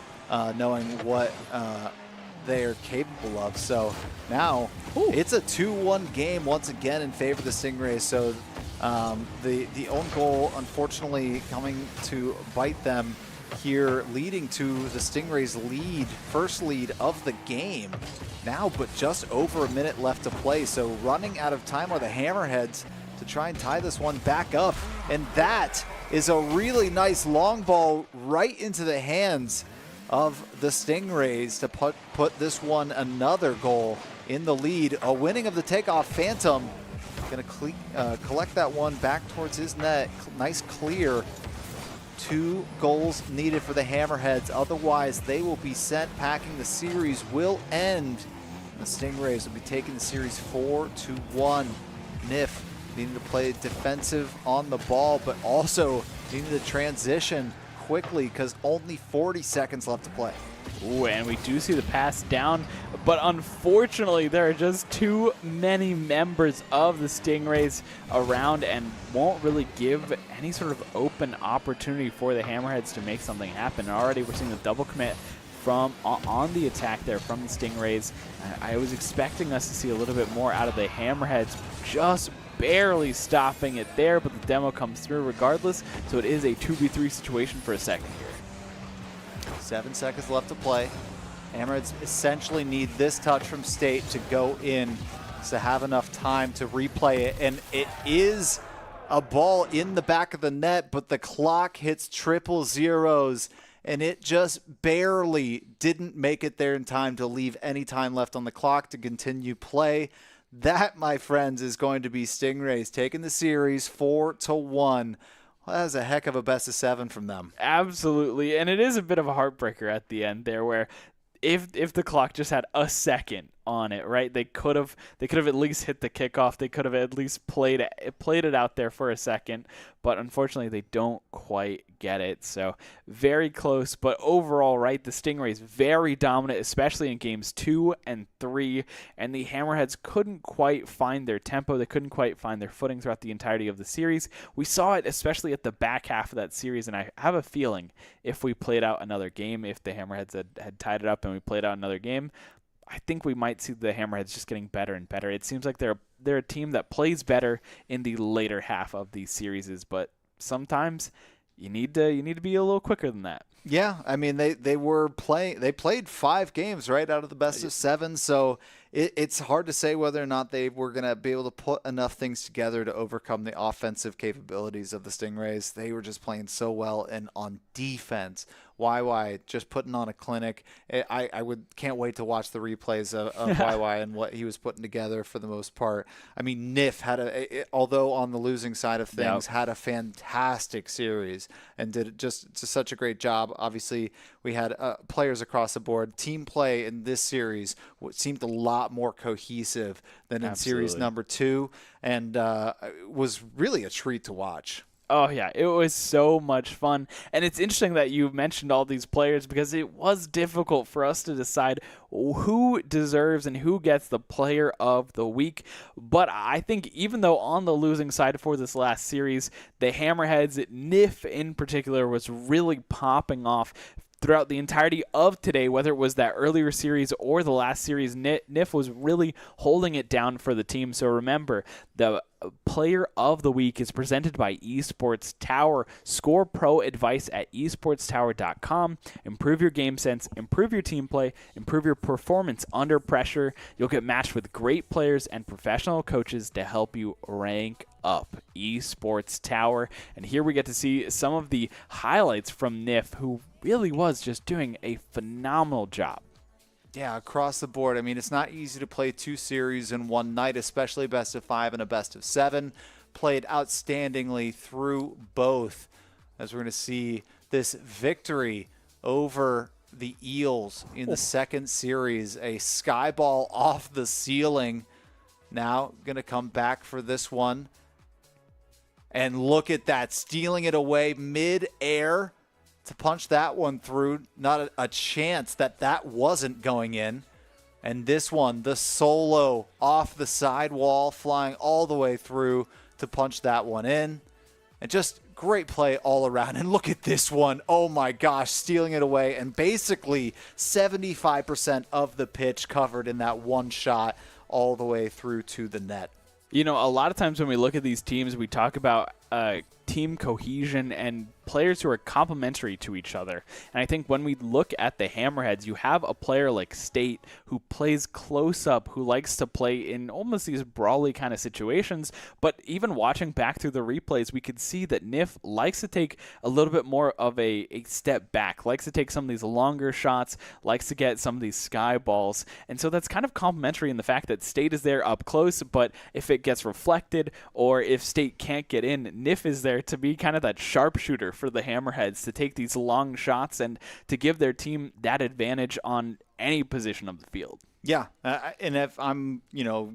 knowing what they are capable of. So now it's a 2-1 game once again in favor of the Stingrays. So the own goal, unfortunately, coming to bite them here, leading to the Stingrays' lead, first lead of the game now, but just over a minute left to play. So running out of time are the Hammerheads to try and tie this one back up. And that is a really nice long ball right into the hands of the Stingrays to put this one another goal in the lead. A winning of the takeoff. Phantom going to collect that one back towards his net. Nice clear. 2 goals needed for the Hammerheads. Otherwise, they will be sent packing. The series will end. The Stingrays will be taking the series 4-1. NIF needing to play defensive on the ball, but also needing to transition quickly because only 40 seconds left to play. Ooh, and we do see the pass down, but unfortunately there are just too many members of the Stingrays around and won't really give any sort of open opportunity for the Hammerheads to make something happen. And already we're seeing the double commit from on the attack there from the Stingrays. I was expecting us to see a little bit more out of the Hammerheads, just barely stopping it there, but the demo comes through regardless, so it is a 2v3 situation for a second here. 7 seconds left to play. Hammerheads essentially need this touch from State to go in to have enough time to replay it, and it is a ball in the back of the net, but the clock hits triple zeros, and it just barely didn't make it there in time to leave any time left on the clock to continue play. That, my friends, is going to be Stingrays taking the series 4-1. Well, that was a heck of a best of 7 from them. Absolutely, and it is a bit of a heartbreaker at the end there where if the clock just had a second on it, right? They could have at least hit the kickoff. They could have at least played it out there for a second, but unfortunately they don't quite get it. So very close, but overall, right, the Stingrays very dominant, especially in games 2 and 3, and the Hammerheads couldn't quite find their tempo. They couldn't quite find their footing throughout the entirety of the series. We saw it especially at the back half of that series, and I have a feeling if we played out another game, if the Hammerheads had tied it up and we played out another game, I think we might see the Hammerheads just getting better and better. It seems like they're a team that plays better in the later half of these series, but sometimes you need to be a little quicker than that. Yeah, I mean they played 5 games right out of the best of 7, so it's hard to say whether or not they were going to be able to put enough things together to overcome the offensive capabilities of the Stingrays. They were just playing so well, and on defense, YY just putting on a clinic. I can't wait to watch the replays of YY and what he was putting together for the most part. I mean, NIF had although on the losing side of things, had a fantastic series and did just such a great job. Obviously, we had players across the board. Team play in this series seemed a lot more cohesive than in series number 2, and was really a treat to watch. Oh, yeah, it was so much fun. And it's interesting that you mentioned all these players because it was difficult for us to decide who deserves and who gets the player of the week. But I think even though on the losing side for this last series, the Hammerheads, NIF in particular, was really popping off throughout the entirety of today, whether it was that earlier series or the last series, NIF was really holding it down for the team. So remember, the player of the week is presented by Esports Tower. Score pro advice at esportstower.com. Improve your game sense, improve your team play, improve your performance under pressure. You'll get matched with great players and professional coaches to help you rank up. Esports Tower. And here we get to see some of the highlights from NIF, who really was just doing a phenomenal job. Yeah, across the board. I mean, it's not easy to play 2 series in one night, especially best of 5 and a best of 7. Played outstandingly through both, as we're going to see this victory over the Eels in the second series. A sky ball off the ceiling. Now going to come back for this one. And look at that, stealing it away mid-air to punch that one through. Not a chance that that wasn't going in. And this one, the solo off the sidewall, flying all the way through to punch that one in. And just great play all around. And look at this one. Oh my gosh, stealing it away. And basically 75% of the pitch covered in that one shot all the way through to the net. You know, a lot of times when we look at these teams, we talk about team cohesion and players who are complementary to each other. And I think when we look at the Hammerheads, you have a player like State who plays close up, who likes to play in almost these brawly kind of situations. But even watching back through the replays, we could see that Nif likes to take a little bit more of a step back, likes to take some of these longer shots, likes to get some of these sky balls. And so that's kind of complementary in the fact that State is there up close, but if it gets reflected or if State can't get in, Nif is there to be kind of that sharpshooter for the Hammerheads to take these long shots and to give their team that advantage on any position of the field. Yeah, and if I'm,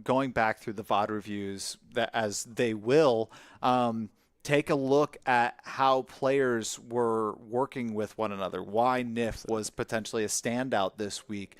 going back through the VOD reviews, that as they will, take a look at how players were working with one another, why Nif was potentially a standout this week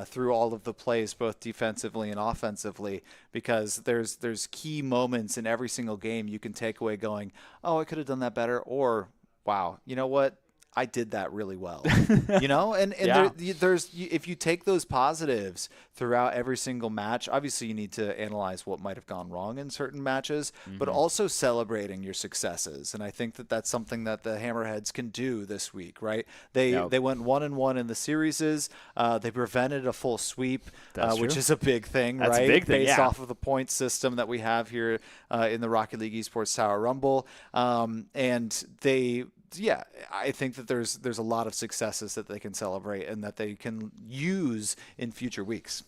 through all of the plays, both defensively and offensively, because there's key moments in every single game you can take away going, oh, I could have done that better, or wow, you know what? I did that really well, and Yeah. there's if you take those positives throughout every single match, obviously you need to analyze what might have gone wrong in certain matches, but also celebrating your successes. And I think that that's something that the Hammerheads can do this week, right? They went 1-1 in the series. They prevented a full sweep, which is a big thing, That's right? a big thing, Based yeah. off of the point system that we have here in the Rocket League Esports Tower Rumble. And I think that there's a lot of successes that they can celebrate and that they can use in future weeks.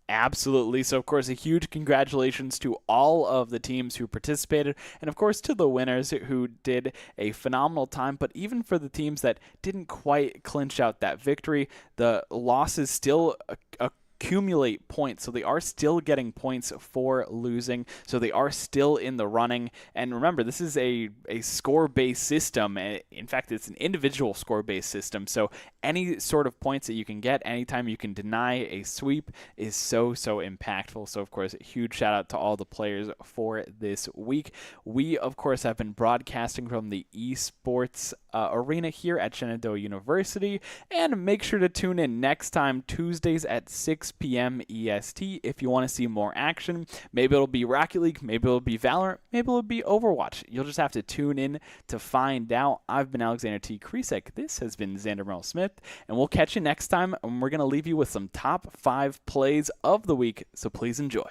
Absolutely. So, of course, a huge congratulations to all of the teams who participated, and, of course, to the winners who did a phenomenal time. But even for the teams that didn't quite clinch out that victory, the losses still accumulate points, so they are still getting points for losing, so they are still in the running. And remember, this is a score-based system. In fact, it's an individual score-based system, so any sort of points that you can get anytime you can deny a sweep is so impactful. So, of course, a huge shout out to all the players for this week. We, of course, have been broadcasting from the esports arena here at Shenandoah University, and make sure to tune in next time, Tuesdays at 6 p.m. EST, if you want to see more action. Maybe it'll be Rocket League, maybe it'll be Valorant, maybe it'll be Overwatch. You'll just have to tune in to find out. I've been Alexander T. Kresek. This has been Xander Merrill Smith, and we'll catch you next time, and we're going to leave you with some top 5 plays of the week, so please enjoy.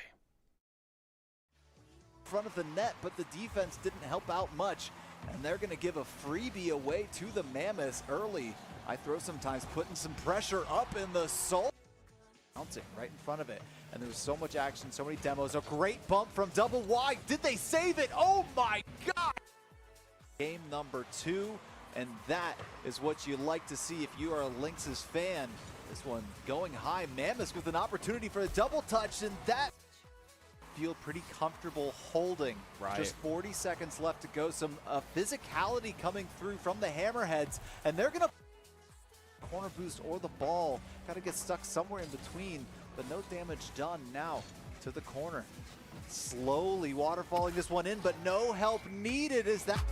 Front of the net, but the defense didn't help out much, and they're going to give a freebie away to the Mammoths early. I throw sometimes putting some pressure up in the soul. Bouncing right in front of it, and there was so much action, so many demos. A great bump from Double Y. Did they save it? Oh my God! Game number 2, and that is what you like to see if you are a Lynx's fan. This one going high. Mammoths with an opportunity for a double touch, and that feel pretty comfortable holding. Right. Just 40 seconds left to go. Some physicality coming through from the Hammerheads, and they're gonna corner boost or the ball. Got to get stuck somewhere in between, but no damage done now to the corner. Slowly waterfalling this one in, but no help needed. Is that